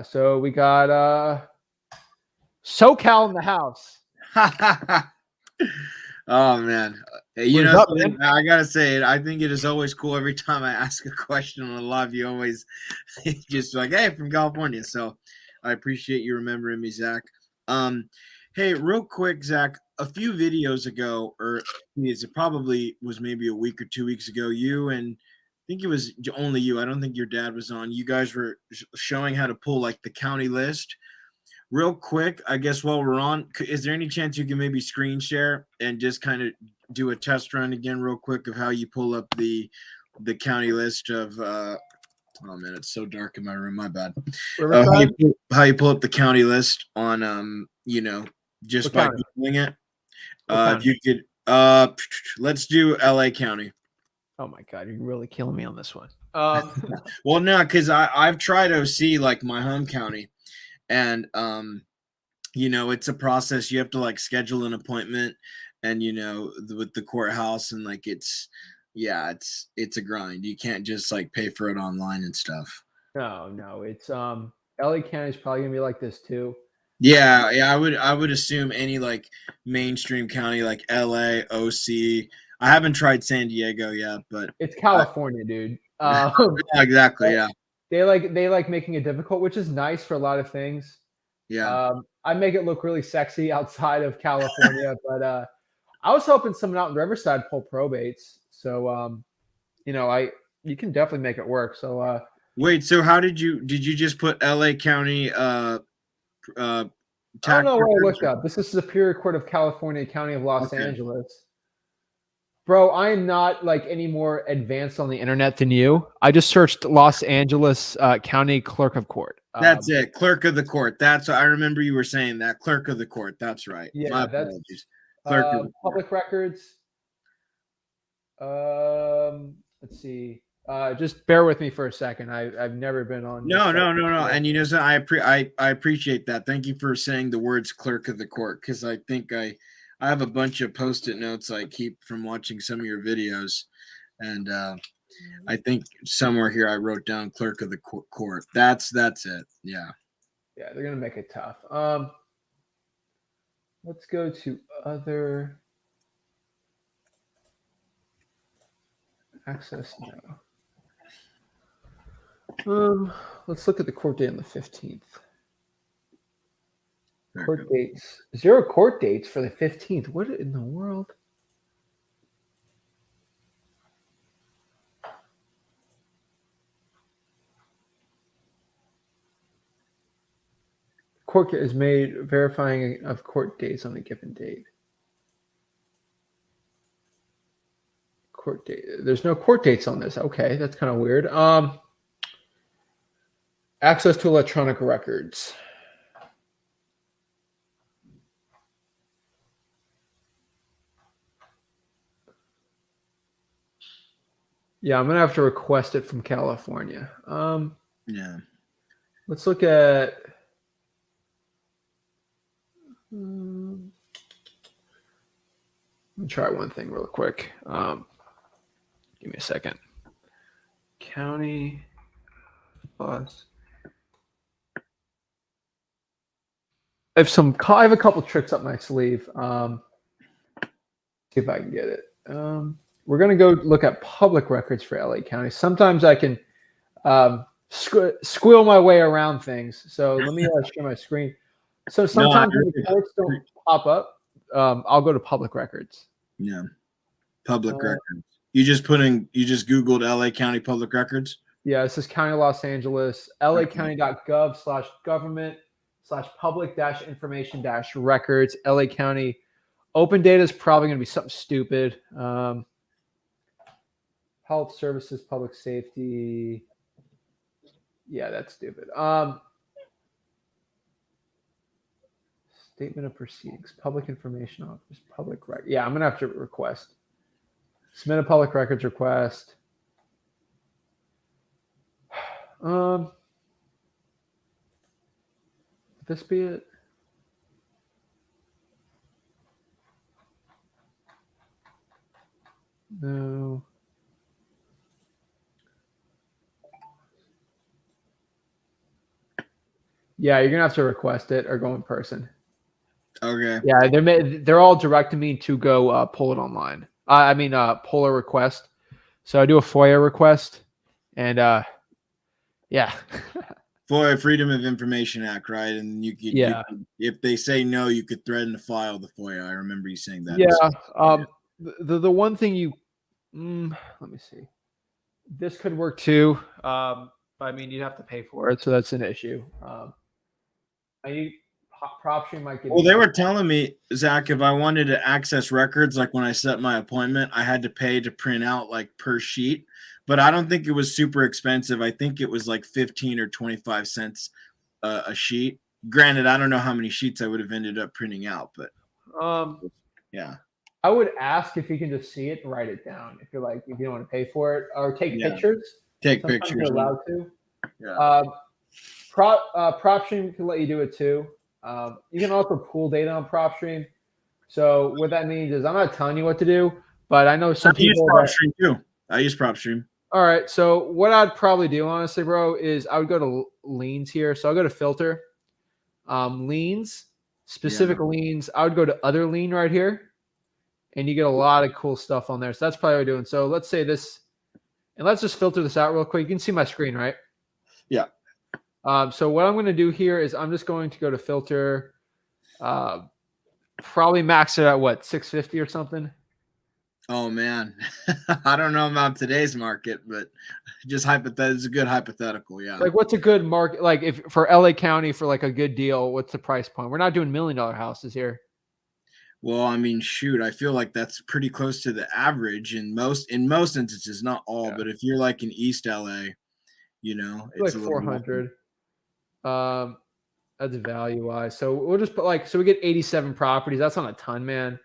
So we got SoCal in the house. Oh man, you know, I gotta say it. I think it is always cool every time I ask a question on a live. You always just like, "Hey, from California." So I appreciate you remembering me, Zach. Hey, real quick, Zach. A few videos ago, or it probably was maybe a week or 2 weeks ago, you and I think it was only you. I don't think your dad was on. You guys were showing how to pull like the county list. Real quick, I guess while we're on, is there any chance you can maybe screen share and just kind of do a test run again real quick of how you pull up the county list of oh man, it's so dark in my room, my bad. How you pull up the county list on just by Googling it. If you could let's do LA County. Oh my God, you're really killing me on this one. Well, no, because I've tried OC like my home county, and it's a process. You have to like schedule an appointment, and with the courthouse, and like it's a grind. You can't just like pay for it online and stuff. No, it's LA County is probably gonna be like this too. Yeah, I would assume any like mainstream county like LA, OC. I haven't tried San Diego yet, but it's California, dude. Exactly, yeah. They like making it difficult, which is nice for a lot of things. Yeah. I make it look really sexy outside of California, but I was helping someone out in Riverside pull probates. So you can definitely make it work. So wait, so how did you just put LA County I don't know what I looked up. This is Superior Court of California, County of Los Angeles. Bro, I am not like any more advanced on the internet than you. I just searched Los Angeles County Clerk of Court. That's it. Clerk of the Court. That's I remember you were saying that. Clerk of the Court. That's right. Yeah, my apologies. Clerk of the Public Court. records. Let's see. Just bear with me for a second. I've never been on. No. And so I appreciate that. Thank you for saying the words Clerk of the Court, because I think I have a bunch of Post-it notes I keep from watching some of your videos, and I think somewhere here I wrote down Clerk of the Court. That's it. Yeah. Yeah, they're gonna make it tough. Let's go to other access now. Let's look at the court date on the 15th. Court dates. 0 court dates for the 15th. What in the world? Court is made verifying of court dates on a given date. Court date. There's no court dates on this. Okay, that's kind of weird. Access to electronic records. Yeah, I'm gonna have to request it from California. Yeah. Let's look at. Let me try one thing real quick. Give me a second. County plus. I have a couple tricks up my sleeve. See if I can get it. We're gonna go look at public records for LA County. Sometimes I can squeal my way around things. So let me share my screen. So sometimes when the reports don't pop up, I'll go to public records. Yeah, public records. You just Googled LA County public records? Yeah, this is County of Los Angeles, lacounty.gov/government/public-information-records, LA County. Open data is probably going to be something stupid. Health services, public safety. Yeah, that's stupid. Statement of proceedings, public information office, public record. Yeah, I'm going to have to request. Submit a public records request. Would this be it? No. Yeah, you're gonna have to request it or go in person. Okay. Yeah, they're all directing me to go pull it online. Pull a request. So I do a FOIA request, and yeah. FOIA, Freedom of Information Act, right? And you could, if they say no, you could threaten to file the FOIA. I remember you saying that. Yeah. The one thing let me see. This could work too. You'd have to pay for it, so that's an issue. PropStream might give. Well, they were telling me, Zach, if I wanted to access records, like when I set my appointment, I had to pay to print out like per sheet. But I don't think it was super expensive. I think it was like 15 or 25 cents a sheet. Granted, I don't know how many sheets I would have ended up printing out, but yeah. I would ask if you can just see it and write it down. If you don't want to pay for it, or take pictures. Take pictures. You're allowed to. Yeah. PropStream can let you do it too. You can also pull data on PropStream. So what that means is I'm not telling you what to do, but I know some people. PropStream too. I use PropStream. All right. So what I'd probably do, honestly, bro, is I would go to liens here. So I'll go to filter, liens, specific liens. I would go to other lien right here, and you get a lot of cool stuff on there. So that's probably what I'm doing. So let's say this, and let's just filter this out real quick. You can see my screen, right? Yeah. So what I'm going to do here is I'm just going to go to filter, probably max it at what, 650 or something. Oh man, I don't know about today's market, but just it's a good hypothetical. Yeah. Like, what's a good market? Like, if for LA County for like a good deal, what's the price point? We're not doing $1 million houses here. Well, I mean, shoot, I feel like that's pretty close to the average in most instances, not all, but if you're like in East LA, it's like 400. That's value wise. So we'll just put so we get 87 properties. That's not a ton, man.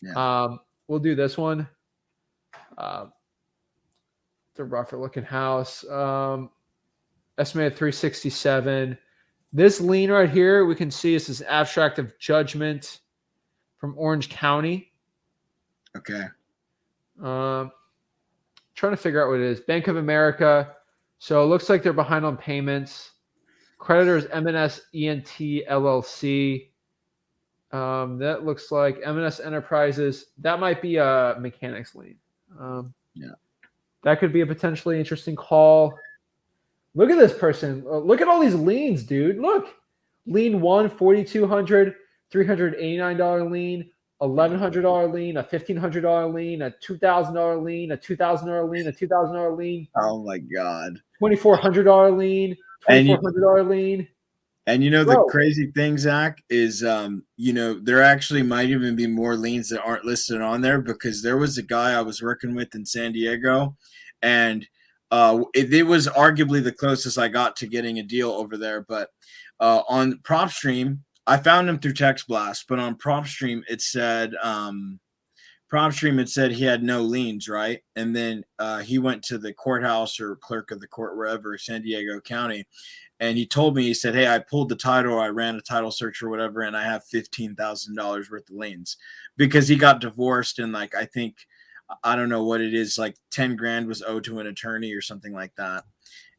Yeah. We'll do this one. It's a rougher looking house. Estimated 367. This lien right here, we can see this is abstract of judgment from Orange County. Okay. Trying to figure out what it is. Bank of America. So it looks like they're behind on payments. Creditors M&S ENT LLC. That looks like M&S Enterprises. That might be a mechanics lien. Yeah. That could be a potentially interesting call. Look at this person. Look at all these liens, dude. Look. Lien 1, $4,200, $389 lien, $1,100 lien, a $1,500 lien, a $2,000 lien, a $2,000 lien, a $2,000 lien. Oh my God. $2,400 lien, $2,400 lien. And the crazy thing, Zach, is there actually might even be more liens that aren't listed on there, because there was a guy I was working with in San Diego, and it was arguably the closest I got to getting a deal over there. But on PropStream, I found him through Text Blast, but on PropStream it said PropStream had said he had no liens, right? And then he went to the courthouse or clerk of the court, wherever, San Diego County. And he told me, he said, hey, I pulled the title, I ran a title search or whatever, and I have $15,000 worth of liens because he got divorced. And like, I think, I don't know what it is, like 10 grand was owed to an attorney or something like that.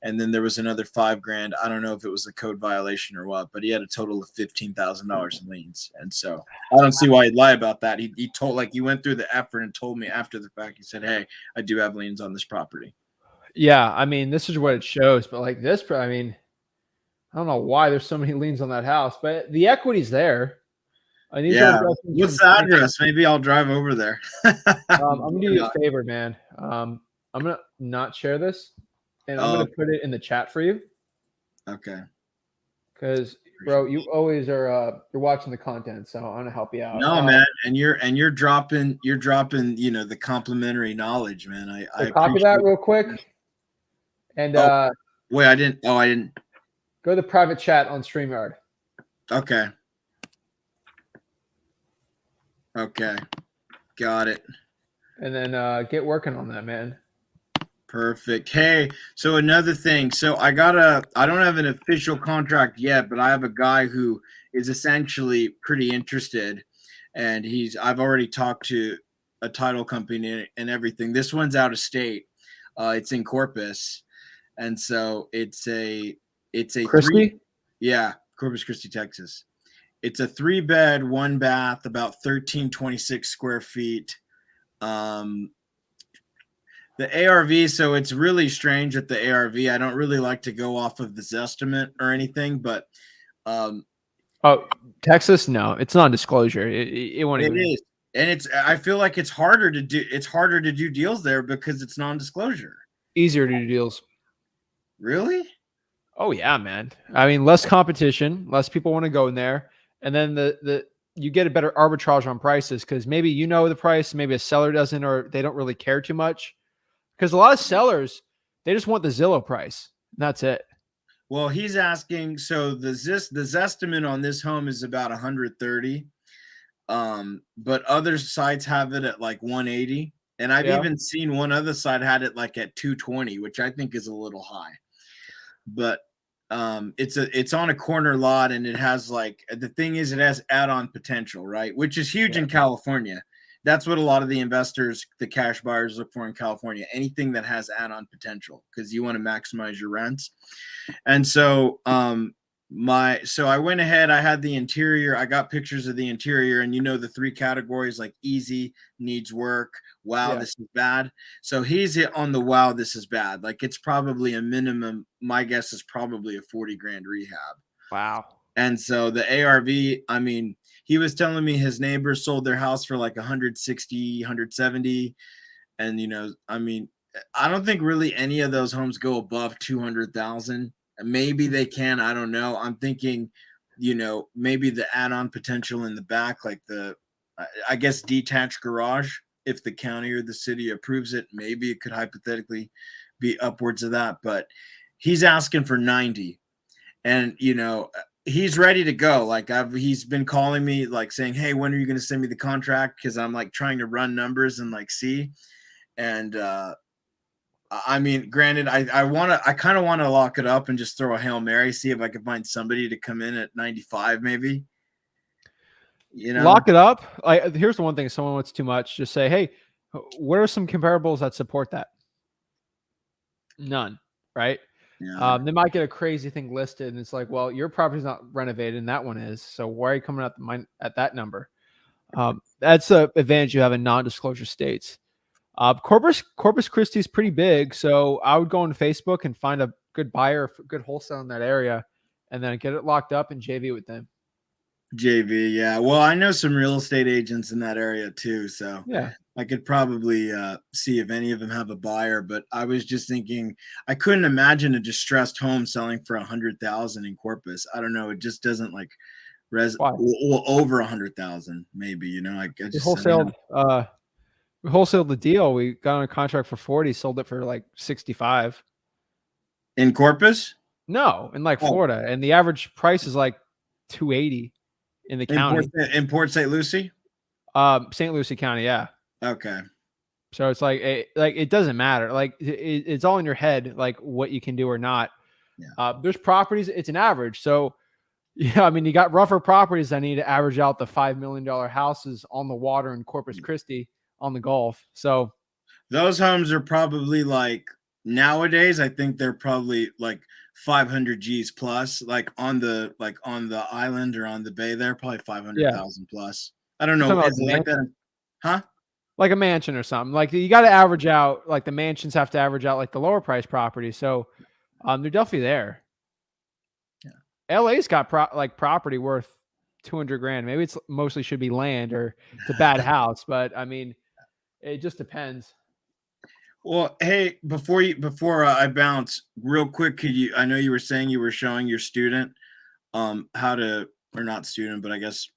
And then there was another 5 grand. I don't know if it was a code violation or what, but he had a total of $15,000 in liens. And so I don't see why he'd lie about that. He told, like, he went through the effort and told me after the fact. He said, hey, I do have liens on this property. Yeah. I mean, this is what it shows, but like this, I mean, I don't know why there's so many liens on that house, but the equity's there. Yeah. What's the address? Maybe I'll drive over there. I'm going to do you a favor, man. I'm going to not share this. And I'm going to put it in the chat for you. Okay. Because, bro, you always are you're watching the content, so I'm going to help you out. No, man, and you're dropping, you know, the complimentary knowledge, man. I copy that real quick. And wait, I didn't. Go to the private chat on StreamYard. Okay. Okay. Got it. And then get working on that, man. Perfect. Hey, so another thing. So I don't have an official contract yet, but I have a guy who is essentially pretty interested. And I've already talked to a title company and everything. This one's out of state. It's in Corpus. And so it's a Christie? Corpus Christi, Texas. It's a 3-bed, 1-bath, about 1326 square feet. The ARV, so it's really strange with the ARV. I don't really like to go off of this estimate or anything, but Texas, no, it's non-disclosure. It won't even. It is, and I feel like it's harder to do deals there because it's non-disclosure. Easier to do deals. Really? Oh yeah, man. I mean, less competition, less people want to go in there, and then you get a better arbitrage on prices because maybe you know the price, maybe a seller doesn't, or they don't really care too much. Because a lot of sellers, they just want the Zillow price. And that's it. Well, he's asking, so the Zestimate on this home is about 130. But other sites have it at like 180. And I've even seen one other site had it like at 220, which I think is a little high. But it's on a corner lot, and it has like, the thing is, it has add-on potential, right? Which is huge in California. That's what a lot of the investors, the cash buyers, look for in California. Anything that has add-on potential, because you want to maximize your rents. And so so I went ahead, I had the interior, I got pictures of the interior, and you know the 3 categories, like easy, needs work, wow, this is bad. So he's on the wow, this is bad. Like, it's probably a minimum, my guess is probably a 40 grand rehab. Wow. And so the ARV, I mean, he was telling me his neighbors sold their house for like 160, 170. And, you know, I mean, I don't think really any of those homes go above 200,000. Maybe they can. I don't know. I'm thinking, you know, maybe the add-on potential in the back, like I guess detached garage, if the county or the city approves it, maybe it could hypothetically be upwards of that. But he's asking for 90. And, you know, he's ready to go. Like, he's been calling me, like, saying, hey, when are you going to send me the contract? Because I'm like trying to run numbers and like see. And I mean, granted, I kind of want to lock it up and just throw a Hail Mary, see if I can find somebody to come in at 95, maybe. You know, lock it up. Here's the one thing: if someone wants too much, just say, hey, what are some comparables that support that? None, right? Yeah. They might get a crazy thing listed, and it's like, well, your property's not renovated, and that one is. So why are you coming at that number? That's the advantage you have in non-disclosure states. Corpus Christi is pretty big, so I would go on Facebook and find a good buyer, good wholesale in that area, and then get it locked up and JV with them. JV, yeah. Well, I know some real estate agents in that area too, so yeah, I could probably see if any of them have a buyer. But I was just thinking, I couldn't imagine a distressed home selling for 100,000 in Corpus. I don't know. It just doesn't like over 100,000, maybe. You know, I just wholesaled. We wholesaled the deal. We got on a contract for 40, sold it for like 65. In Corpus? No, in like Florida, and the average price is like 280 in the county. In Port St. Lucie? St. Lucie County, yeah. Okay. So it's like it doesn't matter. Like it's all in your head, like what you can do or not. Yeah. There's properties, it's an average. So yeah, I mean, you got rougher properties that need to average out the $5 million houses on the water in Corpus Christi on the Gulf. So those homes are probably like nowadays, I think they're probably like 500 G's plus, like on the island or on the bay there, probably 500,000 plus. I don't know. Is it like that? Huh? Like a mansion or something. Like you got to average out, like the mansions have to average out like the lower price properties. So they're definitely there. Yeah. LA's got property worth 200 grand. Maybe it's mostly should be land or it's a bad house, but I mean, it just depends. Well, hey, before I bounce real quick, I know you were saying you were showing your student how to, or not student, but I guess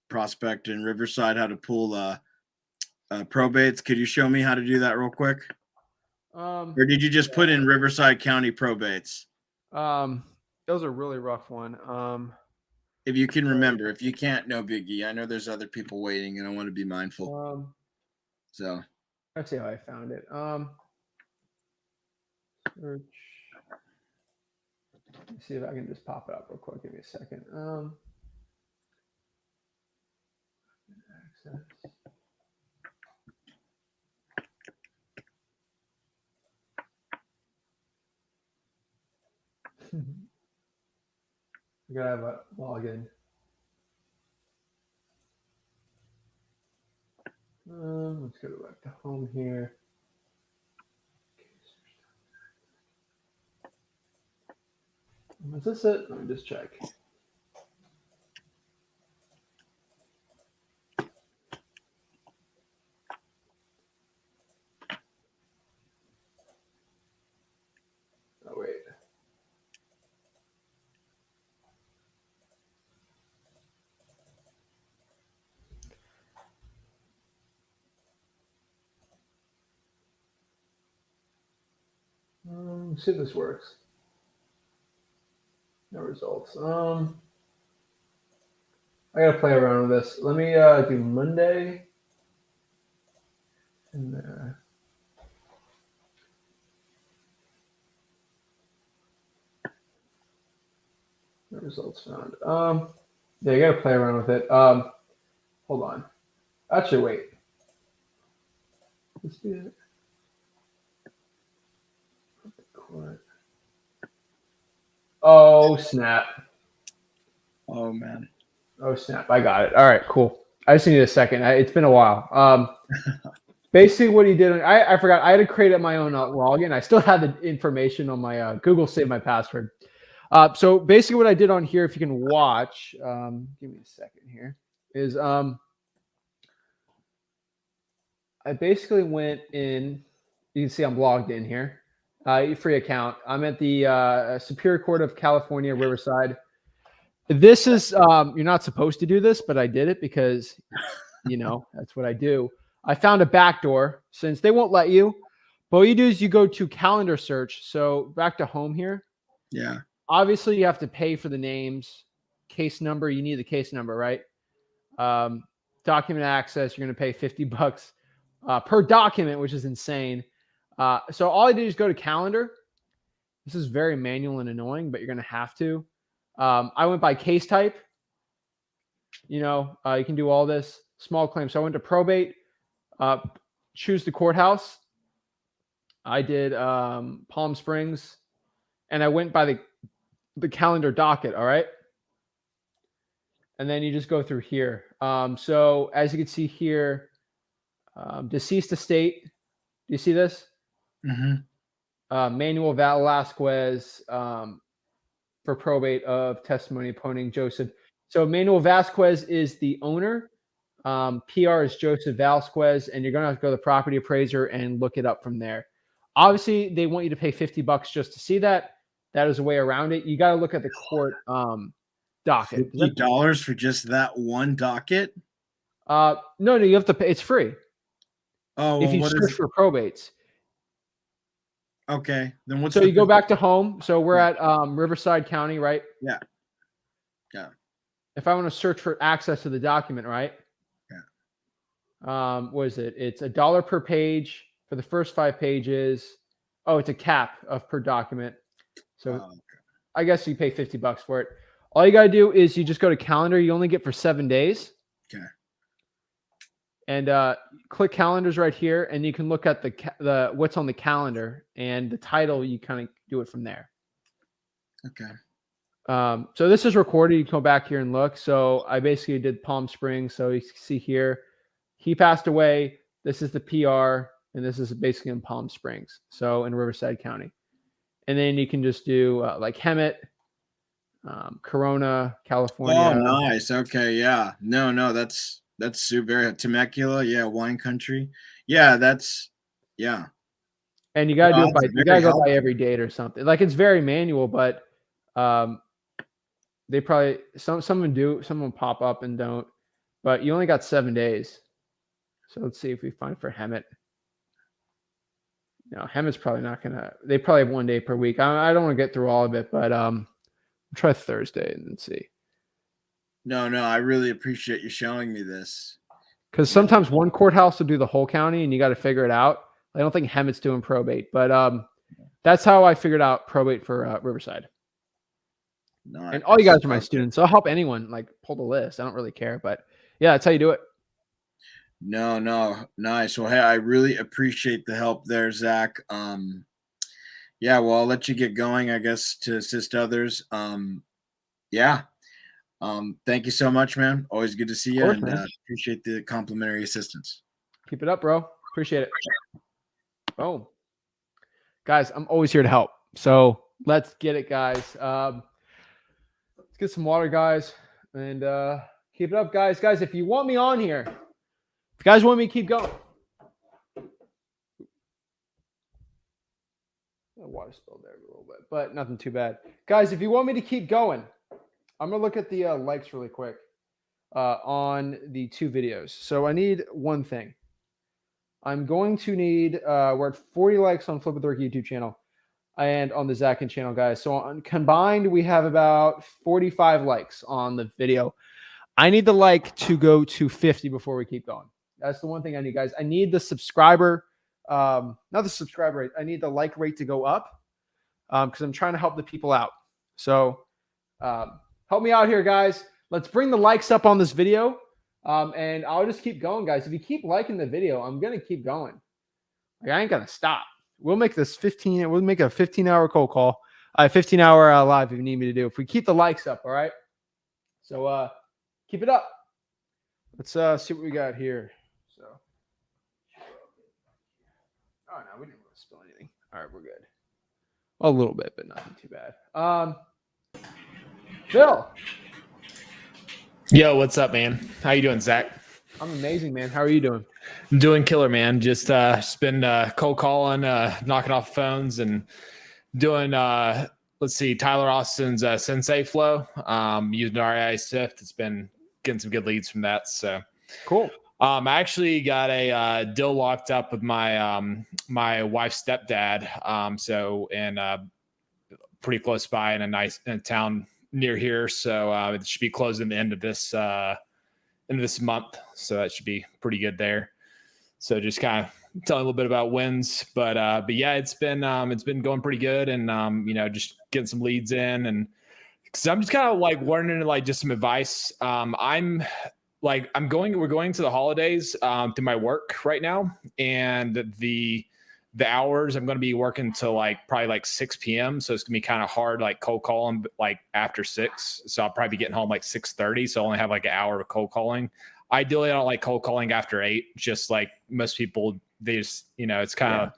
prospect in Riverside, how to pull probates. Could you show me how to do that real quick? Or did you just put in Riverside County probates? That was a really rough one. If you can remember, if you can't, no biggie. I know there's other people waiting, and I want to be mindful. So let's see how I found it. Search. Let's see if I can just pop it up real quick. Give me a second. Access. I gotta have a login. Let's go back to home here. Is this it? Let me just check. Oh, wait. Let's see if this works. No results. I gotta play around with this. Let me do Monday. In there. No results found. Yeah, you gotta play around with it. Hold on. Actually, wait. Let's do it. Oh, snap. Oh, man. Oh, snap. I got it. All right, cool. I just need a second. It's been a while. Basically, what he did, I forgot. I had to create my own login. I still have the information on my Google Save My Password. So basically what I did on here, if you can watch, give me a second here, is I basically went in. You can see I'm logged in here. Free account. I'm at the Superior Court of California, Riverside. This is, you're not supposed to do this, but I did it because, that's what I do. I found a backdoor since they won't let you. But what you do is you go to calendar search. So back to home here. Yeah. Obviously, you have to pay for the names, case number. You need the case number, right? Document access, you're going to pay $50 per document, which is insane. So all I did is go to calendar. This is very manual and annoying, but you're going to have to. I went by case type. You can do all this. Small claim. So I went to probate, choose the courthouse. I did Palm Springs, and I went by the calendar docket. All right. And then you just go through here. So as you can see here, deceased estate. Do you see this? Mm-hmm. Manuel Velasquez for probate of testimony opposing Joseph. So Manuel Vasquez is the owner. PR is Joseph Vasquez, and you're going to have to go to the property appraiser and look it up from there. Obviously, they want you to pay $50 just to see that. That is a way around it. You got to look at the court docket. $50 for just that one docket? No, you have to pay. It's free. Oh, if you search for probates. Okay, then what's so you go back to home. So we're at Riverside County, right? Yeah. If I want to search for access to the document, right? Yeah. What is it? It's $1 per page for the first 5 pages. Oh, it's a cap of per document. So I guess you pay $50 for it. All you got to do is you just go to calendar. You only get for 7 days. Okay. And click calendars right here, and you can look at the what's on the calendar and the title. You kind of do it from there. Okay. So this is recorded. You can go back here and look. So I basically did Palm Springs. So you can see here, he passed away. This is the PR, and this is basically in Palm Springs. So in Riverside County. And then you can just do like Hemet, Corona, California. Oh, nice. Okay. Yeah. No, that's super. Temecula. Yeah. Wine country. Yeah. Yeah. And you got to do it by, you got to go by every date or something. Like it's very manual, but they probably, someone do, someone pop up and don't, but you only got 7 days. So let's see if we find for Hemet. No, Hemet's probably not going to, they probably have 1 day per week. I don't want to get through all of it, but we'll try Thursday and then see. No, I really appreciate you showing me this. Because sometimes one courthouse will do the whole county and you got to figure it out. I don't think Hemet's doing probate, but that's how I figured out probate for Riverside. No, and all you guys are my students, so I'll help anyone like pull the list. I don't really care, but yeah, that's how you do it. No, nice. Well, hey, I really appreciate the help there, Zach. Yeah, well, I'll let you get going, I guess, to assist others. Yeah. Thank you so much, man. Always good to see you, and appreciate the complimentary assistance. Keep it up, bro. Appreciate it. Oh, guys, I'm always here to help. So let's get it, guys. Let's get some water, guys, and keep it up, guys. Guys, if you want me on here, if you guys want me to keep going. Water spilled there a little bit, but nothing too bad. Guys, if you want me to keep going, I'm going to look at the likes really quick on the 2 videos. So I need one thing. I'm going to need, we're at 40 likes on Flip with Rick YouTube channel and on the Zach Ginn channel, guys. So on combined, we have about 45 likes on the video. I need the like to go to 50 before we keep going. That's the one thing I need, guys. I need the subscriber, not the subscriber rate. I need the like rate to go up because I'm trying to help the people out. So help me out here, guys. Let's bring the likes up on this video. And I'll just keep going, guys. If you keep liking the video, I'm going to keep going. Like, I ain't going to stop. We'll make this 15. We'll make a 15-hour cold call, 15-hour live if you need me to do. If we keep the likes up, all right? So keep it up. Let's see what we got here. So, oh, no, we didn't really spill anything. All right, we're good. A little bit, but nothing too bad. Phil. Yo, what's up, man? How you doing, Zach? I'm amazing, man. How are you doing? I'm doing killer, man. Just been cold calling, knocking off phones, and doing let's see, Tyler Austin's Sensei Flow. Using RAI Sift. It's been getting some good leads from that. So cool. I actually got a deal locked up with my my wife's stepdad. So in pretty close by in a town near here, so it should be closing the end of this month, so that should be pretty good there. So just kind of telling a little bit about wins, but yeah, it's been going pretty good, and just getting some leads in, and because I'm just kind of like learning like just some advice. We're going to the holidays to my work right now, and the hours I'm going to be working till probably 6 p.m. So it's gonna be kind of hard, cold calling after 6. So I'll probably be getting home 6:30. So I only have an hour of cold calling. Ideally, I don't like cold calling after 8. Just like most people, they just, it's kind of,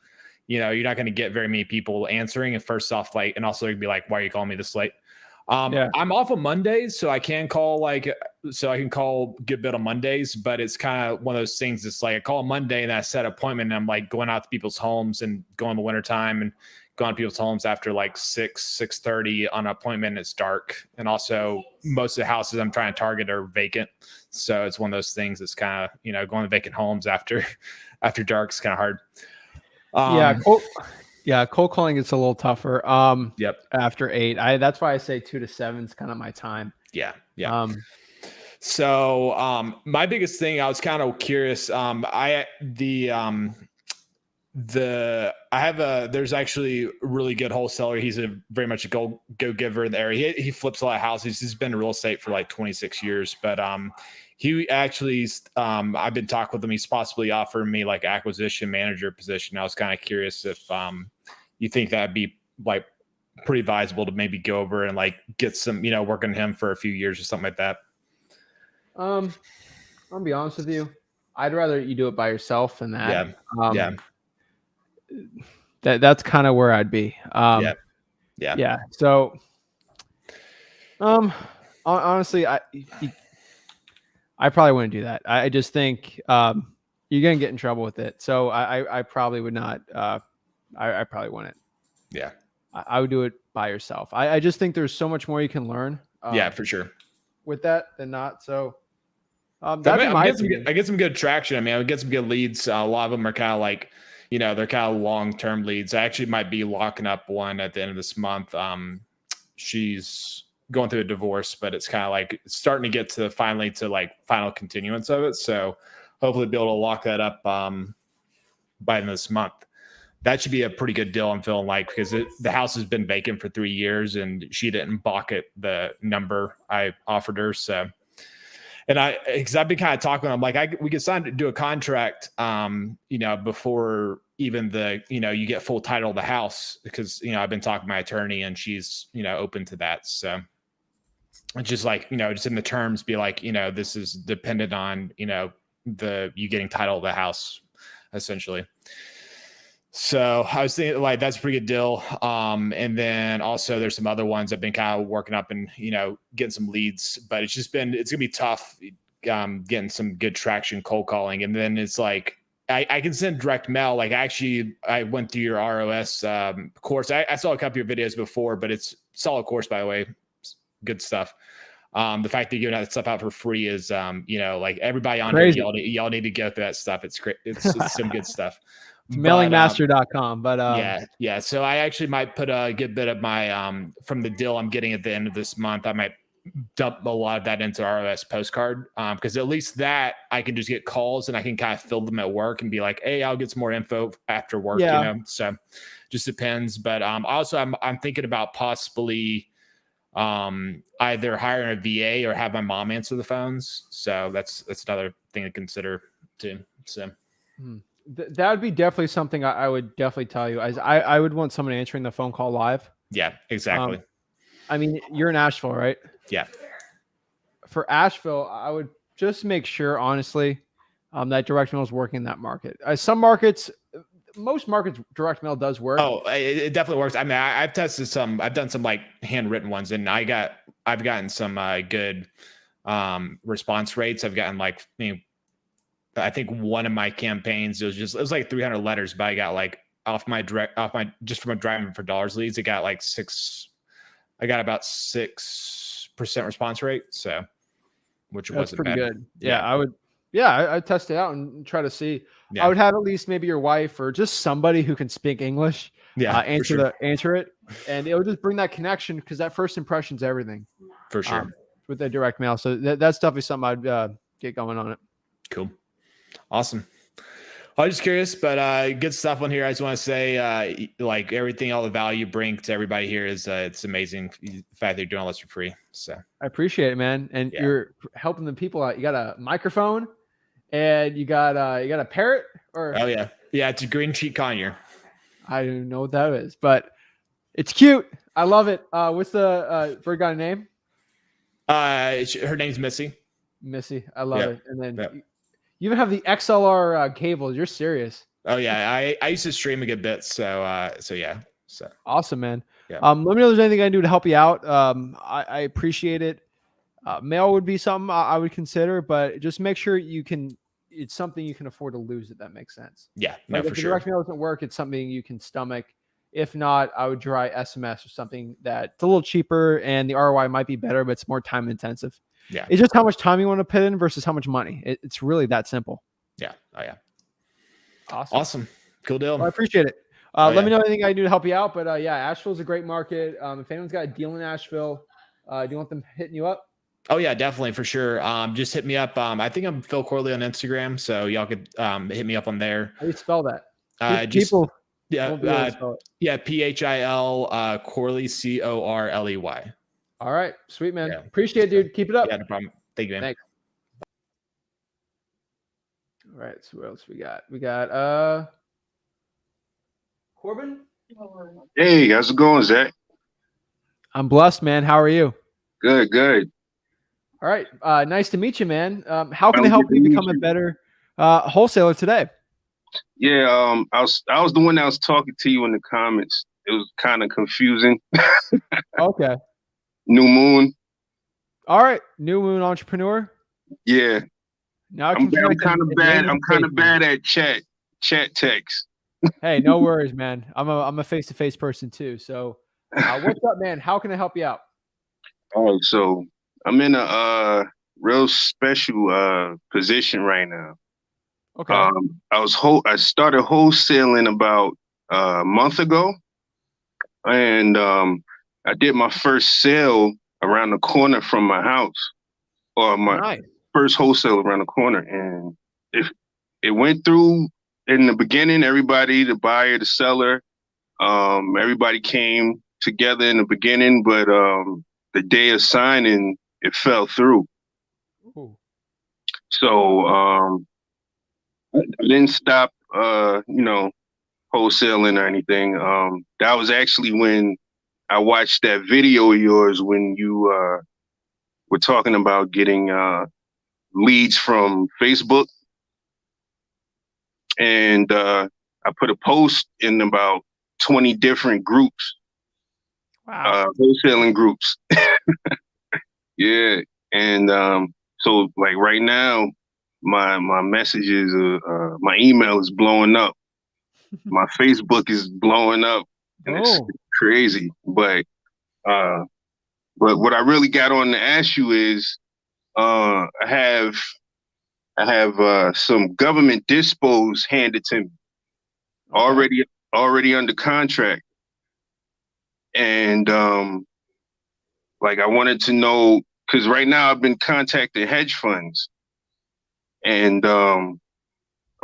you're not going to get very many people answering. And first off, and also they'd be like, why are you calling me this late? I'm off on Mondays, so I can call good bit on Mondays, but it's kind of one of those things. It's I call Monday and I set an appointment, and I'm going out to people's homes and going in the wintertime and going to people's homes after 6:30 on an appointment. And it's dark. And also most of the houses I'm trying to target are vacant. So it's one of those things that's kind of, going to vacant homes after dark is kind of hard. Cold calling gets a little tougher. Yep. After 8, that's why I say 2 to 7 is kind of my time. Yeah. So my biggest thing, I was kind of curious. There's actually a really good wholesaler. He's very much a go giver in the area. He flips a lot of houses. He's been in real estate for like 26 years, but he actually I've been talking with him. He's possibly offering me like acquisition manager position. I was kind of curious if you think that'd be like pretty advisable to maybe go over and like get some, working him for a few years or something like that. I'll be honest with you. I'd rather you do it by yourself than that. Yeah. That's kind of where I'd be. Yeah. So, honestly, I probably wouldn't do that. I just think you're gonna get in trouble with it. So I probably would not. I probably wouldn't. Yeah. I would do it by yourself. I just think there's so much more you can learn. Yeah, for sure. With that than not. So I get some good traction. I mean, I would get some good leads. A lot of them are kind of like, they're kind of long-term leads. I actually might be locking up one at the end of this month. She's going through a divorce, but it's kind of like starting to get to finally to like final continuance of it. So hopefully be able to lock that up by the end of this month. That should be a pretty good deal, I'm feeling like, because the house has been vacant for 3 years and she didn't balk at the number I offered her. So, because I've been kind of talking, I'm like, we could sign to do a contract, before even you get full title of the house, because, I've been talking to my attorney and she's, open to that. So it's just like, just in the terms be like, this is dependent on, you getting title of the house essentially. So I was thinking like that's a pretty good deal. And then also there's some other ones I've been kind of working up and, getting some leads, but it's gonna be tough getting some good traction cold calling. And then it's like, I can send direct mail. Like I went through your ROS course. I saw a couple of your videos before, but it's solid course, by the way. Good stuff. The fact that you're giving that stuff out for free is, like everybody on here, y'all need to go through that stuff. It's great. It's some good stuff. Mailingmaster.com, but yeah. So I actually might put a good bit of my from the deal I'm getting at the end of this month. I might dump a lot of that into ROS Postcard, because at least that I can just get calls and I can kind of fill them at work and be like, hey, I'll get some more info after work. So just depends. But also I'm thinking about possibly either hiring a VA or have my mom answer the phones. So that's another thing to consider too. So. That would be definitely something I would definitely tell you. As I would want someone answering the phone call live. Yeah, exactly. I mean, you're in Asheville, right? Yeah. For Asheville, I would just make sure, honestly, that direct mail is working in that market. Some markets, most markets, direct mail does work. Oh, it definitely works. I mean, I've tested some. I've done some like handwritten ones, and I've gotten some good response rates. I've gotten like, I think one of my campaigns, it was like 300 letters, but I got like just from a driving for dollars leads, I got about 6% response rate. So, which that's wasn't pretty bad. good. Yeah. I'd test it out and try to see. Yeah. I would have at least maybe your wife or just somebody who can speak English. Yeah. Answer it. And it'll just bring that connection, because that first impression is everything. For sure. With the direct mail. So that's definitely something I'd get going on it. Cool. Awesome. I was just curious, but good stuff on here. I just want to say, like everything, all the value you bring to everybody here is it's amazing. The fact that you're doing all this for free. So I appreciate it, man. And you're helping the people out. You got a microphone and you got a parrot, or oh yeah, it's a green cheek conure. I don't know what that is, but it's cute. I love it. What's the bird got a name? Her name's Missy. Missy, I love it. And then. You even have the XLR cables. You're serious. Oh yeah, I used to stream a good bit. So yeah. So awesome, man. Yeah. Let me know if there's anything I can do to help you out. I appreciate it. Mail would be something I would consider, but just make sure it's something you can afford to lose, if that makes sense. Yeah, no, for sure. If direct mail doesn't work, it's something you can stomach. If not, I would try SMS or something that's a little cheaper and the ROI might be better, but it's more time intensive. Yeah. It's just how much time you want to put in versus how much money. It's really that simple. Yeah. Oh yeah. Awesome. Cool deal. Well, I appreciate it. Let me know anything I can do to help you out. But Asheville's a great market. If anyone's got a deal in Asheville, do you want them hitting you up? Oh yeah, definitely for sure. Just hit me up. I think I'm Phil Corley on Instagram, so y'all could hit me up on there. How do you spell that? Just People yeah, won't be able to spell it. yeah, PHIL Corley CORLEY. All right, sweet man. Yeah. Appreciate it, dude. Keep it up. Yeah, no problem. Thank you, man. Thanks. All right, so what else we got? We got Corbin. Hey, how's it going, Zach? I'm blessed, man. How are you? Good, good. All right. Nice to meet you, man. How can I help you become a better wholesaler today? Yeah, I was the one that was talking to you in the comments. It was kind of confusing. Okay. New Moon. All right. New Moon Entrepreneur. Yeah. Now I'm kind of bad. I'm kind of bad at chat text. Hey, no worries, man. I'm a face-to-face person too. So what's up, man? How can I help you out? All right, so I'm in a real special position right now. Okay. I started wholesaling about a month ago, and I did my first sale around the corner from my house, or my first wholesale around the corner, and it went through in the beginning. Everybody, the buyer, the seller, everybody came together in the beginning, but the day of signing, it fell through. Ooh. So I didn't stop, wholesaling or anything. That was actually when I watched that video of yours when you were talking about getting leads from Facebook. And I put a post in about 20 different groups. Wow. Wholesaling groups. Yeah. And so like right now, my messages, my email is blowing up. My Facebook is blowing up, and it's crazy. But what I really got on to ask you is, I have some government dispos handed to me, already under contract, and like I wanted to know, because right now I've been contacting hedge funds, and I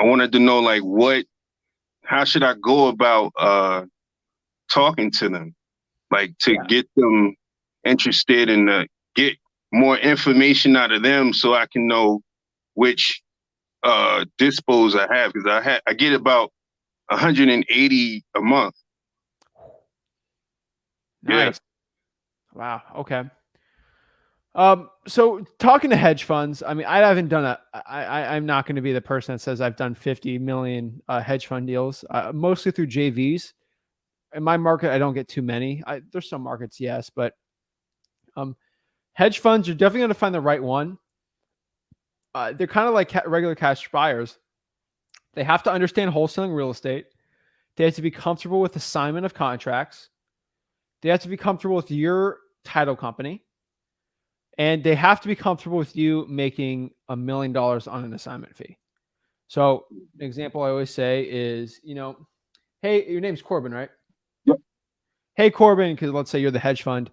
wanted to know like how should I go about talking to them, like to get them interested and get more information out of them so I can know which dispos I have, because I get about 180 a month. Nice. Yeah. Wow. Okay. So talking to hedge funds, I mean, I haven't done I'm not going to be the person that says I've done 50 million hedge fund deals, mostly through JVs. In my market, I don't get too many. There's some markets, yes, but hedge funds, you're definitely going to find the right one. They're kind of like regular cash buyers. They have to understand wholesaling real estate. They have to be comfortable with assignment of contracts. They have to be comfortable with your title company. And they have to be comfortable with you making $1 million on an assignment fee. So an example I always say is, hey, your name's Corbin, right? Yep. Hey, Corbin, because let's say you're the hedge fund.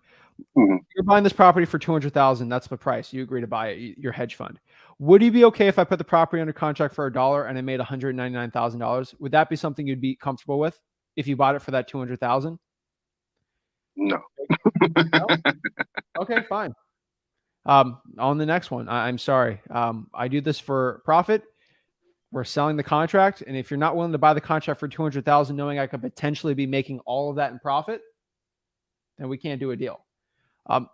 Mm-hmm. You're buying this property for $200,000. That's the price. You agree to buy it, your hedge fund. Would you be okay if I put the property under contract for $1 and I made $199,000? Would that be something you'd be comfortable with if you bought it for that $200,000? No. No? Okay, fine. On the next one, I'm sorry. I do this for profit. We're selling the contract. And if you're not willing to buy the contract for $200,000, knowing I could potentially be making all of that in profit, then we can't do a deal.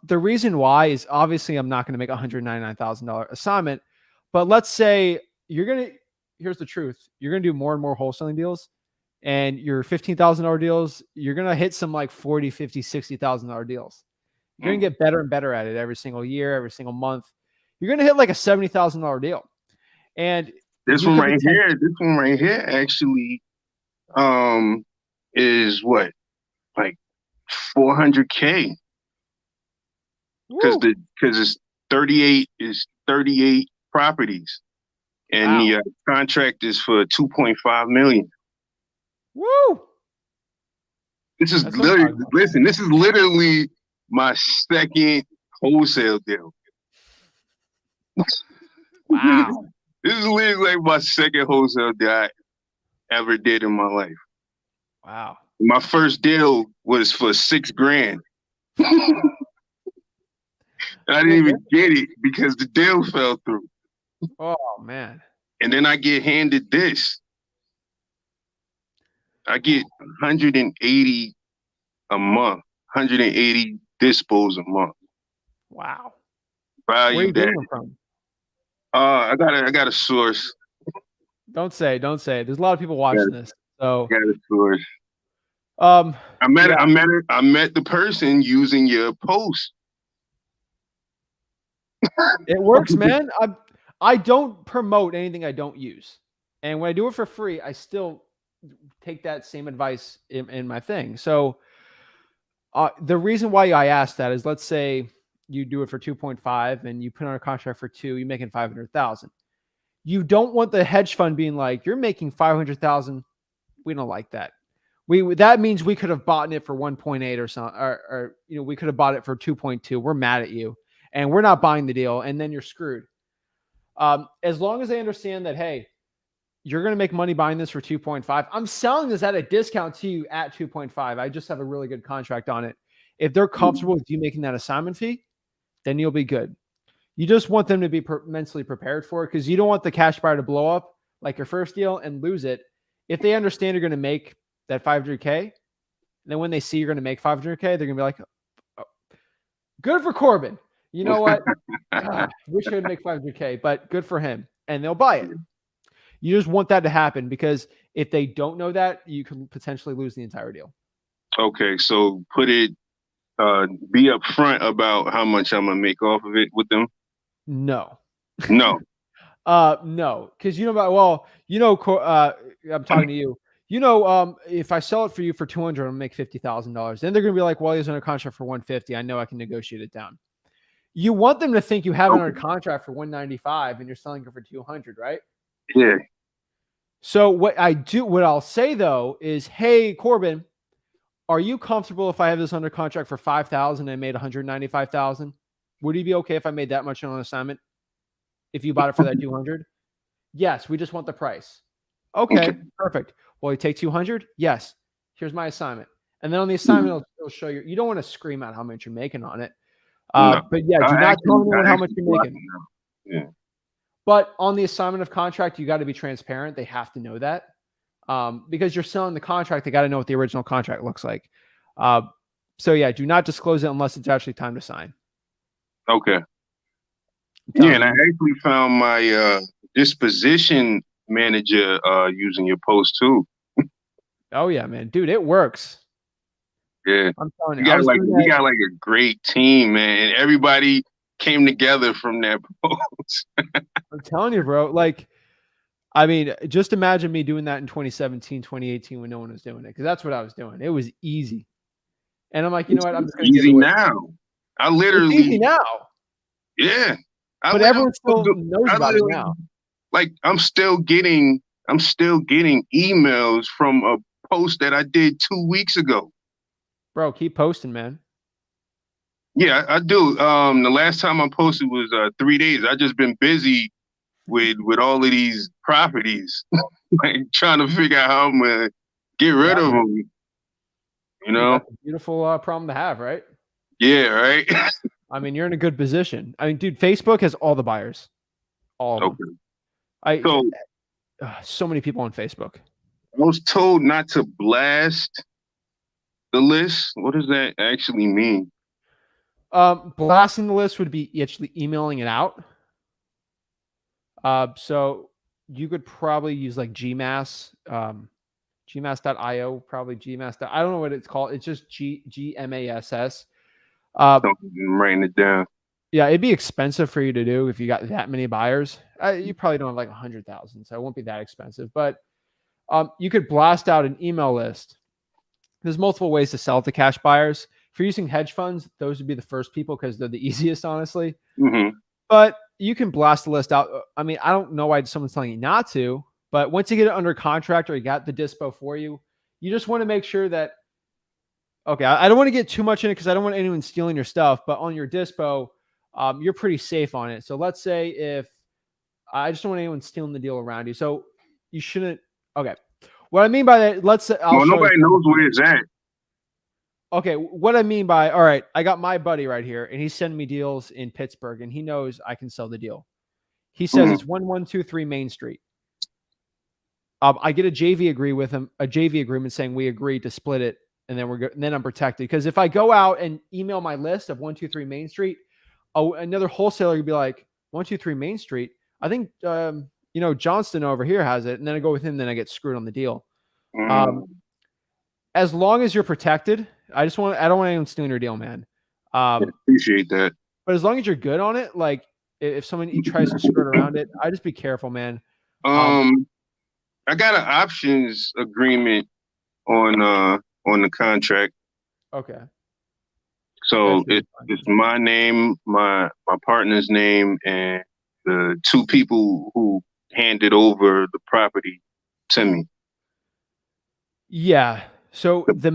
The reason why is obviously I'm not going to make $199,000 assignment, but let's say here's the truth. You're going to do more and more wholesaling deals, and your $15,000 deals, you're going to hit some like $40,000, $50,000, $60,000 deals. You're going to get better and better at it every single year, every single month. You're going to hit like a $70,000 deal. And this one right here actually is what, like $400K, because it's 38 properties, and the contract is for $2.5 million. Woo! This is literally my second wholesale deal. Wow. This is literally like my second wholesale deal I ever did in my life. Wow. My first deal was for $6,000. I didn't even get it because the deal fell through. Oh man. And then I get handed this. I get 180 a month, 180 dispos a month. Wow. Value Where are you that. getting them from? I got a source. Don't say. There's a lot of people watching this. So Got a source. I met the person using your post. it works, man. I don't promote anything I don't use. And when I do it for free, I still take that same advice in my thing. So the reason why I asked that is, let's say you do it for 2.5 and you put on a contract for 2, you're making 500,000. You don't want the hedge fund being like, you're making 500,000. We don't like that. That means we could have bought it for 1.8 or something, or we could have bought it for 2.2. We're mad at you and we're not buying the deal. And then you're screwed. As long as they understand that, hey, you're going to make money buying this for 2.5. I'm selling this at a discount to you at 2.5. I just have a really good contract on it. If they're comfortable with you making that assignment fee, then you'll be good. You just want them to be mentally prepared for it, because you don't want the cash buyer to blow up like your first deal and lose it. If they understand you're going to make that 500K, then when they see you're going to make 500K, they're going to be like, oh, good for Corbin. You know what? Wish I could make 500K, but good for him. And they'll buy it. You just want that to happen, because if they don't know that, you can potentially lose the entire deal. Okay, so be upfront about how much I'm gonna make off of it with them. No. No. No, because I'm talking to you. If I sell it for you for 200, I'll make $50,000. Then they're gonna be like, well, he's under contract for 150. I know I can negotiate it down. You want them to think you have it under contract for 195 and you're selling it for 200, right? Yeah. So what I'll say though is, hey, Corbin, are you comfortable if I have this under contract for 5,000 and I made 195,000? Would you be okay if I made that much on an assignment? If you bought it for that 200? Yes, we just want the price. Okay, perfect. Well, you take 200? Yes. Here's my assignment. And then on the assignment, it'll show you. You don't want to scream out how much you're making on it. No. But yeah, do not tell anyone how much you're making. Yeah. But on the assignment of contract, you got to be transparent. They have to know that. Because you're selling the contract, they got to know what the original contract looks like. So yeah, do not disclose it unless it's actually time to sign. Okay. Yeah, and I actually found my disposition manager using your post too. Oh yeah, man, dude, it works. Yeah, I'm telling you, we got like a great team, man, and everybody came together from that post. I'm telling you, bro. Like, I mean, just imagine me doing that in 2017, 2018 when no one was doing it, because that's what I was doing. It was easy, and I'm like, you know what? I'm just gonna easy now. I literally it's easy now. Yeah, but everyone still knows about it now. Like I'm still getting emails from a post that I did 2 weeks ago. Bro, keep posting, man. Yeah, I do. The last time I posted was 3 days. I just been busy with all of these properties, like trying to figure out how I'm gonna get rid of them. You know, that's a beautiful problem to have, right? Yeah, right. I mean, you're in a good position. I mean, dude, Facebook has all the buyers, all of them. So many people on Facebook. I was told not to blast the list. What does that actually mean? Blasting the list would be actually emailing it out. So you could probably use like GMass, gmass.io, probably GMass. I don't know what it's called. It's just GMASS. I'm writing it down. Yeah, it'd be expensive for you to do if you got that many buyers. You probably don't have like 100,000, so it won't be that expensive. But you could blast out an email list. There's multiple ways to sell to cash buyers. If you're using hedge funds, those would be the first people because they're the easiest, honestly. Mm-hmm. But you can blast the list out. I mean, I don't know why someone's telling you not to, but once you get it under contract or you got the dispo for you, you just want to make sure that, okay, I don't want to get too much in it because I don't want anyone stealing your stuff, but on your dispo, you're pretty safe on it. So let's say if I just don't want anyone stealing the deal around you. So you shouldn't. Okay. What I mean by that, let's say I'll show nobody you. knows where it's at. Okay. What I mean by, all right, I got my buddy right here and he's sending me deals in Pittsburgh and he knows I can sell the deal. He says it's 1123 Main Street. I get a JV agreement saying we agreed to split it, and then and then I'm protected. Because if I go out and email my list of 123 Main Street, another wholesaler would be like 123 Main Street. I think Johnston over here has it, and then I go with him, then I get screwed on the deal. As long as you're protected, I don't want anyone stealing your deal, man. I appreciate that. But as long as you're good on it, like if someone tries to skirt around it, I just be careful, man. I got an options agreement on the contract. Okay. So it's my name, my partner's name, and the two people who handed over the property to me. Yeah. So the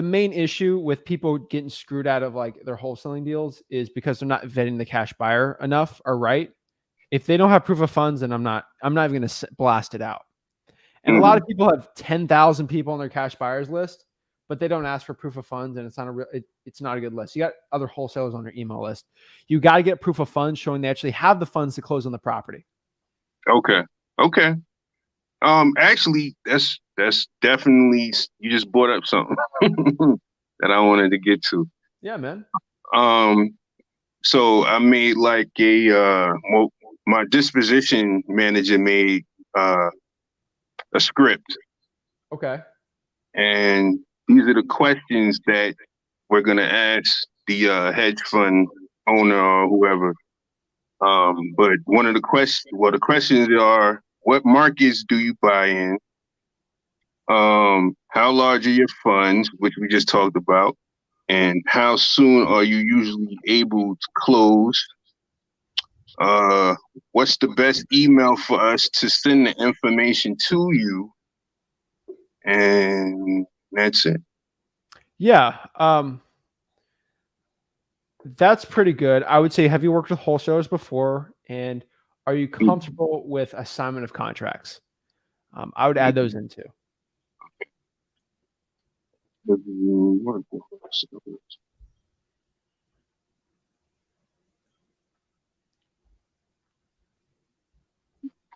main issue with people getting screwed out of like their wholesaling deals is because they're not vetting the cash buyer enough or right. If they don't have proof of funds, then I'm not even going to blast it out. And a lot of people have 10,000 people on their cash buyers list, but they don't ask for proof of funds, and it's not a good list. You got other wholesalers on your email list. You got to get proof of funds showing they actually have the funds to close on the property. Okay. Actually, that's definitely, you just brought up something that I wanted to get to. Yeah, man. So I made like my disposition manager made a script. Okay. And these are the questions that we're gonna ask the hedge fund owner or whoever. But one of the questions are, what markets do you buy in? How large are your funds, which we just talked about? And how soon are you usually able to close? What's the best email for us to send the information to you? And that's it. Yeah. That's pretty good. I would say, have you worked with wholesalers before? And are you comfortable with assignment of contracts? I would add those in too.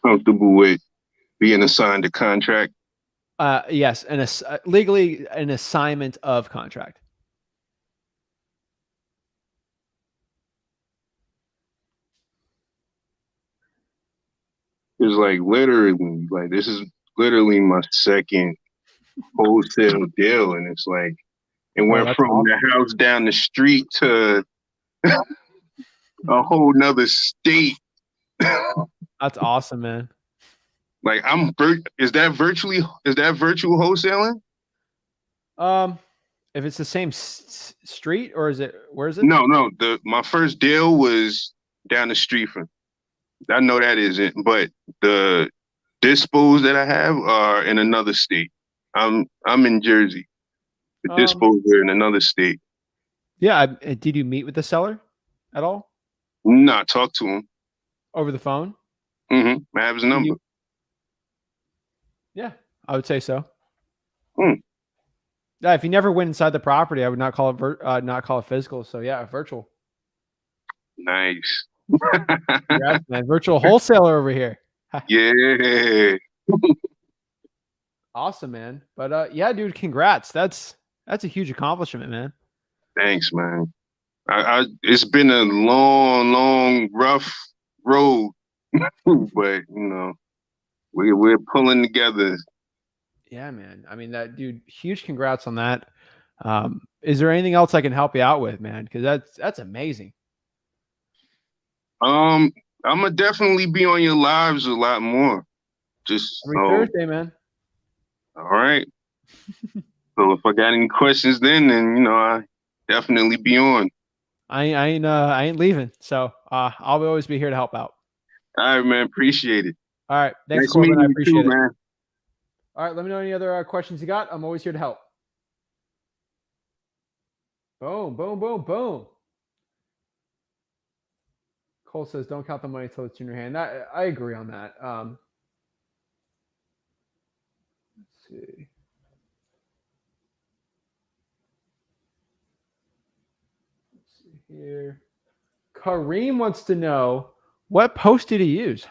Comfortable with being assigned a contract? Yes, and legally an assignment of contract. It's like literally, like this is literally my second wholesale deal, and it's like it went from awesome. The house down the street to a whole nother state. That's awesome, man. Like is that virtual wholesaling? If it's the same street, or where is it? No. My first deal was down the street from. I know that isn't, but the dispos that I have are in another state. I'm in Jersey. The dispos are in another state. Yeah. Did you meet with the seller at all? Nah, talk to him. Over the phone? I have his number. Yeah, I would say so. Yeah, if you never went inside the property, I would not call it physical. So yeah, virtual. Nice. Congrats, man. Virtual wholesaler over here. Yeah. Awesome, man. But yeah, dude, congrats. That's a huge accomplishment, man. Thanks, man. It's been a long, rough road, but we're pulling together. Yeah, man. I mean, dude, huge congrats on that. Is there anything else I can help you out with, man? Because that's amazing. I'm gonna definitely be on your lives a lot more. Just every Thursday, man. All right. So if I got any questions, then I definitely be on. I ain't leaving, so I'll always be here to help out. All right, man. Appreciate it. All right, thanks, Corbin. I appreciate it, man. All right, let me know any other questions you got. I'm always here to help. Boom, boom, boom, boom. Cole says, "Don't count the money till it's in your hand." I agree on that. Let's see. Let's see here. Kareem wants to know, what post did he use?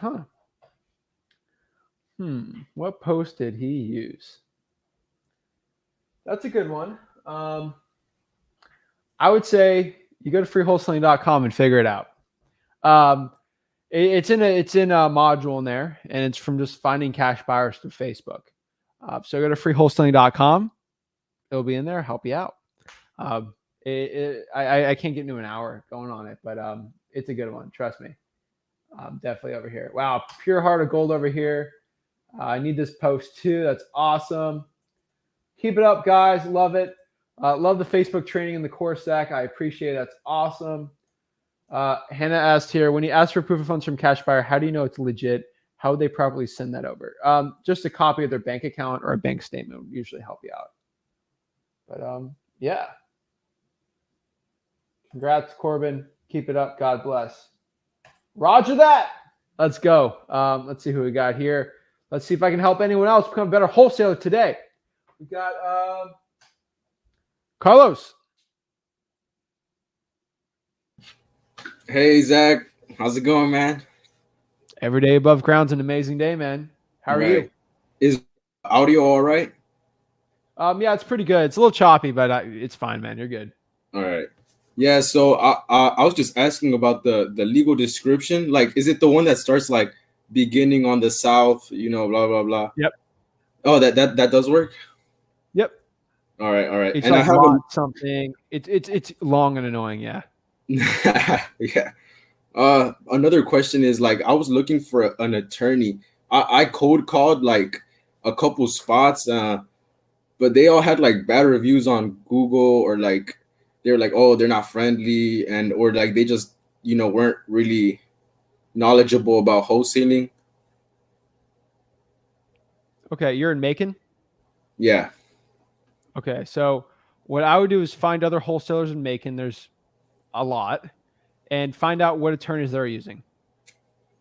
What post did he use? That's a good one. I would say you go to freewholesaling.com and figure it out. It's in a module in there, and it's from just finding cash buyers through Facebook. So go to freewholesaling.com. It'll be in there, help you out. I can't get into an hour going on it, but it's a good one. Trust me. Definitely over here. Wow, pure heart of gold over here. I need this post too. That's awesome. Keep it up, guys. Love it. Love the Facebook training and the course, Zach. I appreciate it. That's awesome. Hannah asked here, when you ask for proof of funds from cash buyer, how do you know it's legit? How would they properly send that over? Just a copy of their bank account or a bank statement would usually help you out. But yeah. Congrats, Corbin. Keep it up. God bless. Roger that. Let's go. Let's see who we got here. Let's see if I can help anyone else become a better wholesaler today. We got Carlos. Hey, Zach. How's it going, man? Every day above ground's an amazing day, man. How are you? Is audio all right? Yeah, it's pretty good. It's a little choppy, but it's fine, man. You're good. All right. Yeah, so I was just asking about the legal description. Like, is it the one that starts like beginning on the south, blah, blah, blah? Yep. Oh, that does work? Yep. All right. It's and like I have something. It's long and annoying, yeah. Yeah. Another question is, like, I was looking for an attorney. I cold called like a couple spots, but they all had like bad reviews on Google, or like they were like, oh, they're not friendly, or like they just weren't really knowledgeable about wholesaling. Okay, you're in Macon? Yeah. Okay, so what I would do is find other wholesalers in Macon. There's a lot, and find out what attorneys they're using.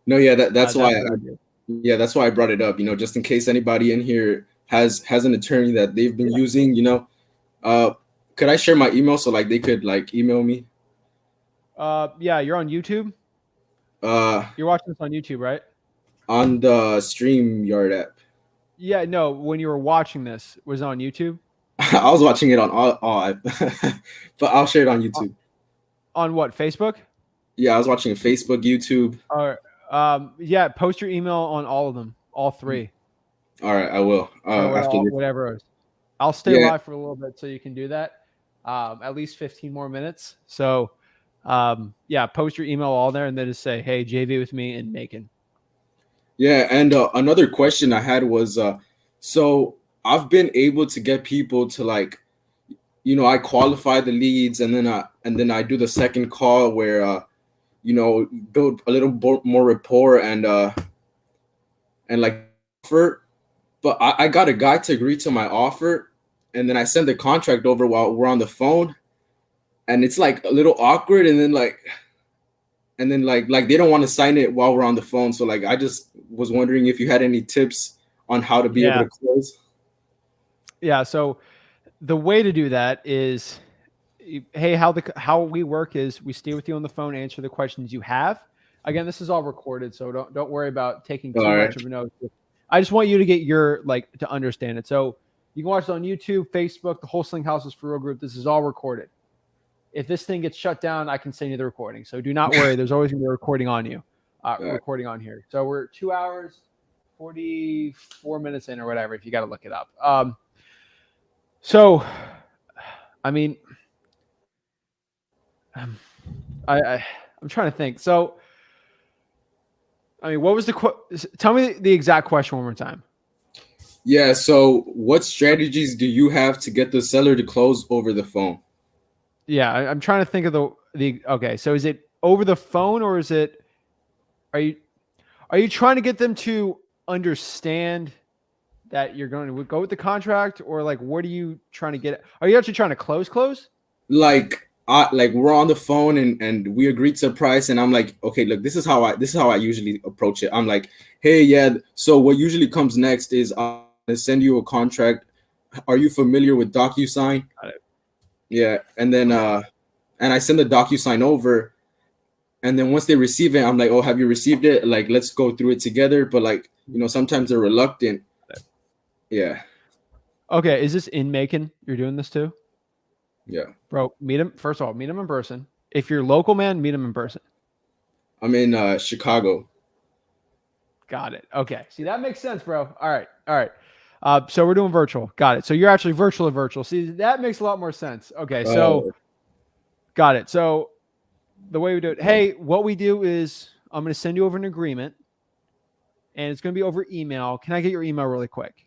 No, yeah, that's why. That's why I brought it up. Just in case anybody in here has an attorney that they've been using. Could I share my email so like they could like email me? Yeah, you're on YouTube. You're watching this on YouTube, right? On the StreamYard app. Yeah, no. When you were watching this, was it on YouTube? I was watching it on all but I'll share it on YouTube. On what, Facebook? Yeah, I was watching Facebook, YouTube. All right. Yeah, post your email on all of them, all three. All right, I will. After whatever. I'll stay live for a little bit so you can do that. At least 15 more minutes. So, yeah, post your email all there and then just say, hey, JV with me in Macon. Yeah, and another question I had was, so I've been able to get people to like, I qualify the leads, and then I do the second call where build a little more rapport and like offer. But I got a guy to agree to my offer, and then I send the contract over while we're on the phone, and it's like a little awkward, and then like they don't want to sign it while we're on the phone. So like I just was wondering if you had any tips on how to be able to close. Yeah, so the way to do that is, hey, how we work is we stay with you on the phone, answer the questions you have. Again, this is all recorded, so don't worry about taking too much of a note. I just want you to get to understand it. So you can watch it on YouTube, Facebook, the Wholesaling Houses for Real group. This is all recorded. If this thing gets shut down, I can send you the recording. So do not worry. There's always going to be a recording on you, recording on here. So we're 2 hours, 44 minutes in or whatever, if you got to look it up. So, I mean, I'm trying to think. So, I mean, what was tell me the exact question one more time. Yeah. So what strategies do you have to get the seller to close over the phone? Yeah. I'm trying to think of okay. So is it over the phone, or is it, are you trying to get them to understand that you're going to go with the contract, or like, what are you trying to get? Are you actually trying to close? Like we're on the phone and we agreed to a price, and I'm like, okay, look, this is how I usually approach it. I'm like, hey, yeah, so what usually comes next is I'm gonna send you a contract. Are you familiar with DocuSign? Yeah, and then and I send the DocuSign over, and then once they receive it, I'm like, oh, have you received it? Like, let's go through it together. But like, sometimes they're reluctant. Yeah. Okay, is this in Macon? You're doing this too? Yeah. Bro, meet him. First of all, meet him in person. If you're local, man, meet him in person. I'm in Chicago. Got it. Okay. See, that makes sense, bro. All right. All right. So we're doing virtual. Got it. So you're actually virtual to virtual. See, that makes a lot more sense. Okay. So got it. So the way we do it, hey, what we do is I'm going to send you over an agreement, and it's going to be over email. Can I get your email really quick?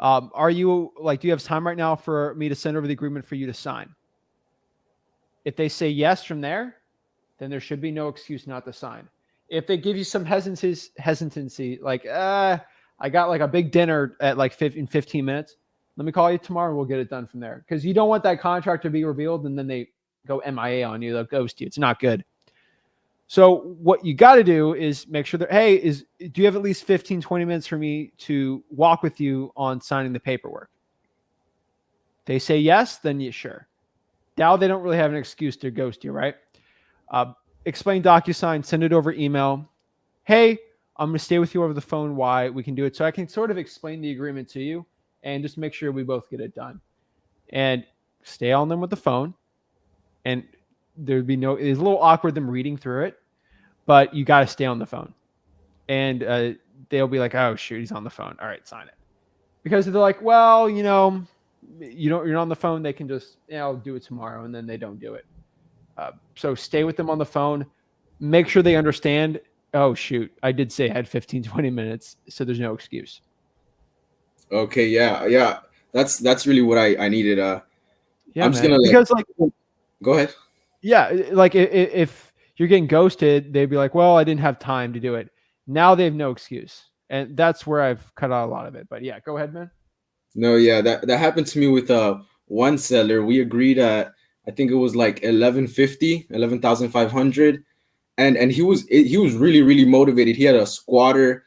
Are you like, do you have time right now for me to send over the agreement for you to sign? If they say yes from there, then there should be no excuse not to sign. If they give you some hesitancy, like, I got like a big dinner at like in 15 minutes, let me call you tomorrow and we'll get it done from there. Because you don't want that contract to be revealed and then they go MIA on you, they'll ghost you. It's not good. So what you got to do is make sure that, hey, do you have at least 15, 20 minutes for me to walk with you on signing the paperwork? They say yes, then you sure. Now they don't really have an excuse to ghost you, right? Explain DocuSign, send it over email. Hey, I'm going to stay with you over the phone. Why? We can do it. So I can sort of explain the agreement to you and just make sure we both get it done. And stay on them with the phone. And there'd be no, it's a little awkward them reading through it, but you got to stay on the phone. And they'll be like, oh, shoot, he's on the phone. All right, sign it. Because they're like, well, you're not on the phone. They can just, I'll do it tomorrow. And then they don't do it. So stay with them on the phone. Make sure they understand, oh, shoot, I did say I had 15, 20 minutes. So there's no excuse. Okay. Yeah. That's really what I needed. Yeah, I'm just going to because go ahead. Yeah. Like if you're getting ghosted, they'd be like, well, I didn't have time to do it. Now they have no excuse. And that's where I've cut out a lot of it. But yeah, go ahead, man. No, yeah, that happened to me with one seller. We agreed at, I think it was like 11,500, and he was really, really motivated. He had a squatter,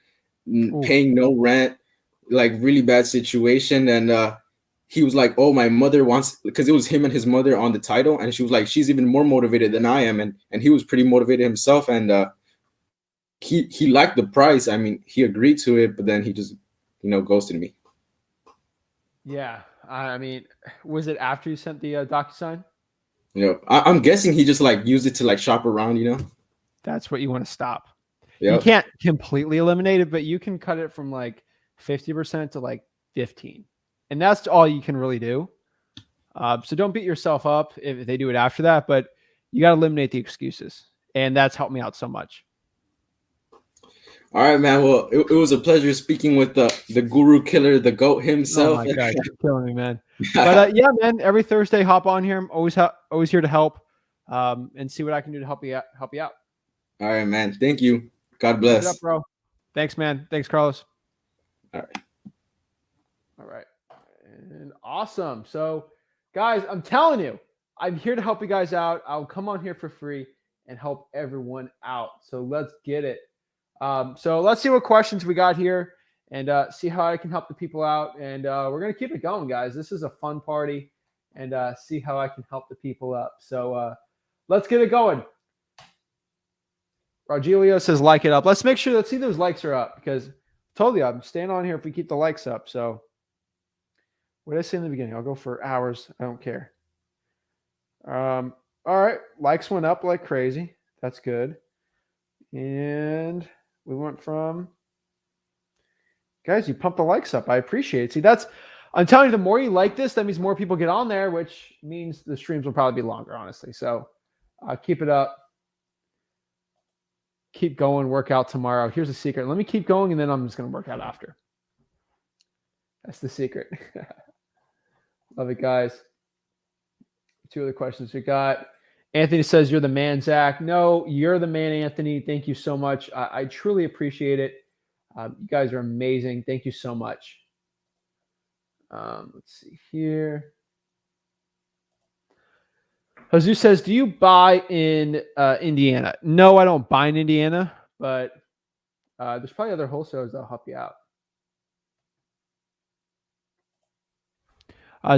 paying no rent, like really bad situation, and he was like, oh, my mother wants, because it was him and his mother on the title, and she was like, she's even more motivated than I am, and he was pretty motivated himself, and he liked the price. I mean, he agreed to it, but then he just ghosted me. Yeah. I mean, was it after you sent the DocuSign? I'm guessing he just like used it to like shop around, That's what you want to stop. Yep. You can't completely eliminate it, but you can cut it from like 50% to like 15. And that's all you can really do. So don't beat yourself up if they do it after that, but you got to eliminate the excuses. And that's helped me out so much. All right, man. Well, it was a pleasure speaking with the guru killer, the GOAT himself. Oh my gosh, you're killing me, man. But yeah, man, every Thursday, hop on here. I'm always here to help and see what I can do to help you out. All right, man. Thank you. God bless. Keep it up, bro. Thanks, man. Thanks, Carlos. All right. All right. And awesome. So, guys, I'm telling you, I'm here to help you guys out. I'll come on here for free and help everyone out. So let's get it. So let's see what questions we got here and see how I can help the people out. And we're going to keep it going, guys. This is a fun party and see how I can help the people up. So let's get it going. Rogelio says, like it up. Let's make sure, let's see those likes are up because I told you I'm staying on here if we keep the likes up. So what did I say in the beginning? I'll go for hours. I don't care. All right. Likes went up like crazy. That's good. And we went from, guys, you pumped the likes up. I appreciate it. See, I'm telling you, the more you like this, that means more people get on there, which means the streams will probably be longer, honestly. So keep it up. Keep going, work out tomorrow. Here's a secret. Let me keep going, and then I'm just going to work out after. That's the secret. Love it, guys. 2 other questions we got. Anthony says, you're the man, Zach. No, you're the man, Anthony. Thank you so much. I truly appreciate it. You guys are amazing. Thank you so much. Let's see here. Jesus says, do you buy in Indiana? No, I don't buy in Indiana, but there's probably other wholesalers that'll help you out.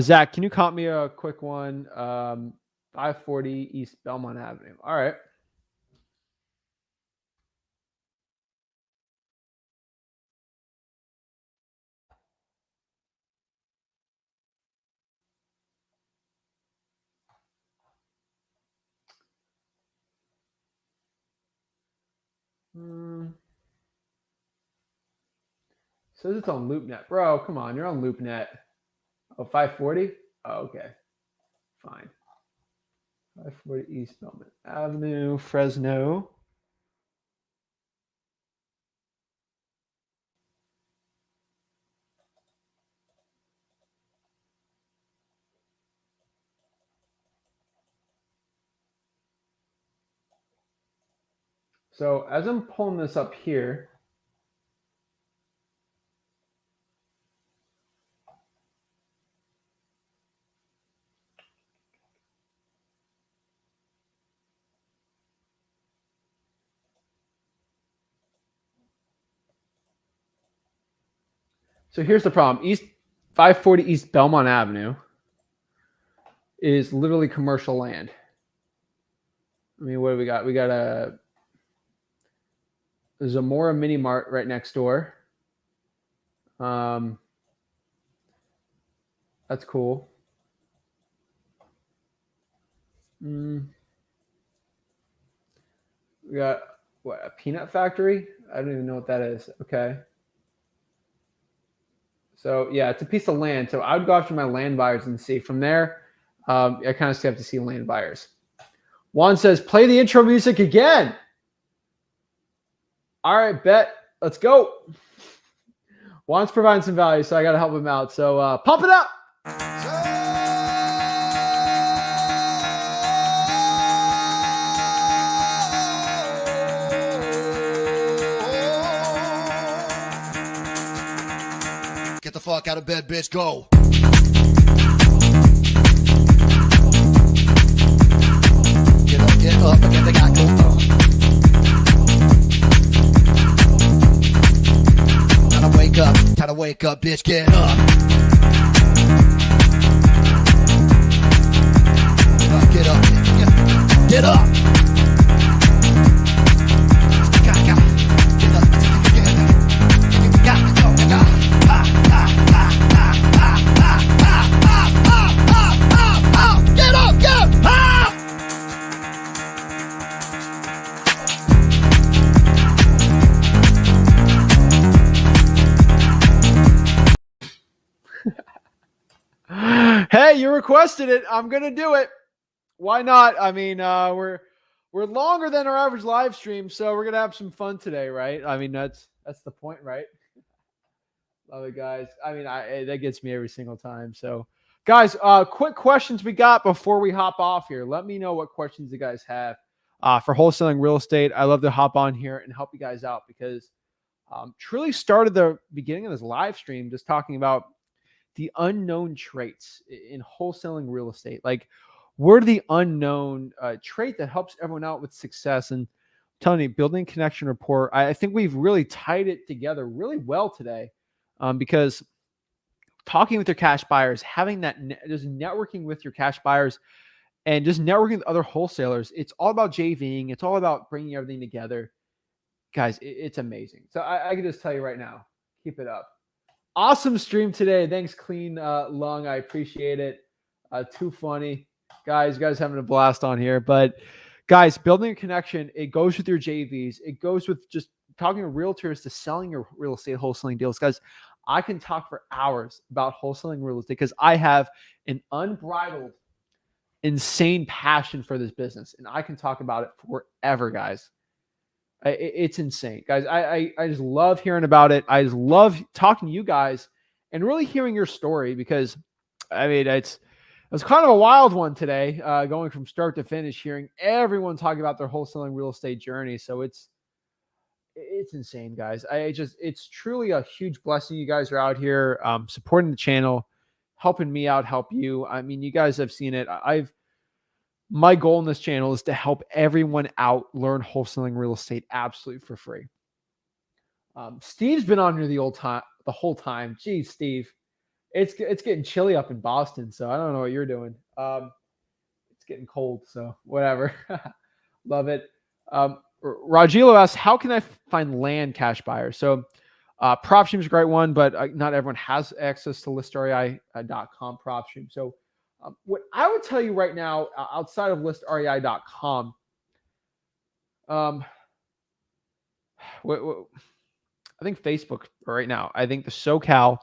Zach, can you comp me a quick one? 540 East Belmont Avenue. All right. Says it's on LoopNet. Bro, come on. You're on LoopNet. Oh, 540? Oh, okay. Fine. 540 East Belmont Avenue, Fresno. So as I'm pulling this up here, so here's the problem. 540 East Belmont Avenue is literally commercial land. I mean, what do we got? We got a Zamora Mini Mart right next door. That's cool. We got what, a peanut factory? I don't even know what that is. Okay. So yeah, it's a piece of land. So I would go after my land buyers and see from there. I kind of still have to see land buyers. Juan says, play the intro music again. All right, bet. Let's go. Juan's providing some value, so I got to help him out. So pump it up. Get the fuck out of bed, bitch. Go. Get up, and get the guy go. Time to wake up, bitch. Get up. Get up. Get up. Hey, you requested it. I'm gonna do it. Why not? I mean, we're longer than our average live stream, so we're gonna have some fun today, right? I mean, that's the point, right? Love it, guys. I mean, that gets me every single time. So, guys, quick questions we got before we hop off here. Let me know what questions you guys have for wholesaling real estate. I love to hop on here and help you guys out because truly started the beginning of this live stream just talking about the unknown traits in wholesaling real estate. Like, we're the unknown trait that helps everyone out with success. And I'm telling you, building connection rapport, I think we've really tied it together really well today because talking with your cash buyers, having that, just networking with your cash buyers and just networking with other wholesalers, it's all about JVing. It's all about bringing everything together. Guys, it's amazing. So I can just tell you right now, keep it up. Awesome stream today. Thanks, Clean Lung. I appreciate it. Too funny. Guys, you guys having a blast on here. But guys, building a connection, it goes with your JVs. It goes with just talking to realtors to selling your real estate wholesaling deals. Guys, I can talk for hours about wholesaling real estate because I have an unbridled, insane passion for this business. And I can talk about it forever, guys. It's insane, guys. I just love hearing about it. I just love talking to you guys and really hearing your story because, I mean, it was kind of a wild one today, going from start to finish, hearing everyone talking about their wholesaling real estate journey. So it's insane, guys. It's truly a huge blessing. You guys are out here supporting the channel, helping me out, help you. I mean, you guys have seen it. My goal in this channel is to help everyone out learn wholesaling real estate absolutely for free. Steve's been on here the whole time. Geez, Steve, it's getting chilly up in Boston, so I don't know what you're doing. It's getting cold, so whatever. Love it. Rajilo asks, how can I find land cash buyers? So PropStream is a great one, but not everyone has access to listrei.com PropStream. So what I would tell you right now, outside of listrei.com, I think Facebook right now. I think the SoCal.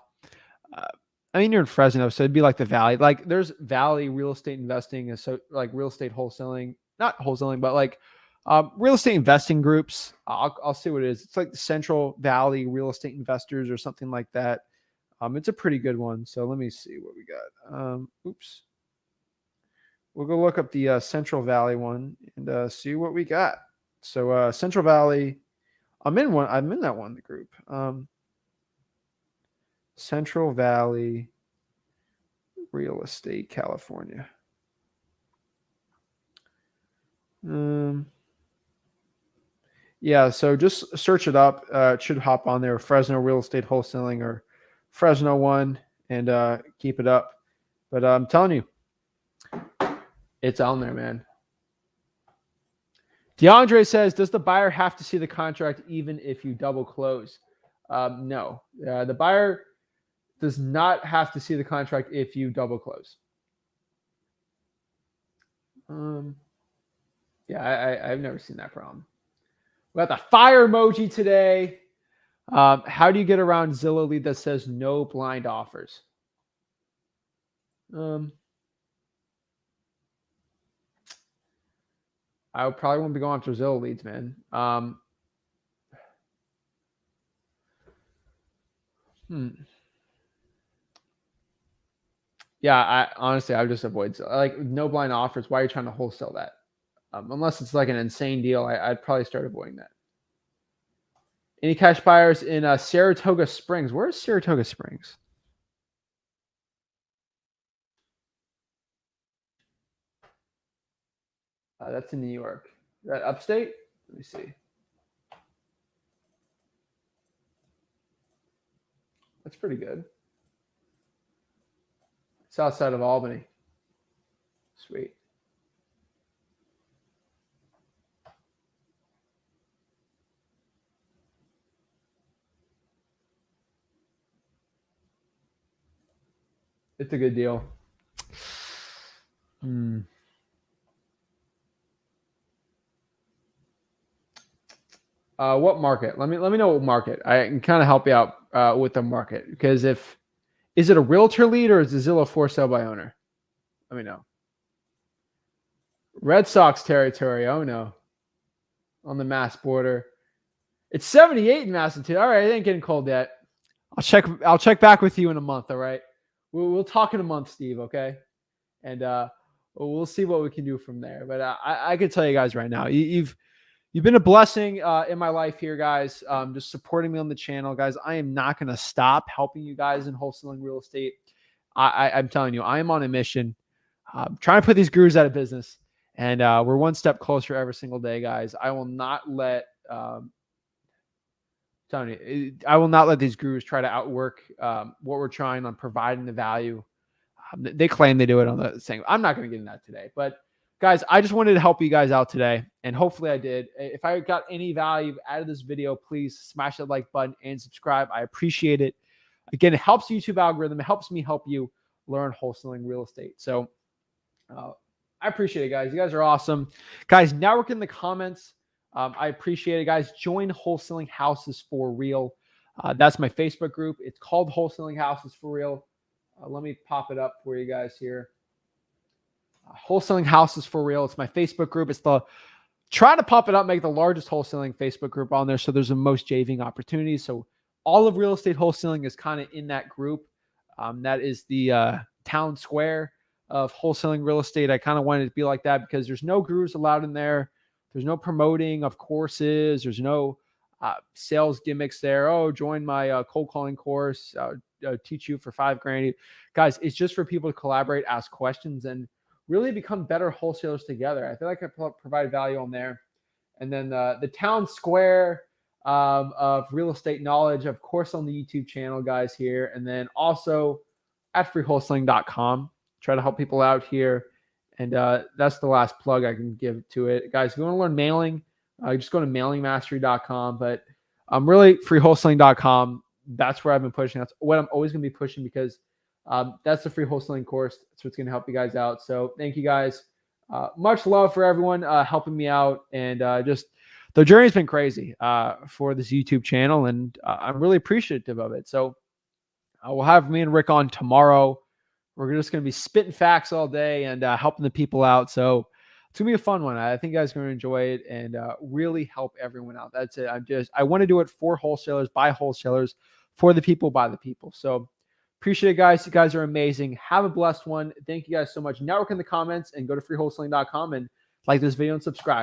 I mean, you're in Fresno, so it'd be like the Valley. Like, there's Valley real estate investing, and so like real estate wholesaling, not wholesaling, but like real estate investing groups. I'll see what it is. It's like the Central Valley Real Estate Investors or something like that. It's a pretty good one. So let me see what we got. Oops. We'll go look up the Central Valley one and see what we got. So Central Valley. I'm in that one, the group. Central Valley Real Estate, California. Yeah, so just search it up. It should hop on there, Fresno Real Estate Wholesaling or Fresno one, and keep it up. But I'm telling you, it's on there, man. DeAndre says, does the buyer have to see the contract even if you double close? No. The buyer does not have to see the contract if you double close. Yeah, I've never seen that problem. We got the fire emoji today. How do you get around Zillow lead that says no blind offers? I probably won't be going after Zillow leads, man. Yeah, I would just avoid like no blind offers. Why are you trying to wholesale that? Unless it's like an insane deal, I'd probably start avoiding that. Any cash buyers in Saratoga Springs? Where's Saratoga Springs? That's in New York. Is that upstate? Let me see. That's pretty good. South side of Albany. Sweet. It's a good deal. What market? Let me know what market. I can kind of help you out with the market, because is it a realtor lead or is it Zillow for sale by owner? Let me know. Red Sox territory. Oh no. On the Mass border. It's 78 in Massachusetts. All right, it ain't getting cold yet. I'll check back with you in a month. All right. We'll talk in a month, Steve. Okay. And we'll see what we can do from there. But I can tell you guys right now, you've been a blessing in my life here, guys. Just supporting me on the channel, guys. I am not going to stop helping you guys in wholesaling real estate. I'm telling you, I am on a mission, trying to put these gurus out of business, and we're one step closer every single day, guys. I will not let I will not let these gurus try to outwork what we're trying on providing the value. They claim they do it on the thing. I'm not going to get into that today, but guys, I just wanted to help you guys out today, and hopefully I did. If I got any value out of this video, please smash that like button and subscribe. I appreciate it. Again, it helps the YouTube algorithm. It helps me help you learn wholesaling real estate. So I appreciate it, guys. You guys are awesome. Guys, network in the comments. I appreciate it, guys. Join Wholesaling Houses for Real. That's my Facebook group. It's called Wholesaling Houses for Real. Let me pop it up for you guys here. Wholesaling Houses for Real. It's my Facebook group. It's trying to pop it up, make the largest wholesaling Facebook group on there. So there's the most JVing opportunities. So all of real estate wholesaling is kind of in that group. That is the town square of wholesaling real estate. I kind of wanted it to be like that because there's no gurus allowed in there. There's no promoting of courses. There's no sales gimmicks there. Oh, join my cold calling course. Teach you for $5,000. Guys, it's just for people to collaborate, ask questions, and really become better wholesalers together. I feel like I provide value on there. And then the town square of real estate knowledge, of course, on the YouTube channel, guys, here. And then also at freewholesaling.com. Try to help people out here. And that's the last plug I can give to it. Guys, if you want to learn mailing, just go to mailingmastery.com. But really, freewholesaling.com. That's where I've been pushing. That's what I'm always going to be pushing, because that's the free wholesaling course. That's what's going to help you guys out. So thank you guys. Much love for everyone helping me out. And just the journey's been crazy for this YouTube channel. And I'm really appreciative of it. So we'll have me and Rick on tomorrow. We're just going to be spitting facts all day and helping the people out. So it's going to be a fun one. I think you guys are going to enjoy it and really help everyone out. That's it. I want to do it for wholesalers, by wholesalers, for the people, by the people. So appreciate it, guys. You guys are amazing. Have a blessed one. Thank you guys so much. Network in the comments and go to freewholesaling.com and like this video and subscribe.